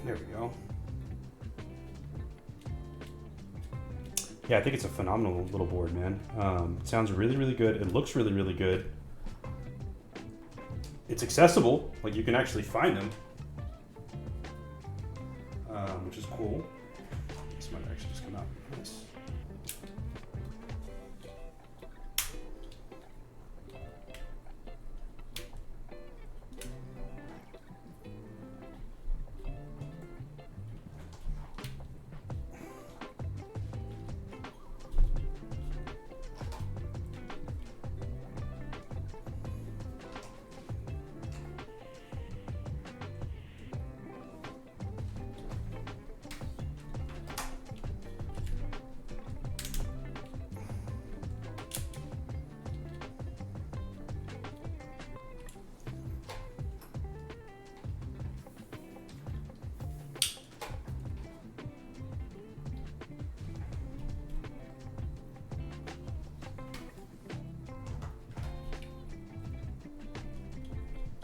There we go. Yeah, I think it's a phenomenal little board, man. Sounds really, really good. It looks really, really good. It's accessible. Like, you can actually find them, which is cool. This might actually just come out. Nice.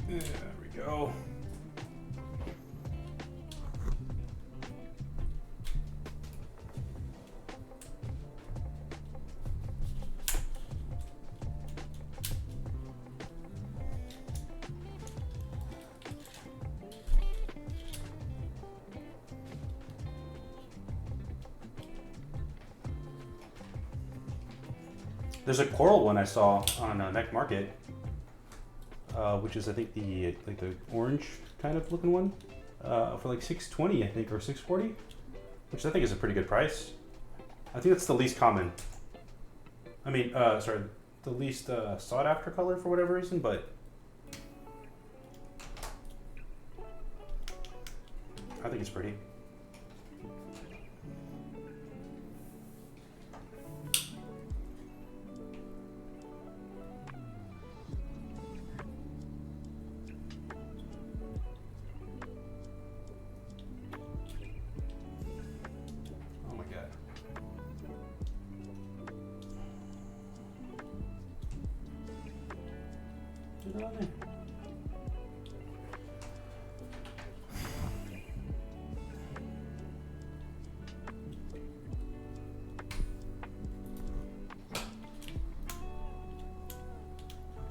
There we go. There's a coral one I saw on Mech Market, which is I think the orange kind of looking one, for like $620 I think, or $640, which I think is a pretty good price. I think that's the least common. I mean, sorry, the least sought after color for whatever reason, but I think it's pretty.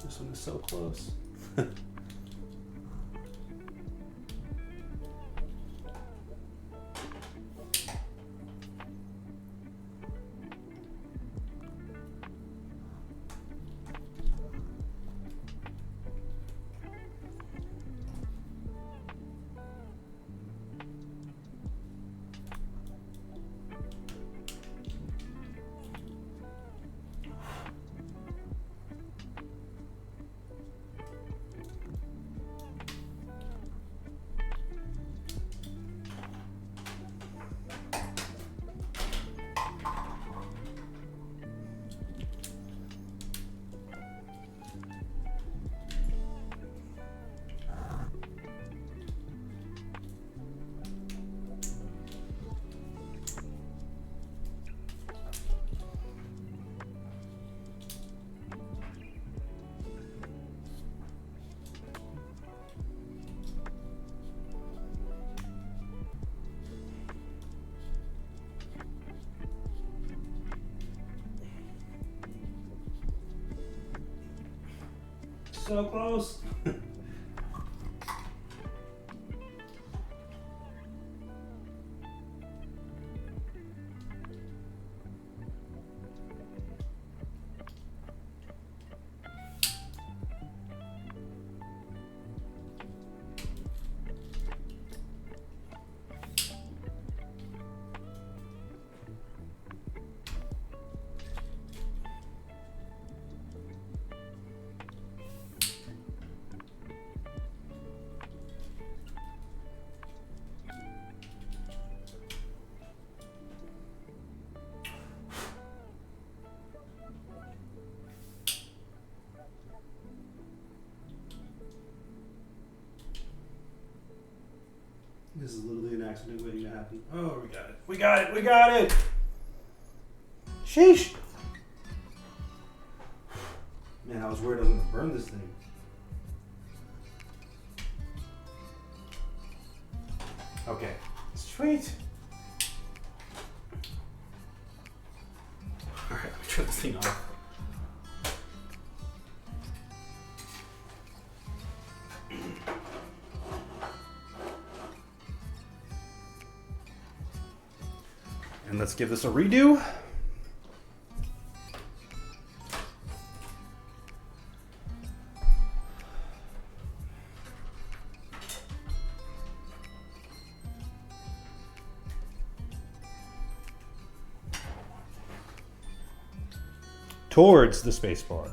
This one is so close. so close. This is literally an accident waiting to happen. Oh, we got it. We got it. We got it. Sheesh. Man, I was worried I was going to burn this thing. Okay. Sweet. All right, let me turn this thing off. And let's give this a redo. Towards the spacebar.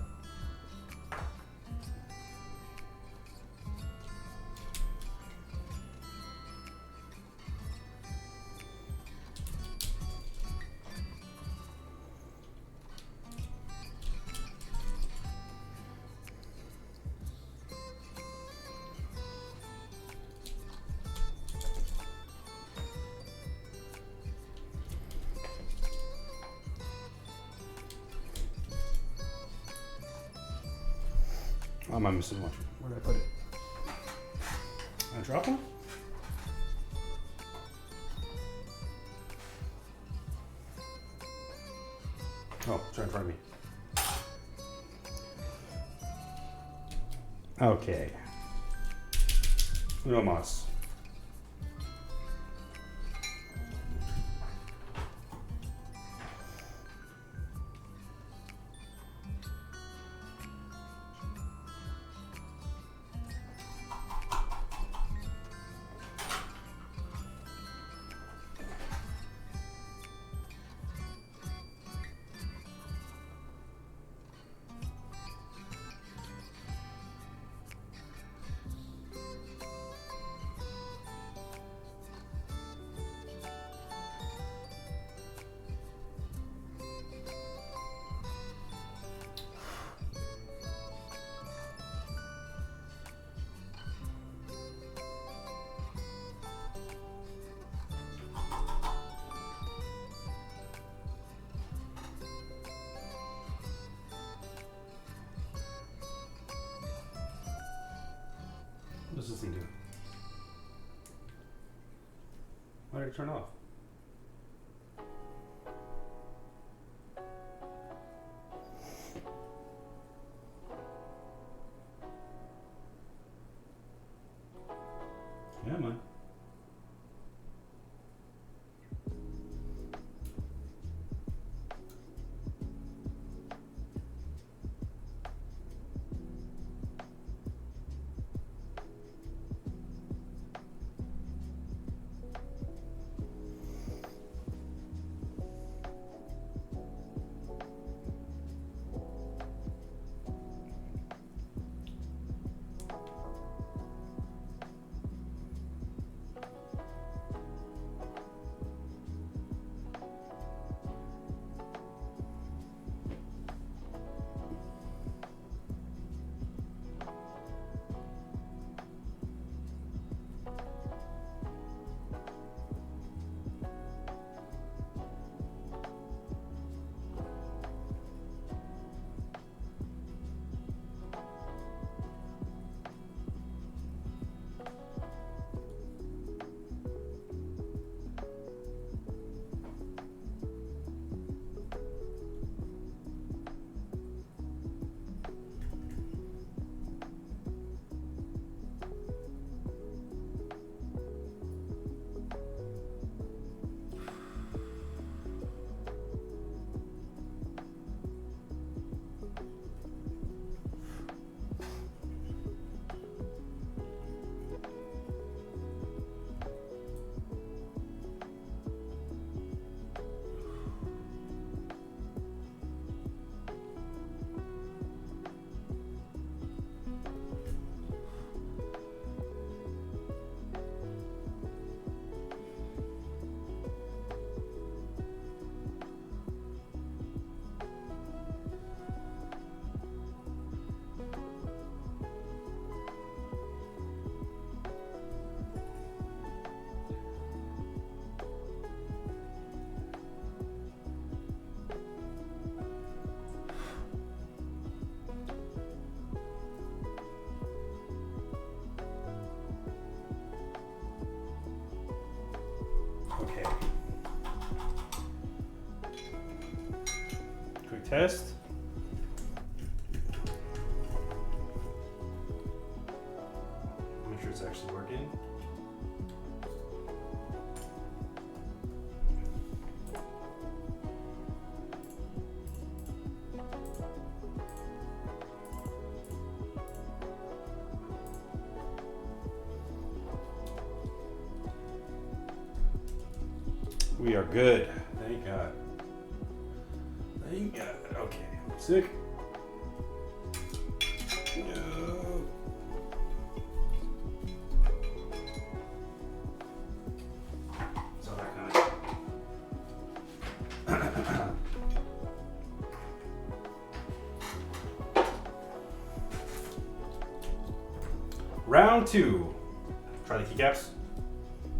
Oh, am I missing one? Where did I put it? I drop one? Oh, it's right in front of me. Okay. Uno mas. What does this thing do? Why did it turn off? Yeah, man. test. Make sure it's actually working. We are good. Thank God. Thank God. Okay. Sick. No. So that kind of. Round 2. Try the keycaps.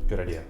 Good idea.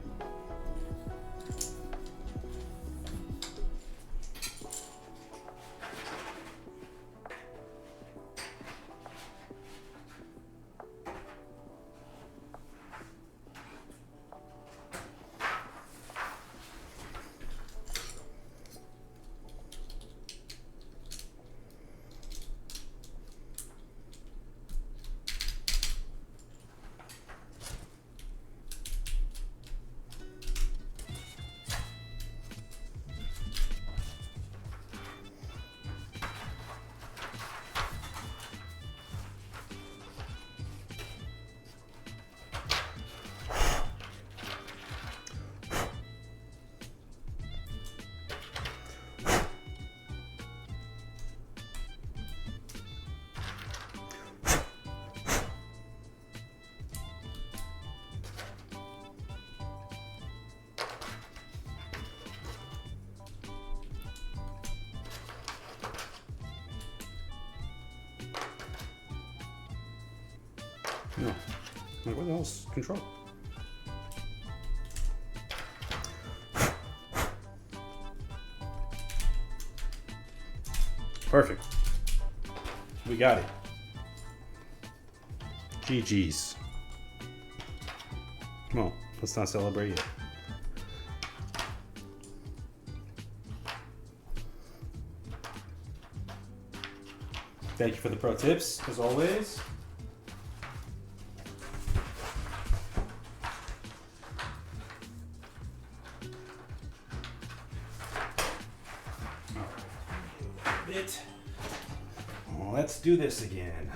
No. Like, what the hell's control? Perfect. We got it. GG's. Well, let's not celebrate yet. Thank you for the pro tips, as always. Let's do this again.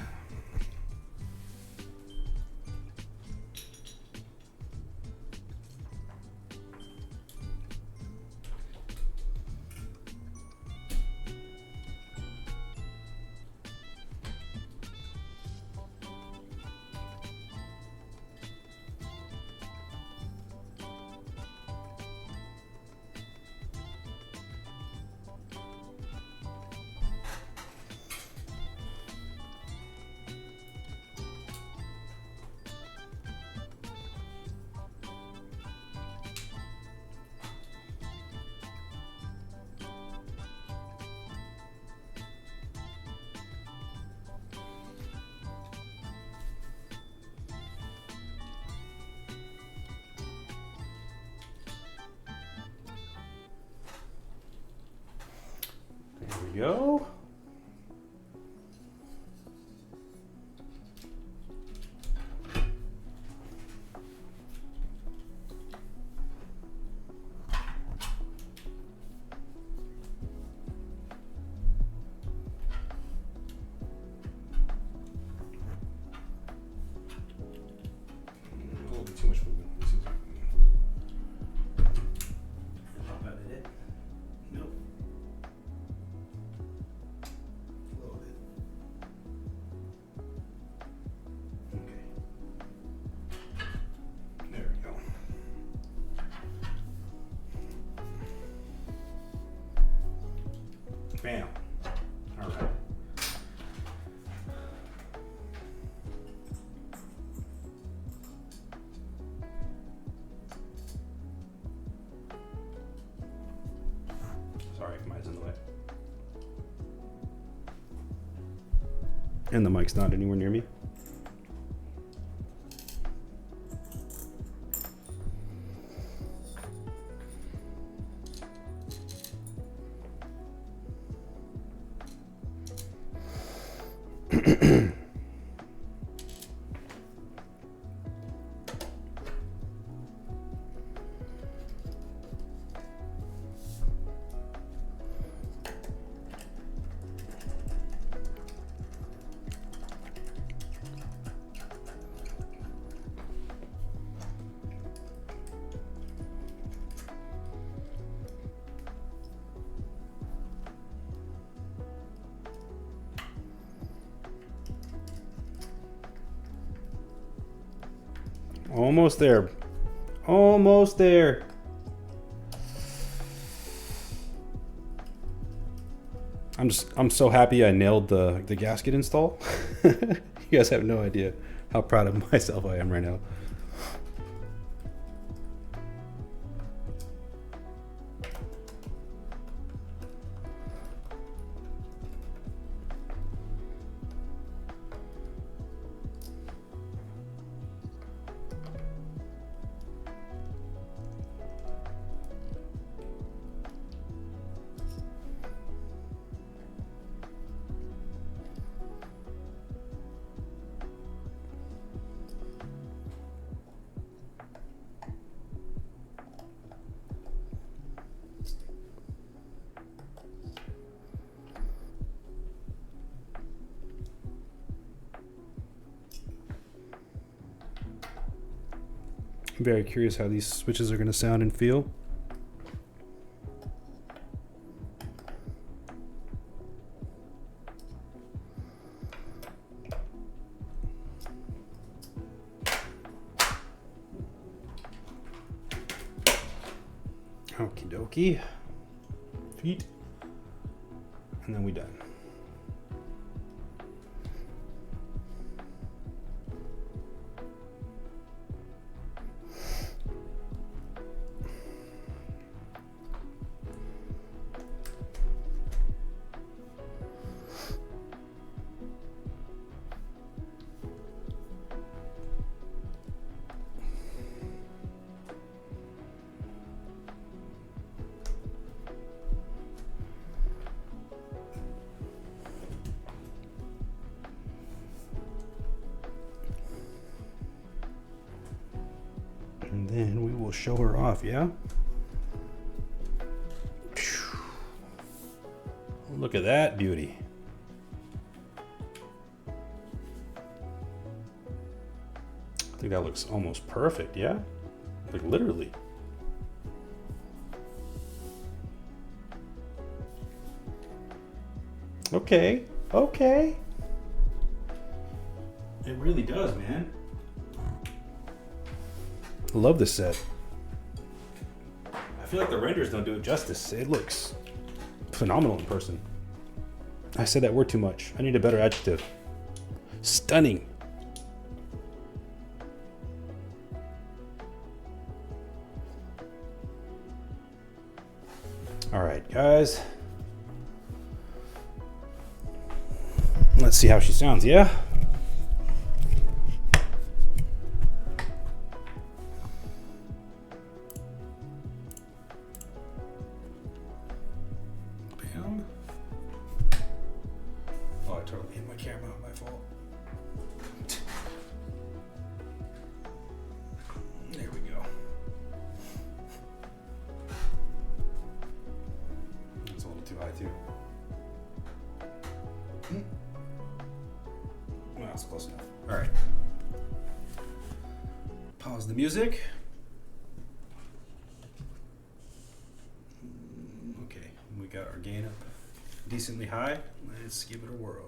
There we go. A little bit too much movement. This is pop out of it. Nope. A little bit. Okay. There we go. Bam. All right. Sorry, my mic's in the way. And the mic's not anywhere near me. Almost there. Almost there. I'm so happy I nailed the gasket install. You guys have no idea how proud of myself I am right now. I'm very curious how these switches are going to sound and feel. Okie dokie. Feet. And then we done. And then we will show her off, yeah? Look at that beauty. I think that looks almost perfect, yeah? Like literally. Okay, okay. It really does, man. Love this set. I feel like the renders don't do it justice. It looks phenomenal in person. I said that word too much. I need a better adjective. Stunning. All right, guys. Let's see how she sounds, yeah? Bam. Oh, I totally hit my camera, my fault. There we go. That's a little too high, too. Well, that's close enough. All right. Pause the music. Okay, we got our gain up decently high. Let's give it a whirl.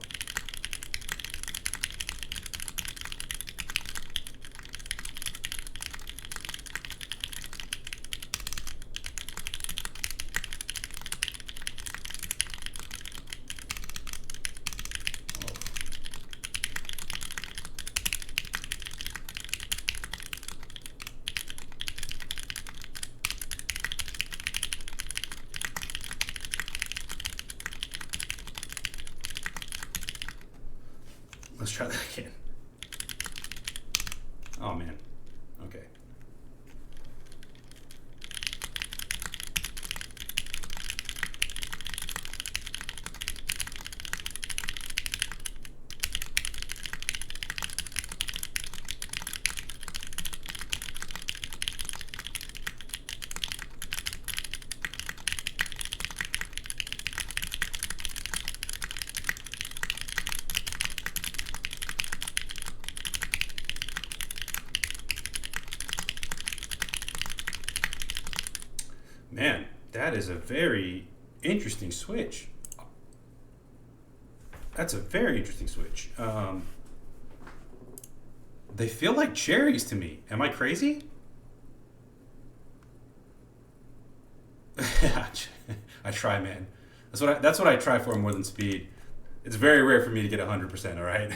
Let's try that again. Oh man. Okay. Man, that is a very interesting switch. That's a very interesting switch. They feel like cherries to me. Am I crazy? I try, man. That's what I try for more than speed. It's very rare for me to get 100%, all right?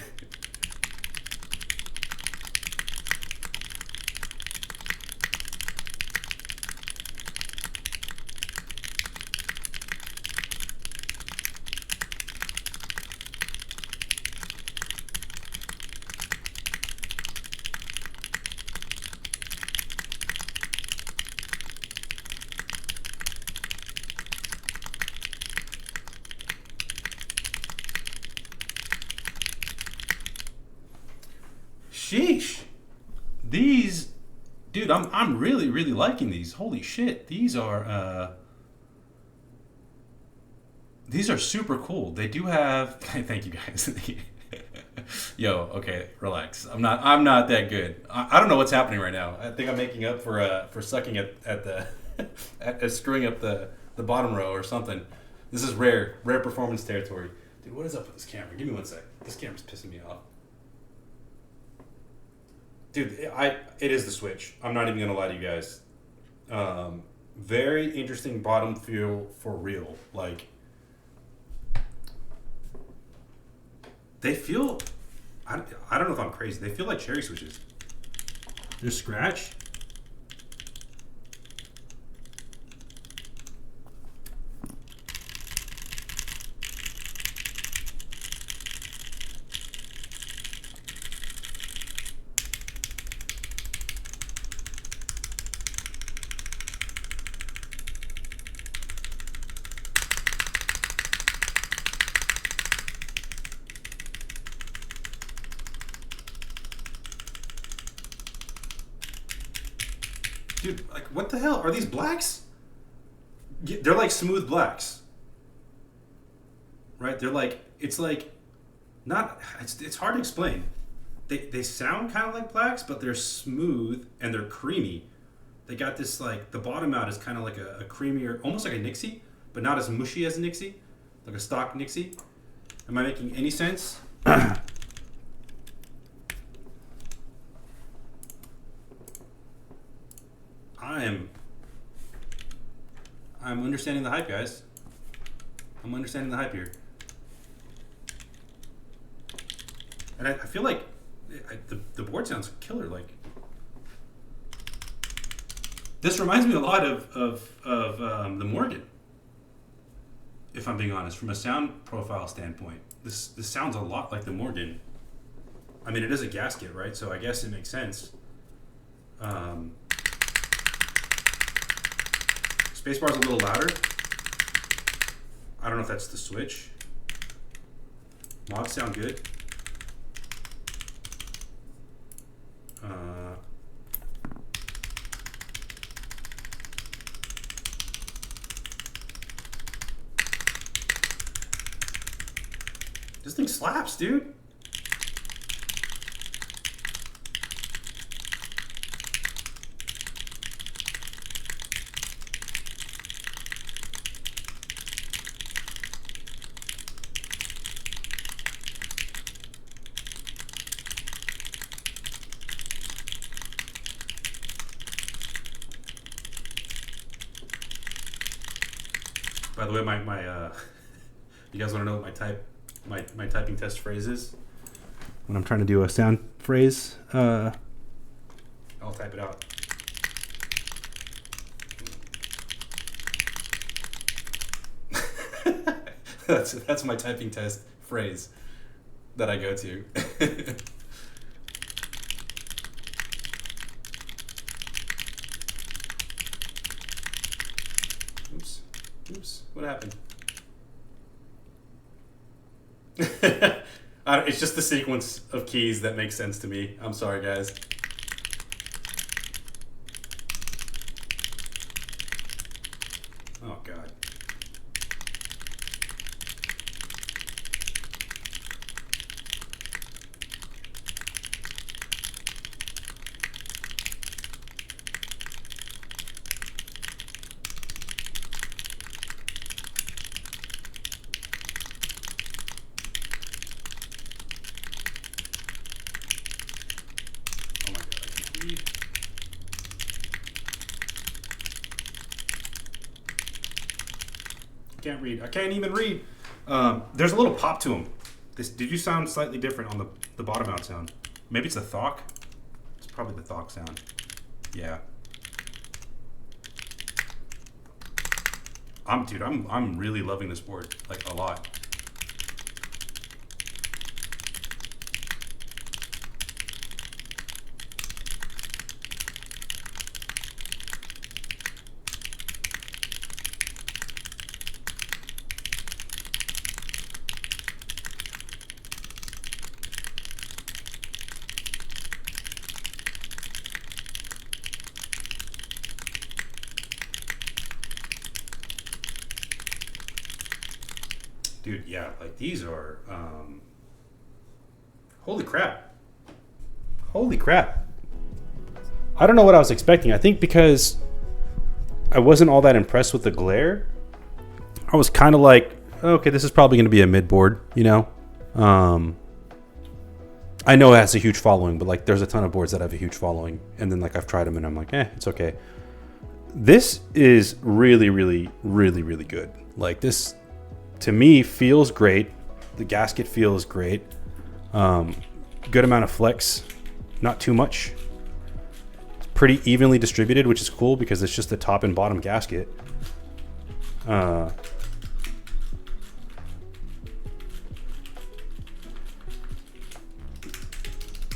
Sheesh. These, dude, I'm really, really liking these. Holy shit. These are super cool. They do have, thank you guys. Yo, okay, relax. I'm not that good. I don't know what's happening right now. I think I'm making up for sucking at the, at screwing up the bottom row or something. This is rare performance territory. Dude, what is up with this camera? Give me one sec. This camera's pissing me off. Dude, it is the Switch. I'm not even gonna lie to you guys. Very interesting bottom feel for real. Like, they feel, I don't know if I'm crazy. They feel like cherry switches. There's scratch. Dude, like, what the hell? Are these blacks? They're like smooth blacks. Right? They're like, it's like, not, it's hard to explain. They sound kind of like blacks, but they're smooth and they're creamy. They got this, like, the bottom out is kind of like a creamier, almost like a Nixie, but not as mushy as a Nixie, like a stock Nixie. Am I making any sense? I'm understanding the hype, guys. I'm understanding the hype here. And I feel like the board sounds killer. Like, this reminds me a lot of the Morgan. If I'm being honest, from a sound profile standpoint, this sounds a lot like the Morgan. I mean, it is a gasket, right? So I guess it makes sense. Spacebar's a little louder. I don't know if that's the switch. Mods sound good. This thing slaps, dude. By the way, my you guys want to know what my typing test phrase is? When I'm trying to do a sound phrase, I'll type it out. That's my typing test phrase that I go to. Oops, what happened? It's just the sequence of keys that makes sense to me. I'm sorry, guys. Oh, God. read. Can't read. I can't even read. There's a little pop to them. Did you sound slightly different on the bottom out sound? Maybe it's the thok. It's probably the thok sound. Yeah. I'm really loving this board, like a lot. Dude, yeah, like these are, holy crap. Holy crap. I don't know what I was expecting. I think because I wasn't all that impressed with the glare, I was kind of like, okay, this is probably going to be a mid board, you know? I know it has a huge following, but like there's a ton of boards that have a huge following. And then like I've tried them and I'm like, it's okay. This is really, really, really, really good. Like this, to me, feels great. The gasket feels great. Good amount of flex, not too much. It's pretty evenly distributed, which is cool because it's just the top and bottom gasket.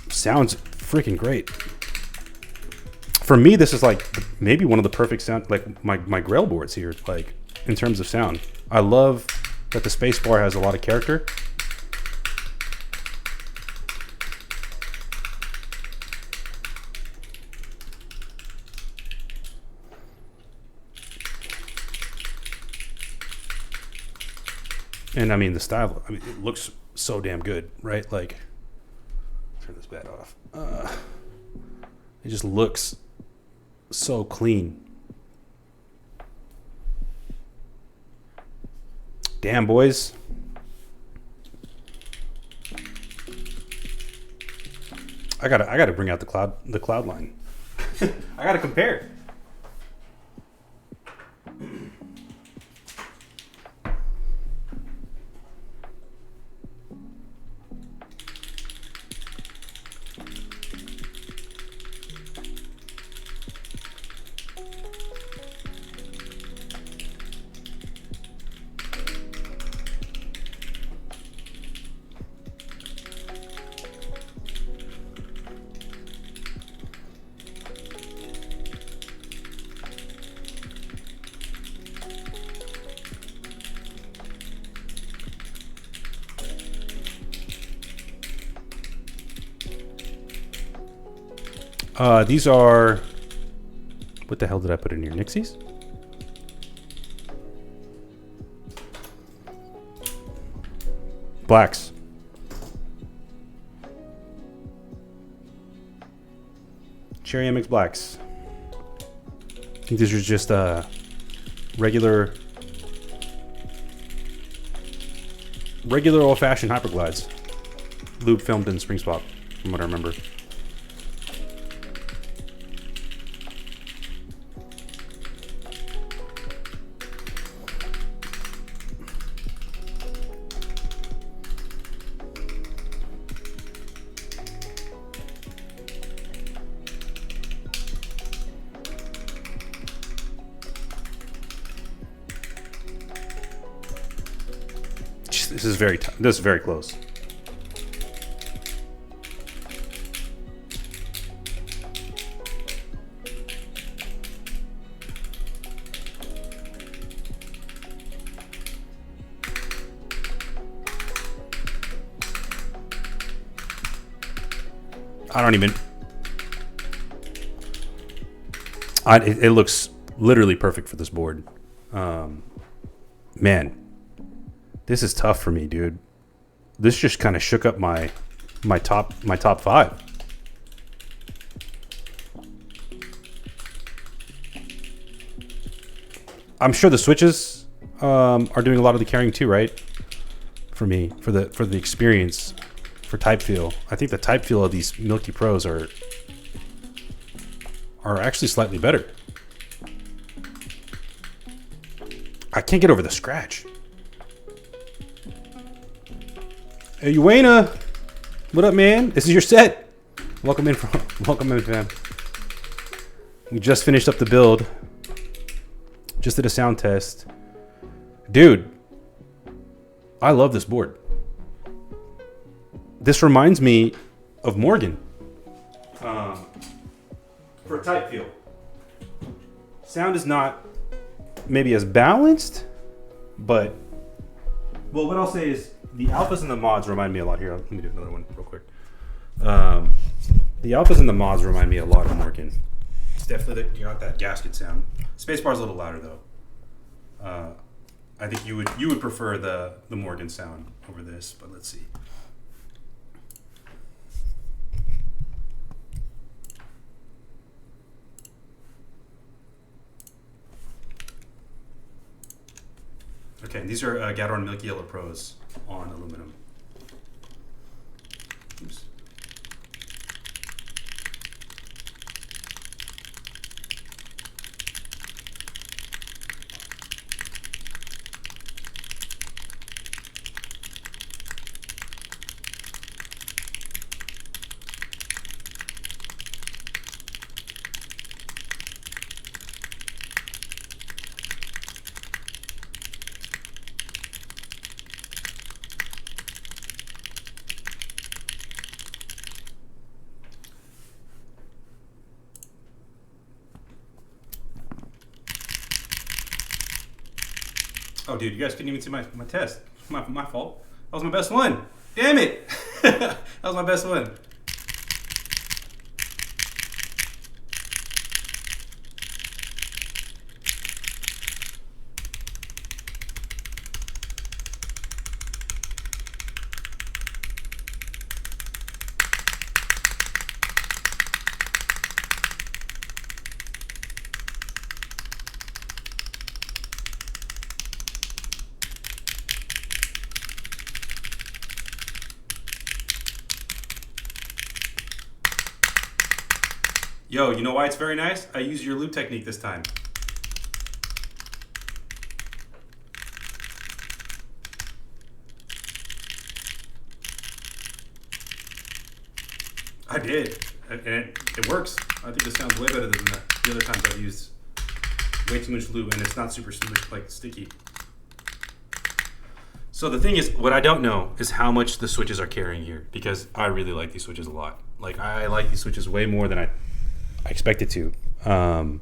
Sounds freaking great. For me, this is like maybe one of the perfect sound, like my Grail boards here, like in terms of sound. I love that the space bar has a lot of character. And I mean the style, I mean it looks so damn good, right? Like, turn this bed off. It just looks so clean. Damn, boys. I gotta bring out the cloud line. I gotta compare. These are, what the hell did I put in here? Nixies? Blacks. Cherry MX Blacks. I think these are just regular old-fashioned hyperglides. Lube filmed in Spring Spot, from what I remember. This is very close. I don't even. It looks literally perfect for this board. Man, this is tough for me, dude. This just kind of shook up my top 5. I'm sure the switches are doing a lot of the carrying too, right? For me, for the experience, for type feel. I think the type feel of these Milky Pros are are actually slightly better. I can't get over the scratch. Hey, Uena, what up, man? This is your set. Welcome in, fam. We just finished up the build. Just did a sound test. Dude, I love this board. This reminds me of Morgan. For a type feel. Sound is not maybe as balanced, but, well, what I'll say is the alphas and the mods remind me a lot here. Let me do another one real quick. The alphas and the mods remind me a lot of Morgan. It's definitely you got that gasket sound. Spacebar's a little louder though. I think you would prefer the Morgan sound over this, but let's see. Okay, these are Gateron Milky Yellow Pros on aluminum. Oops. Oh, dude, you guys couldn't even see my test. My fault. That was my best one. Damn it. That was my best one. Yo, you know why it's very nice? I use your loop technique this time. I did, and it works. I think this sounds way better than the other times I've used way too much loop, and it's not super like sticky. So the thing is, what I don't know is how much the switches are carrying here, because I really like these switches a lot. Like, I like these switches way more than I expected to. Yeah,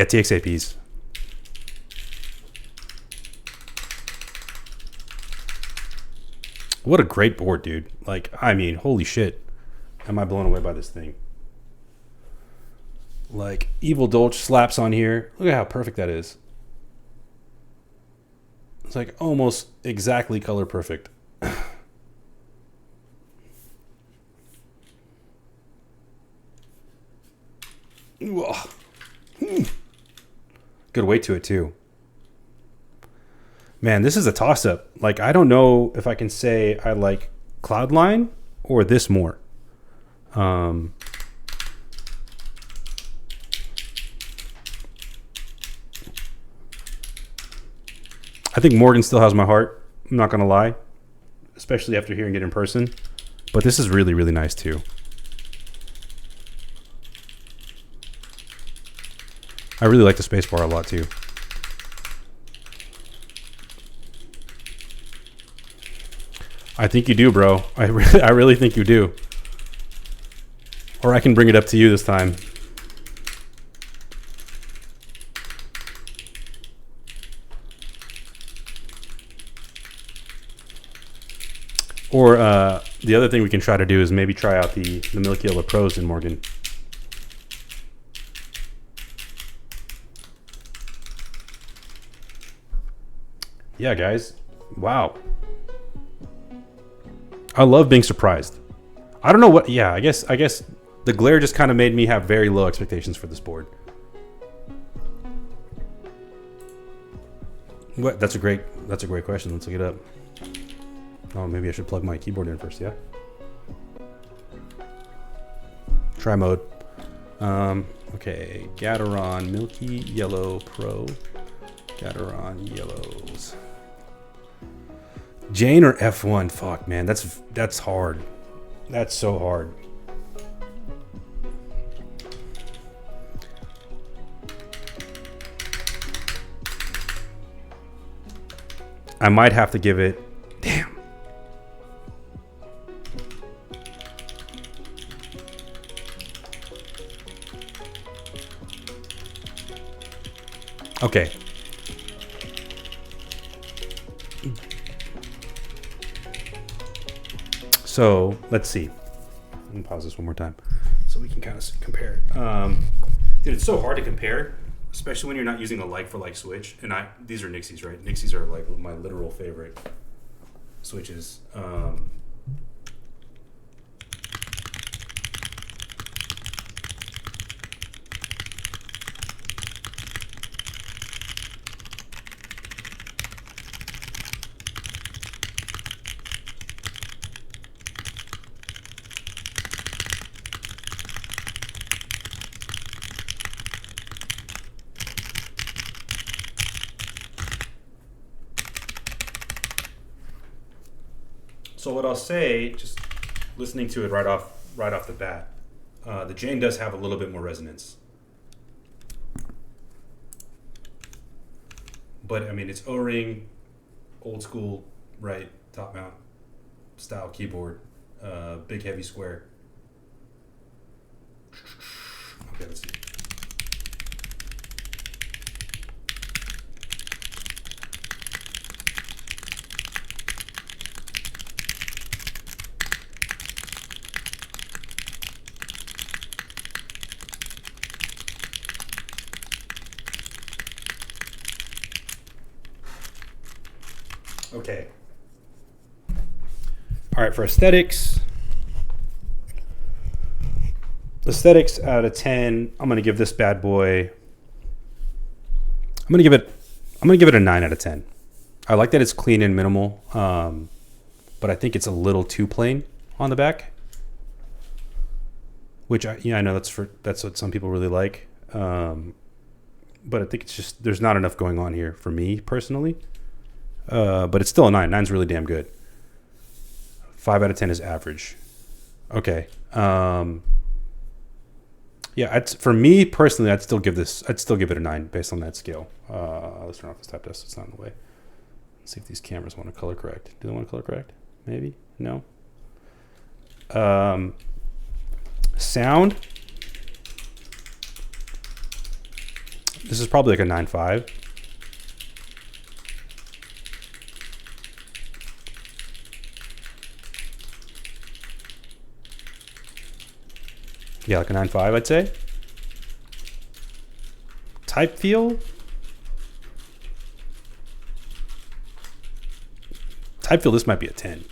TXAPs. What a great board, dude. Like, I mean, holy shit. Am I blown away by this thing? Like, Evil Dolch slaps on here. Look at how perfect that is. It's like almost exactly color perfect. Good weight to it too. Man, this is a toss-up. Like, I don't know if I can say I like Cloudline or this more. I think Morgan still has my heart. I'm not gonna lie, especially after hearing it in person. But this is really, really nice too. I really like the spacebar a lot too. I think you do, bro. I really think you do. Or I can bring it up to you this time. Or the other thing we can try to do is maybe try out the Milky Yellow Pros in Morgan. Yeah, guys. Wow. I love being surprised. I don't know what. Yeah, I guess the glare just kind of made me have very low expectations for this board. What? That's a great question. Let's look it up. Oh, maybe I should plug my keyboard in first, yeah? Try mode. Okay, Gateron Milky Yellow Pro. Gateron Yellows. Jane or F1? Fuck, man, that's hard. That's so hard. I might have to give it. Damn. Okay. So let's see. Let me pause this one more time so we can kind of compare. Dude, it's so hard to compare, especially when you're not using a like for like switch. And these are Nixies, right? Nixies are like my literal favorite switches. So what I'll say, just listening to it right off the bat, the Jane does have a little bit more resonance. But I mean, it's O-ring, old school, right, top mount style keyboard, big heavy square. Okay, let's see. Okay. All right, for aesthetics out of 10, I'm going to give this bad boy, I'm going to give it a 9 out of 10. I like that it's clean and minimal, but I think it's a little too plain on the back, which I know that's what some people really like. But I think it's just, there's not enough going on here for me personally. But it's still a 9. 9's really damn good. 5 out of 10 is average. Okay. Yeah, for me personally, I'd still give it a 9 based on that scale. Let's turn off this type test. It's not in the way. Let's see if these cameras want to color correct. Do they want to color correct? Maybe? No. Sound. This is probably like a 9.5. Yeah, like a 9.5, I'd say. Type feel. Type feel, this might be a 10.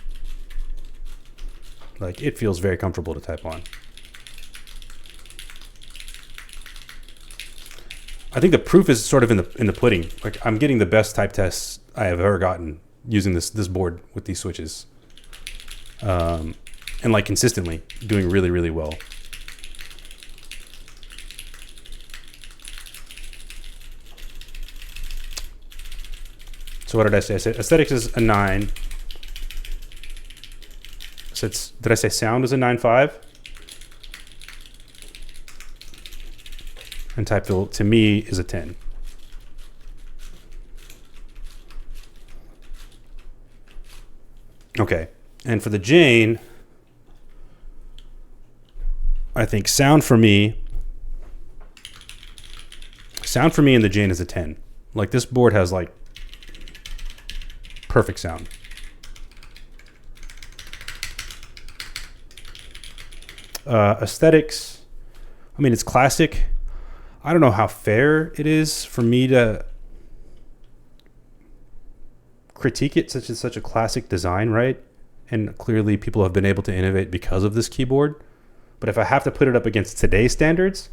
Like, it feels very comfortable to type on. I think the proof is sort of in the pudding. Like, I'm getting the best type tests I have ever gotten using this board with these switches. And like consistently doing really, really well. So what did I say? I said aesthetics is a 9. So did I say sound is a 9.5? And type feel to me is a 10. Okay. And for the Jane, I think sound for me in the Jane is a 10. Like, this board has like perfect sound. Aesthetics, I mean, it's classic. I don't know how fair it is for me to critique it, such as such a classic design, right? And clearly people have been able to innovate because of this keyboard. But if I have to put it up against today's standards,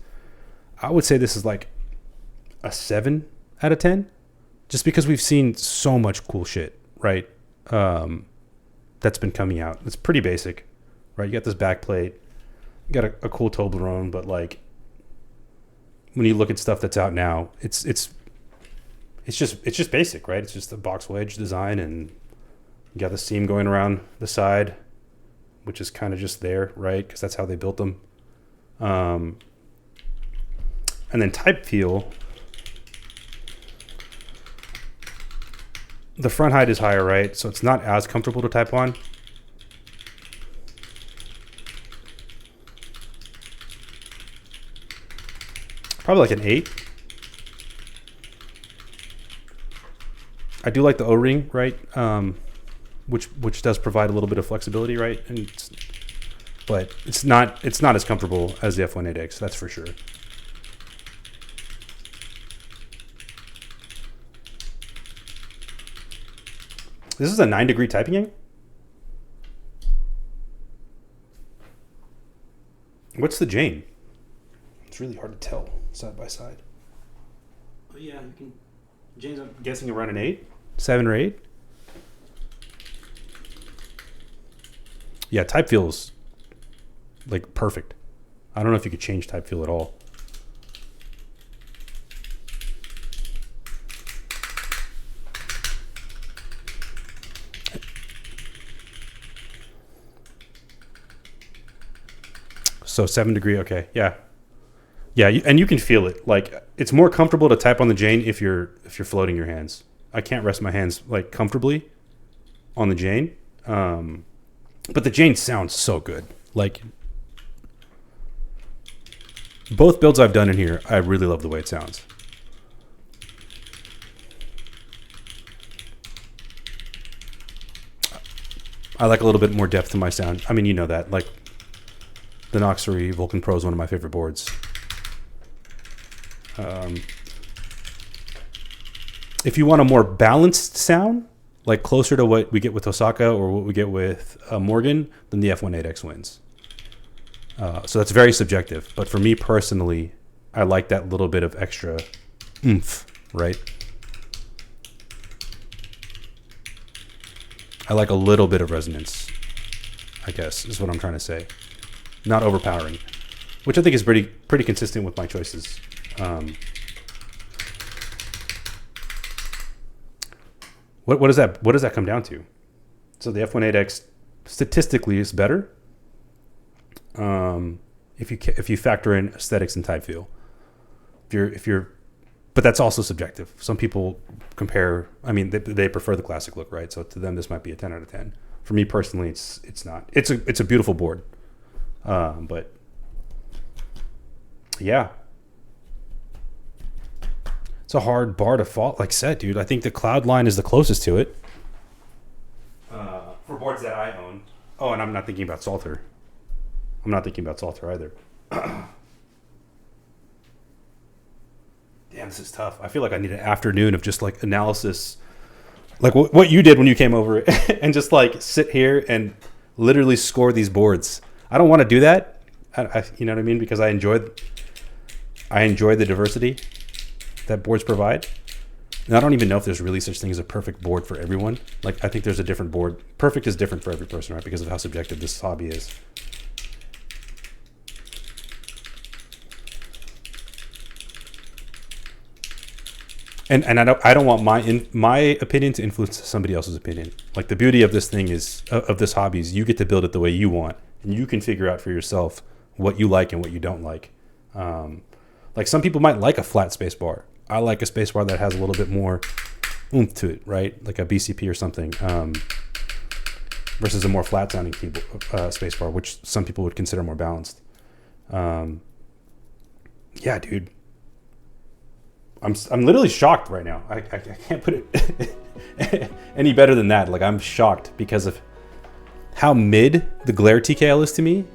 I would say this is like a 7 out of 10, just because we've seen so much cool shit, right? that's been coming out. It's pretty basic, right? You got this back plate, you got a cool Toblerone, but like when you look at stuff that's out now, it's just basic, right? It's just a box wedge design, and you got the seam going around the side, which is kind of just there, right? Because that's how they built them. And then type feel. The front height is higher, right? So it's not as comfortable to type on. Probably like an 8. I do like the O-ring, right? Which does provide a little bit of flexibility, right? But it's not as comfortable as the F1-8X, that's for sure. This is a 9-degree typing angle? What's the Geon? It's really hard to tell side by side. Oh yeah, you can. Geon's, I'm guessing, around an 8, 7 or 8. Yeah, type feels like perfect. I don't know if you could change type feel at all. So 7-degree, okay, yeah, and you can feel it. Like it's more comfortable to type on the Geon if you're floating your hands. I can't rest my hands like comfortably on the Geon, but the Geon sounds so good. Like both builds I've done in here, I really love the way it sounds. I like a little bit more depth to my sound. I mean, you know that, like. The Nox 3 Vulcan Pro is one of my favorite boards. If you want a more balanced sound, like closer to what we get with Osaka or what we get with Morgan, then the F1-8X wins. So that's very subjective. But for me personally, I like that little bit of extra oomph, right? I like a little bit of resonance, I guess, is what I'm trying to say. Not overpowering, which I think is pretty consistent with my choices. What does that come down to? So the F1-8X statistically is better if you factor in aesthetics and type feel. But that's also subjective. Some people compare. I mean, they prefer the classic look, right? So to them, this might be a 10 out of 10. For me personally, it's not. It's a beautiful board. But yeah, it's a hard bar to fall. Like I said, dude, I think the Cloud line is the closest to it. For boards that I own. Oh, and I'm not thinking about Salter. I'm not thinking about Salter either. Damn, this is tough. I feel like I need an afternoon of just like analysis, like what you did when you came over and just like sit here and literally score these boards. I don't want to do that. You know what I mean? Because I enjoy the diversity that boards provide. And I don't even know if there's really such thing as a perfect board for everyone. Like, I think there's a different board. Perfect is different for every person, right? Because of how subjective this hobby is. And I don't want my opinion to influence somebody else's opinion. Like, the beauty of this thing is, of this hobby is you get to build it the way you want. And you can figure out for yourself what you like and what you don't like. Like some people might like a flat space bar. I like a space bar that has a little bit more oomph to it, right? Like a BCP or something, versus a more flat sounding keyboard, space bar, which some people would consider more balanced. Yeah, dude. I'm literally shocked right now. I can't put it any better than that. Like, I'm shocked because of how mid the Glare TKL is to me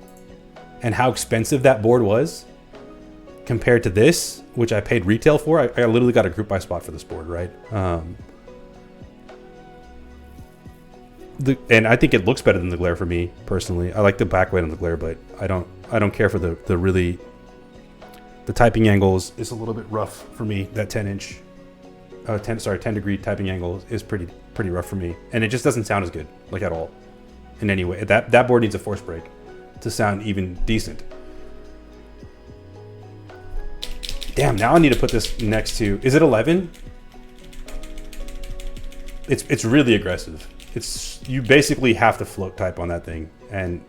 and how expensive that board was compared to this, which I paid retail for. I literally got a group buy spot for this board, right? And I think it looks better than the Glare for me personally. I like the back weight on the Glare, but I don't care for the typing angles is a little bit rough for me. That 10 degree typing angle is pretty rough for me, and it just doesn't sound as good, like, at all. in any way. That board needs a force break to sound even decent. Damn, now I need to put this next to, is it 11? It's really aggressive. You basically have to float type on that thing. And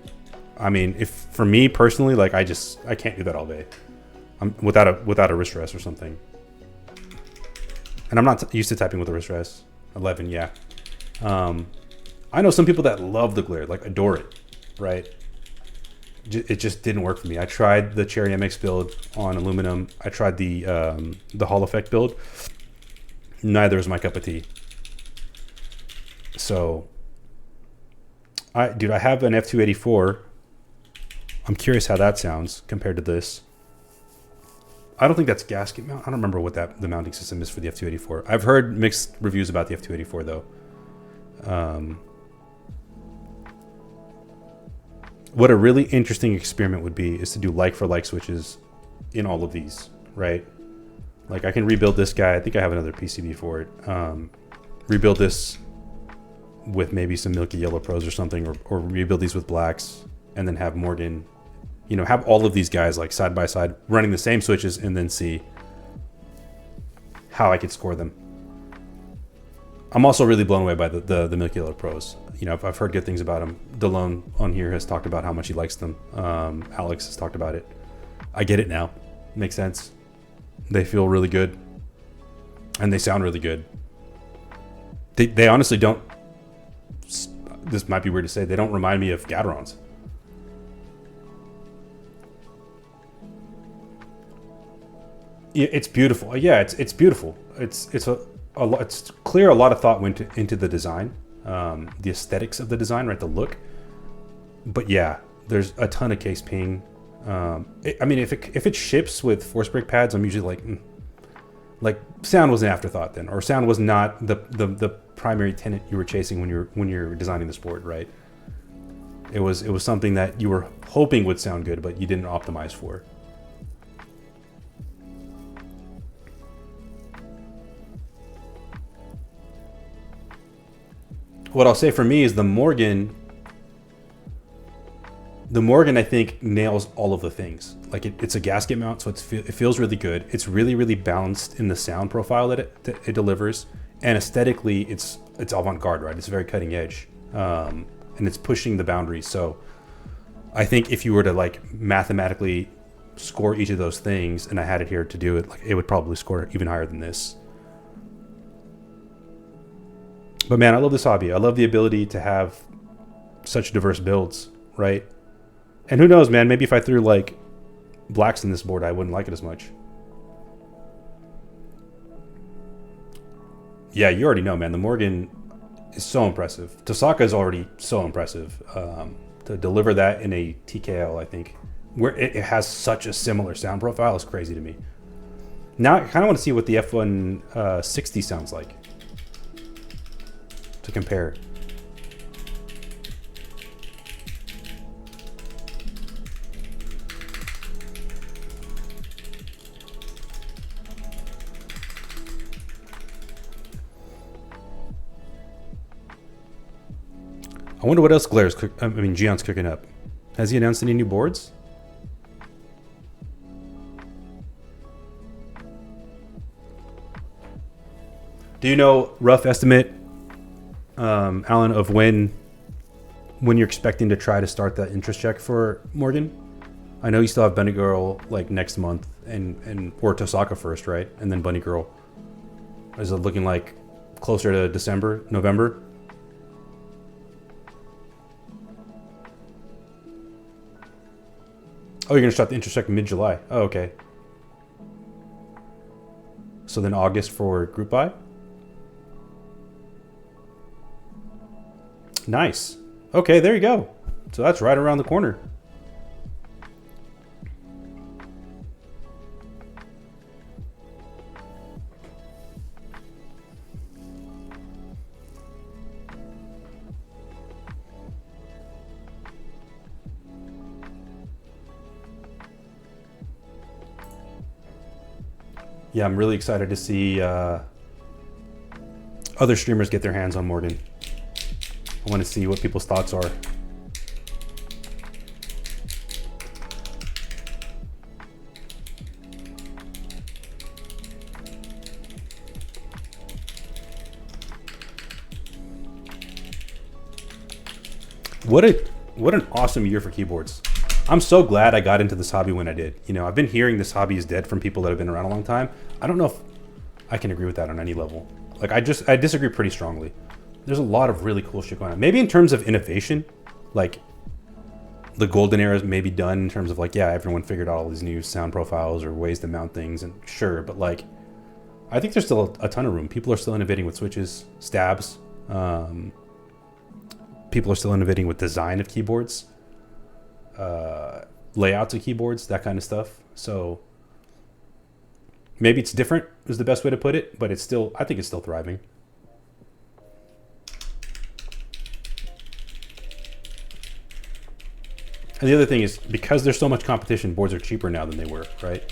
I mean, if for me personally, like I can't do that all day. I'm without a wrist rest or something. And I'm not used to typing with a wrist rest. 11, yeah. I know some people that love the glare, like adore it, right? It just didn't work for me. I tried the Cherry MX build on aluminum. I tried the Hall Effect build. Neither is my cup of tea. So, I have an F2-84. I'm curious how that sounds compared to this. I don't think that's gasket mount. I don't remember what the mounting system is for the F2-84. I've heard mixed reviews about the F2-84 though. What a really interesting experiment would be is to do like for like switches in all of these, right? Like I can rebuild this guy. I think I have another PCB for it. Rebuild this with maybe some Milky Yellow Pros or something, or rebuild these with blacks, and then have Morgan, you know, have all of these guys like side by side running the same switches, and then see how I could score them. I'm also really blown away by the Milky Yellow Pros. You know, I've heard good things about them. Delone on here has talked about how much he likes them. Alex has talked about it. I get it now. Makes sense. They feel really good, and they sound really good. They honestly don't. This might be weird to say. They don't remind me of Gaterons. Yeah, it's beautiful. Yeah, it's beautiful. It's clear a lot of thought went into the design, the aesthetics of the design, right? The look. But yeah, there's a ton of case ping. I mean, if it ships with force brake pads, I'm usually like sound was an afterthought then, or sound was not the primary tenet you were chasing when you're designing this board, right? It was something that you were hoping would sound good, but you didn't optimize for. What I'll say for me is the Morgan, I think, nails all of the things. Like it's a gasket mount, so it feels really good. It's really, really balanced in the sound profile that it delivers. And aesthetically, it's avant-garde, right? It's very cutting edge. And it's pushing the boundaries. So I think if you were to like mathematically score each of those things, and I had it here to do it, like it would probably score even higher than this. But man, I love this hobby. I love the ability to have such diverse builds, right? And who knows, man, maybe if I threw like blacks in this board, I wouldn't like it as much. Yeah, you already know, man. The Morgan is so impressive. Tosaka is already so impressive. To deliver that in a TKL, I think, where it has such a similar sound profile is crazy to me. Now I kind of want to see what the F1-60 sounds like to compare. I wonder what else Geon's cooking up. Has he announced any new boards? Do you know rough estimate, Alan, of when you're expecting to try to start the interest check for Morgan? I know you still have Bunny Girl like next month, and or Tosaka first, right? And then Bunny Girl. Is it looking like closer to December, November? Oh, you're gonna start the interest check mid-July. Oh, okay. So then August for group buy? Nice. Okay, there you go. So that's right around the corner. Yeah, I'm really excited to see other streamers get their hands on Morgan. I want to see what people's thoughts are. what an awesome year for keyboards. I'm so glad I got into this hobby when I did. You know, I've been hearing this hobby is dead from people that have been around a long time. I don't know if I can agree with that on any level. Like, I disagree pretty strongly. There's a lot of really cool shit going on. Maybe in terms of innovation, like the golden era is maybe done in terms of like, yeah, everyone figured out all these new sound profiles or ways to mount things, and sure, but like, I think there's still a ton of room. People are still innovating with switches, stabs. People are still innovating with design of keyboards, layouts of keyboards, that kind of stuff. So maybe it's different is the best way to put it, but it's still, I think it's still thriving. And the other thing is, because there's so much competition, boards are cheaper now than they were, right?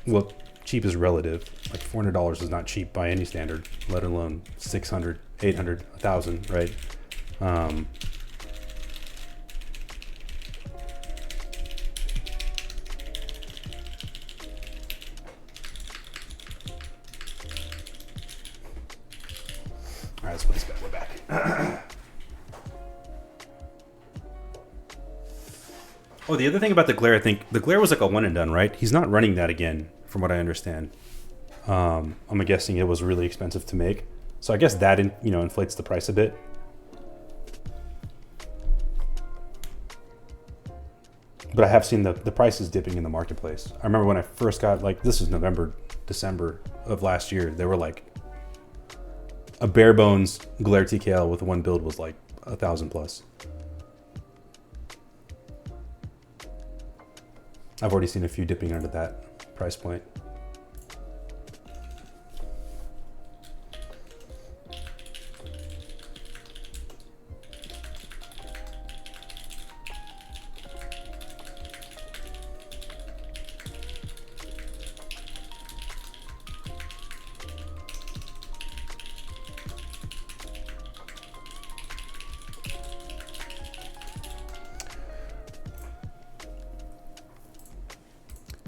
Well, cheap is relative. Like $400 is not cheap by any standard, let alone 600, 800, 1,000, right? All right, let's put this back. We're back. Oh, the other thing about the glare, I think the glare was like a one and done, right? He's not running that again, from what I understand. I'm guessing it was really expensive to make, so I guess that inflates the price a bit. But I have seen the prices dipping in the marketplace. I remember when I first got, like, this was November, December of last year, they were like, a bare bones glare TKL with one build was like 1,000 plus. I've already seen a few dipping under that price point.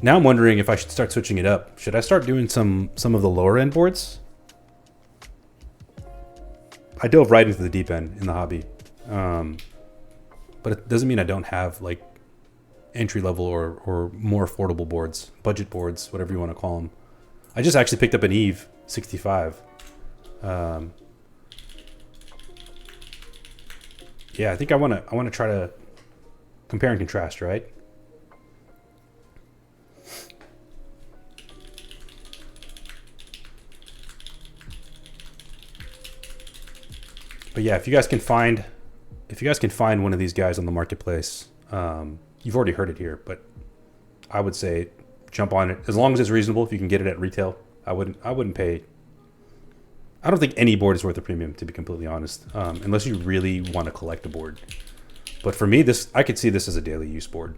Now I'm wondering if I should start switching it up. Should I start doing some of the lower end boards? I dove right into the deep end in the hobby. But it doesn't mean I don't have like entry level or more affordable boards, budget boards, whatever you want to call them. I just actually picked up an Eve 65. Yeah, I think I want to try to compare and contrast, right? But yeah, if you guys can find one of these guys on the marketplace, you've already heard it here, but I would say jump on it as long as it's reasonable. If you can get it at retail, I wouldn't pay. I don't think any board is worth a premium, to be completely honest, unless you really want to collect a board. But for me, I could see this as a daily use board.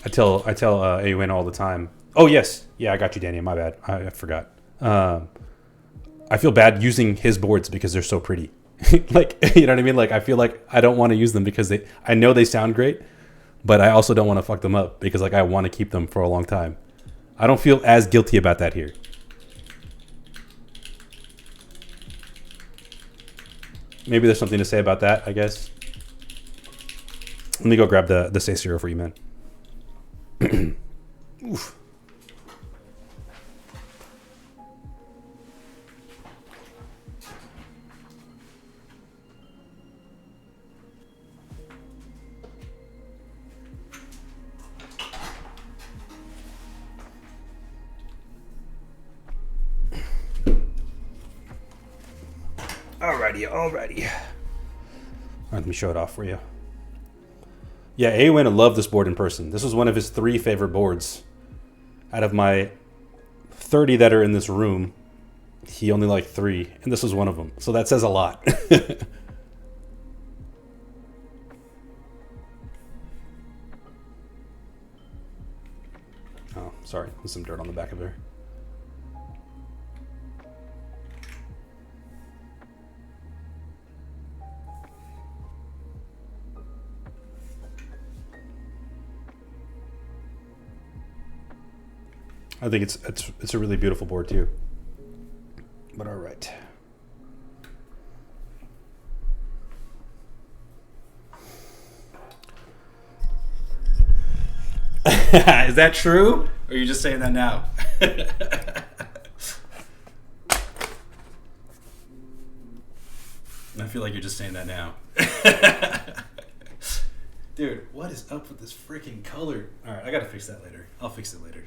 I tell AUN all the time. Oh yes, yeah, I got you, Danny. My bad, I forgot. I feel bad using his boards because they're so pretty. Like, you know what I mean? Like, I feel like I don't want to use them because I know they sound great, but I also don't want to fuck them up because like I want to keep them for a long time. I don't feel as guilty about that here. Maybe there's something to say about that, I guess. Let me go grab the Say Zero for you, man. Oof. Alrighty. Let me show it off for you. Yeah, AUN loved this board in person. This was one of his 3 favorite boards. Out of my 30 that are in this room, he only liked 3, and this was one of them. So that says a lot. Oh, sorry. There's some dirt on the back of there. I think it's a really beautiful board too. But all right. Is that true? Or are you just saying that now? I feel like you're just saying that now. Dude, what is up with this freaking color? All right, I gotta fix that later. I'll fix it later.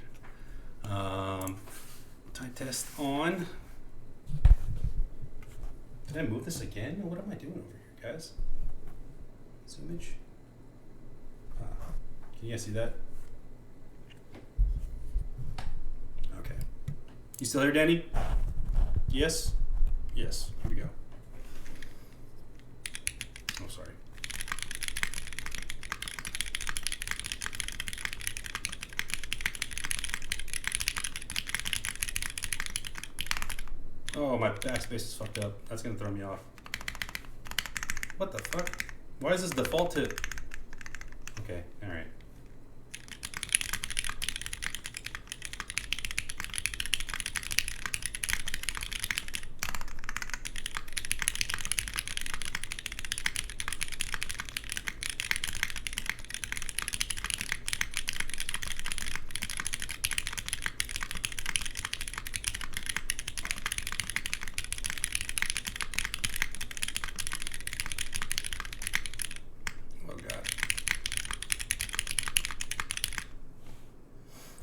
Tie test on. Did I move this again? What am I doing over here, guys? This image. Can you guys see that? Okay. You still here, Danny? Yes? Yes. Here we go. Oh, sorry. Oh, my backspace is fucked up. That's gonna throw me off. What the fuck? Why is this default to... Okay, alright.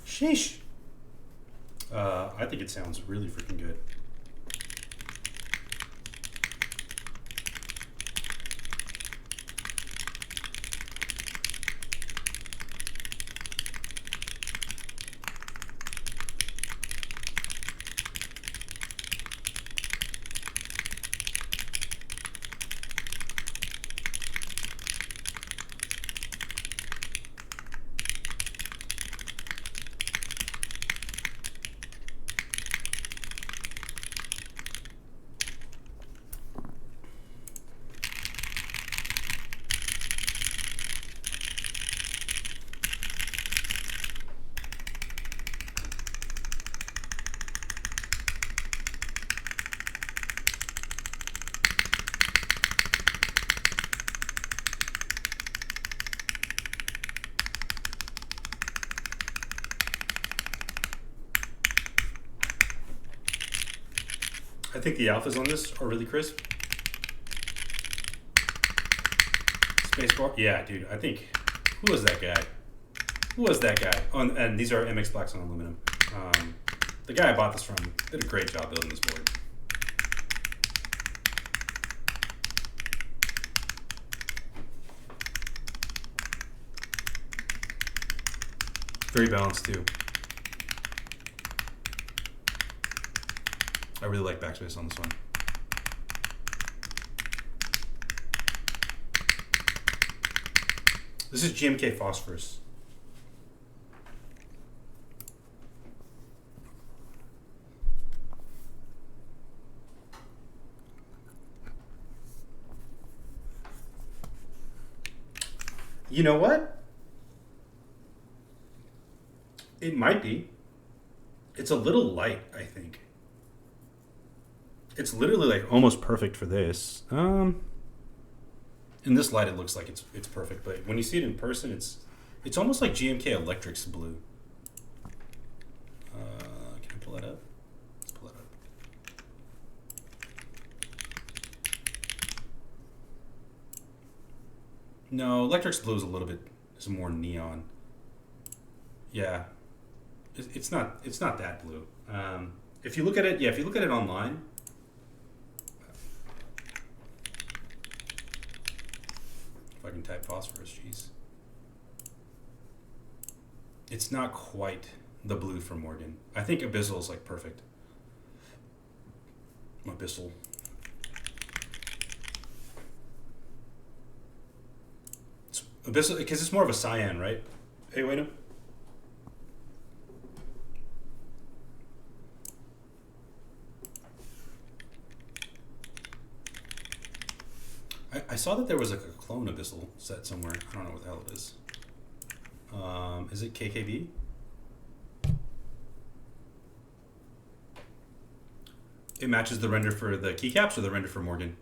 Sheesh. I think it sounds really freaking good. I think the alphas on this are really crisp. Spacebar, yeah, dude. I think who was that guy? Who was that guy? Oh, and these are MX Blacks on aluminum. The guy I bought this from did a great job building this board. Very balanced too. I really like backspace on this one. This is GMK phosphorus. You know what? It might be. It's a little light, I think. It's literally like almost perfect for this. In this light, it looks like it's perfect, but when you see it in person, it's almost like GMK Electric's blue. Can I pull that up? Let's pull that up. No, Electric's blue is a little bit more neon. Yeah, it's not that blue. If you look at it, if you look at it online. If I can type phosphorus, jeez. It's not quite the blue from Morgan. I think Abyssal is like perfect. Abyssal. It's Abyssal, because it's more of a cyan, right? Hey, wait a minute. I saw that there was like a clone Abyssal set somewhere. I don't know what the hell it is. Is it KKB? It matches the render for the keycaps or the render for Morgan?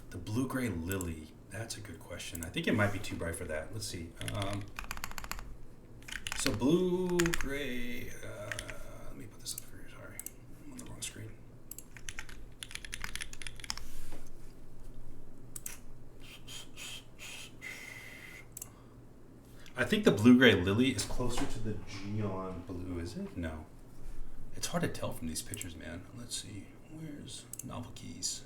The blue-gray lily. That's a good question. I think it might be too bright for that. Let's see. So blue-gray. Let me put this up for you. Sorry, I'm on the wrong screen. I think the blue-gray lily is closer to the Geon blue, is it? No. It's hard to tell from these pictures, man. Let's see. Where's novel keys?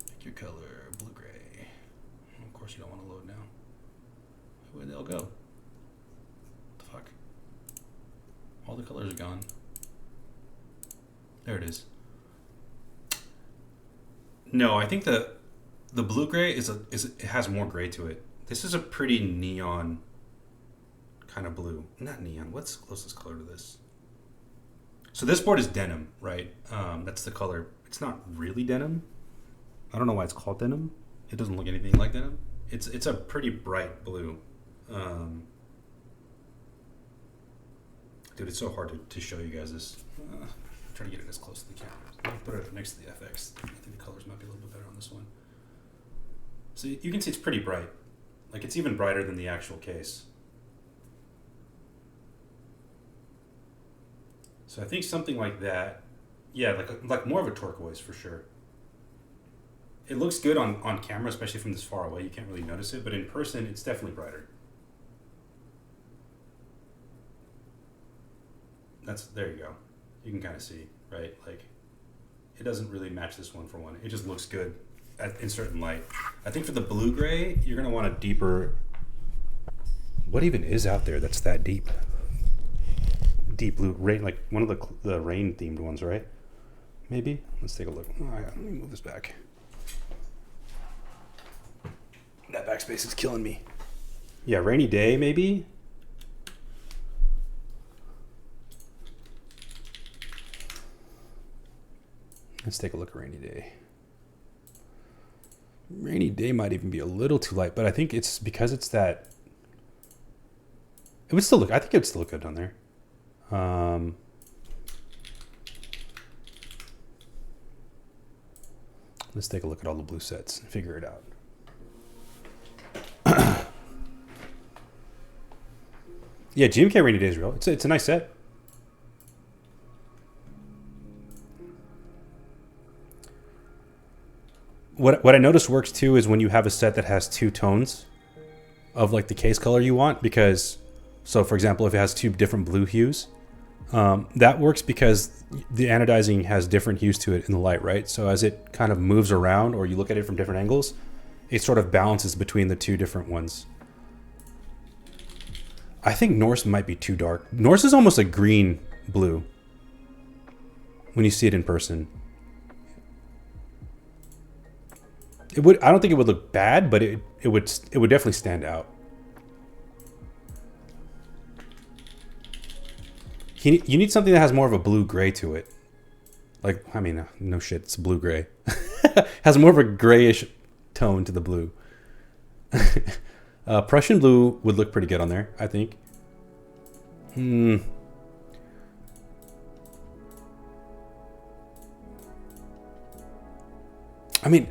Pick your color, blue-gray. Of course you don't want to load now. Where'd they all go? What the fuck? All the colors are gone. There it is. No, I think the blue-gray it has more gray to it. This is a pretty neon kind of blue. Not neon. What's the closest color to this? So this board is denim, right? That's the color. It's not really denim. I don't know why it's called denim. It doesn't look anything like denim. It's a pretty bright blue. Dude, it's so hard to show you guys this. I'm trying to get it as close to the camera. Let me put it next to the FX. I think the colors might be a little bit better on this one. So you can see it's pretty bright. Like it's even brighter than the actual case. So I think something like that, yeah, like more of a turquoise for sure. It looks good on camera, especially from this far away. You can't really notice it, but in person, it's definitely brighter. There you go. You can kind of see, right? Like, it doesn't really match this one for one. It just looks good in certain light. I think for the blue-gray, you're gonna want a deeper. What even is out there that's that deep? Deep blue, rain, like one of the rain themed ones, right? Maybe. Let's take a look. Let me move this back. That backspace is killing me. Yeah, rainy day maybe. Let's take a look at rainy day. Rainy day might even be a little too light, but I think it's because it's that. It would still look. I think it would still look good on there. Let's take a look at all the blue sets and figure it out. Yeah, GMK Rainy Day is real. It's a nice set. What I noticed works too is when you have a set that has two tones of like the case color you want, because so for example, if it has two different blue hues, that works because the anodizing has different hues to it in the light, right? So as it kind of moves around or you look at it from different angles, it sort of balances between the two different ones. I think Norse might be too dark. Norse is almost a green blue when you see it in person. I don't think it would look bad, but it would definitely stand out. You need something that has more of a blue-gray to it. Like, I mean, no shit, it's blue-gray. Has more of a grayish tone to the blue. Prussian blue would look pretty good on there, I think. I mean,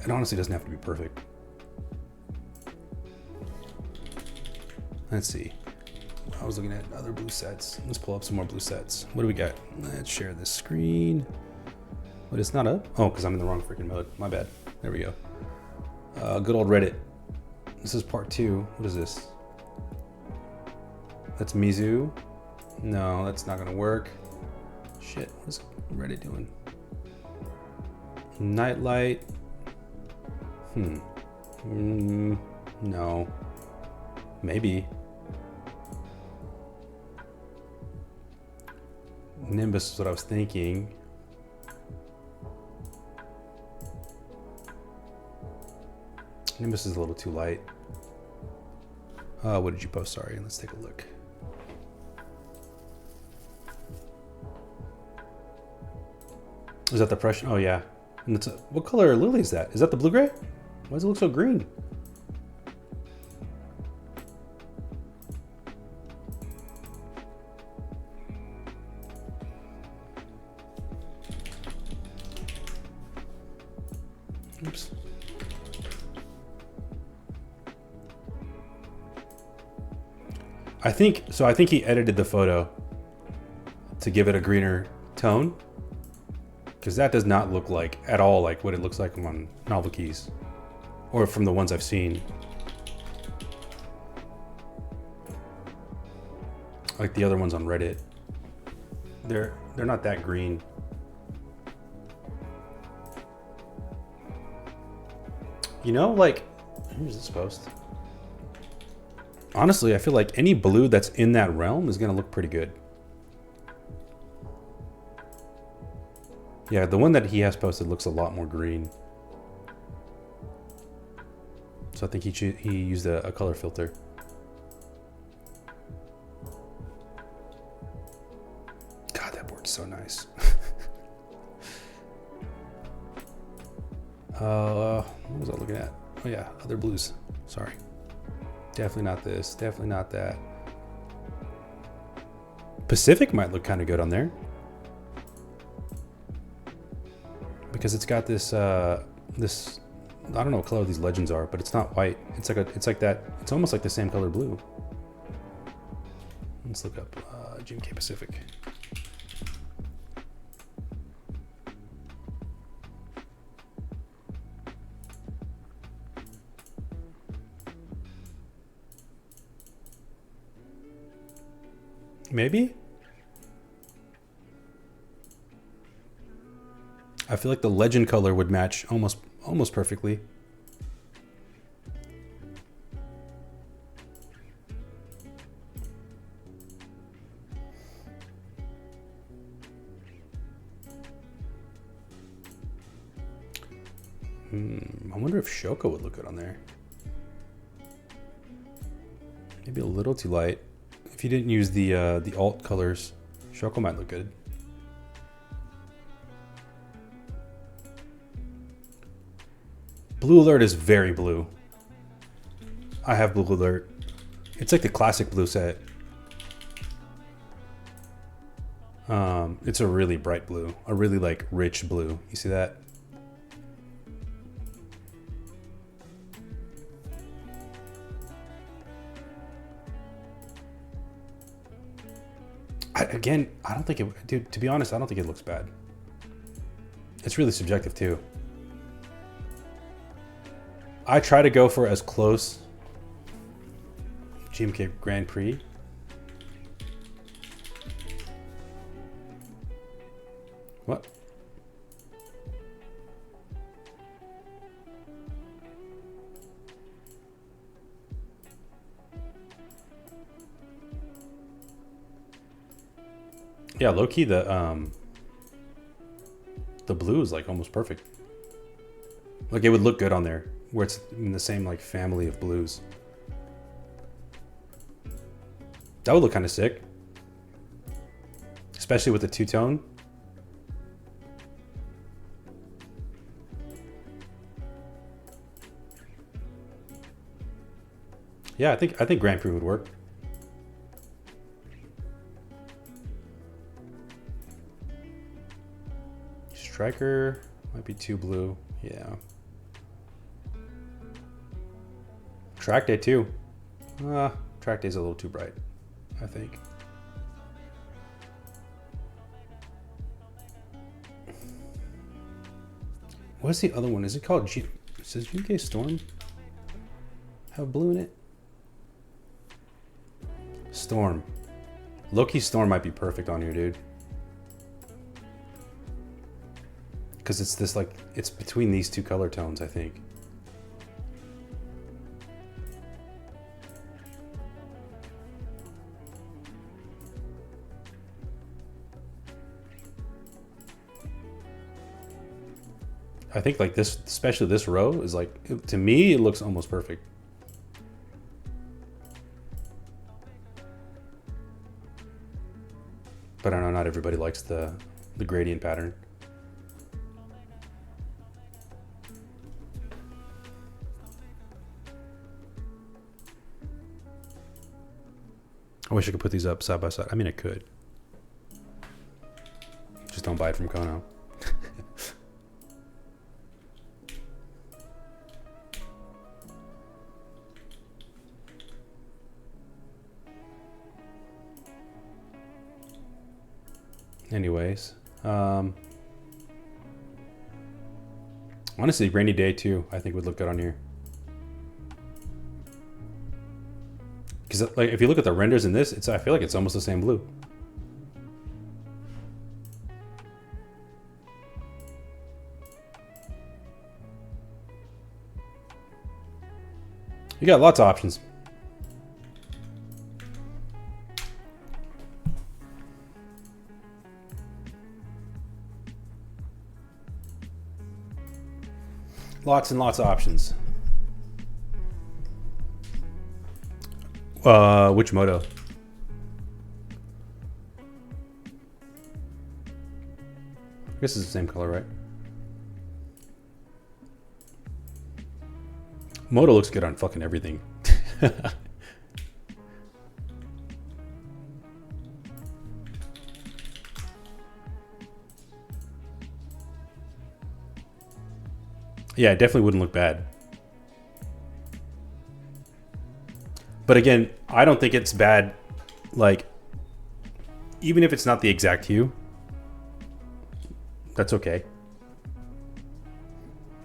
it honestly doesn't have to be perfect. Let's see. I was looking at other blue sets. Let's pull up some more blue sets. What do we got? Let's share this screen. But it's not up? Oh, because I'm in the wrong freaking mode. My bad. There we go. Good old Reddit. This is part 2. What is this? That's Mizu. No, that's not gonna work. Shit, what is Reddit doing? Nightlight. No. Maybe. Nimbus is what I was thinking. Nimbus is a little too light. What did you post? Sorry, let's take a look. Is that the Prussian? Oh yeah. And it's what color lily is that? Is that the blue-gray? Why does it look so green? I think so. I think he edited the photo to give it a greener tone, because that does not look like at all like what it looks like on Novel Keys, or from the ones I've seen. Like the other ones on Reddit, they're not that green. You know, like, here's this post. Honestly, I feel like any blue that's in that realm is gonna look pretty good. Yeah, the one that he has posted looks a lot more green. So I think he used a color filter. God, that board's so nice. What was I looking at? Oh yeah, other blues. Sorry. Definitely not this. Definitely not that. Pacific might look kind of good on there, because it's got this this, I don't know what color these legends are, but it's not white. It's like that. It's almost like the same color blue. Let's look up GMK Pacific. Maybe? I feel like the legend color would match almost perfectly. I wonder if Shoko would look good on there. Maybe a little too light. If you didn't use the alt colors, Shoko might look good. Blue Alert is very blue. I have Blue Alert. It's like the classic blue set. It's a really bright blue, a really like rich blue. You see that? Again, I don't think it, dude, to be honest, I don't think it looks bad. It's really subjective too. I try to go for as close GMK Grand Prix. What? Yeah, low key the blue is like almost perfect. Like it would look good on there, where it's in the same like family of blues. That would look kind of sick, especially with the two-tone. Yeah, I think Grand Prix would work. Striker might be too blue. Yeah. Track day too. Track day's a little too bright, I think. What's the other one? Is it called does GK Storm have blue in it? Storm. Low-key Storm might be perfect on here, dude. Because it's this like, it's between these two color tones, I think. I think like this, especially this row is like, to me, it looks almost perfect. But I know not everybody likes the gradient pattern. I wish I could put these up side by side. I mean, I could. Just don't buy it from Kono. Anyways, honestly, rainy day too, I think would look good on here. Because like if you look at the renders in this, I feel like it's almost the same blue. You got lots of options. Lots and lots of options. Which moto? I guess it's the same color, right? Moto looks good on fucking everything. Yeah, it definitely wouldn't look bad. But again, I don't think it's bad, like, even if it's not the exact hue, that's okay.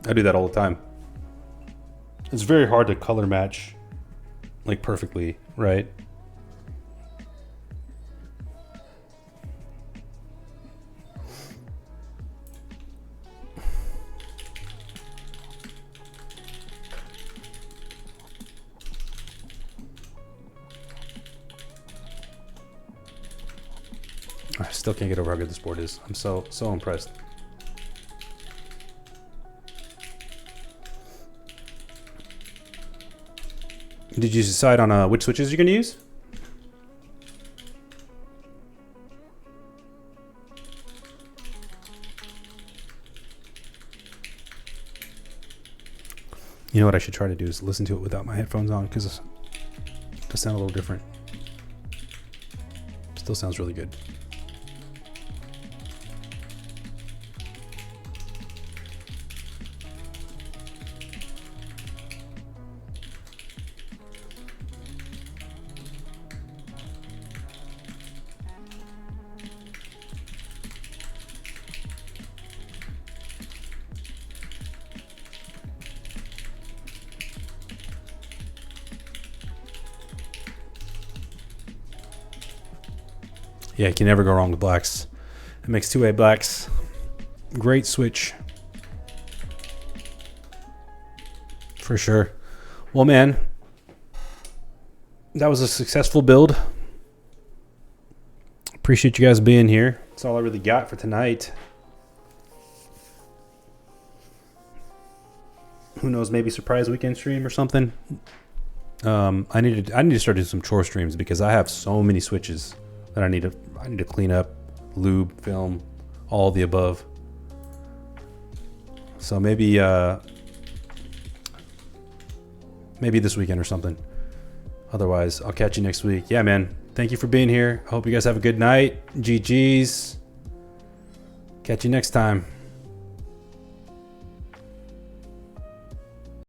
I do that all the time. It's very hard to color match, like, perfectly, right? I still can't get over how good this board is. I'm so impressed. Did you decide on which switches you're going to use? You know what I should try to do is listen to it without my headphones on, because it does sound a little different. Still sounds really good. Yeah, you can never go wrong with blacks. It makes 2A blacks. Great switch. For sure. Well, man, that was a successful build. Appreciate you guys being here. That's all I really got for tonight. Who knows, maybe surprise weekend stream or something. I need to start doing some chore streams because I have so many switches that I need to clean up, lube, film, all the above. So maybe this weekend or something. Otherwise, I'll catch you next week. Yeah, man. Thank you for being here. I hope you guys have a good night. GG's. Catch you next time.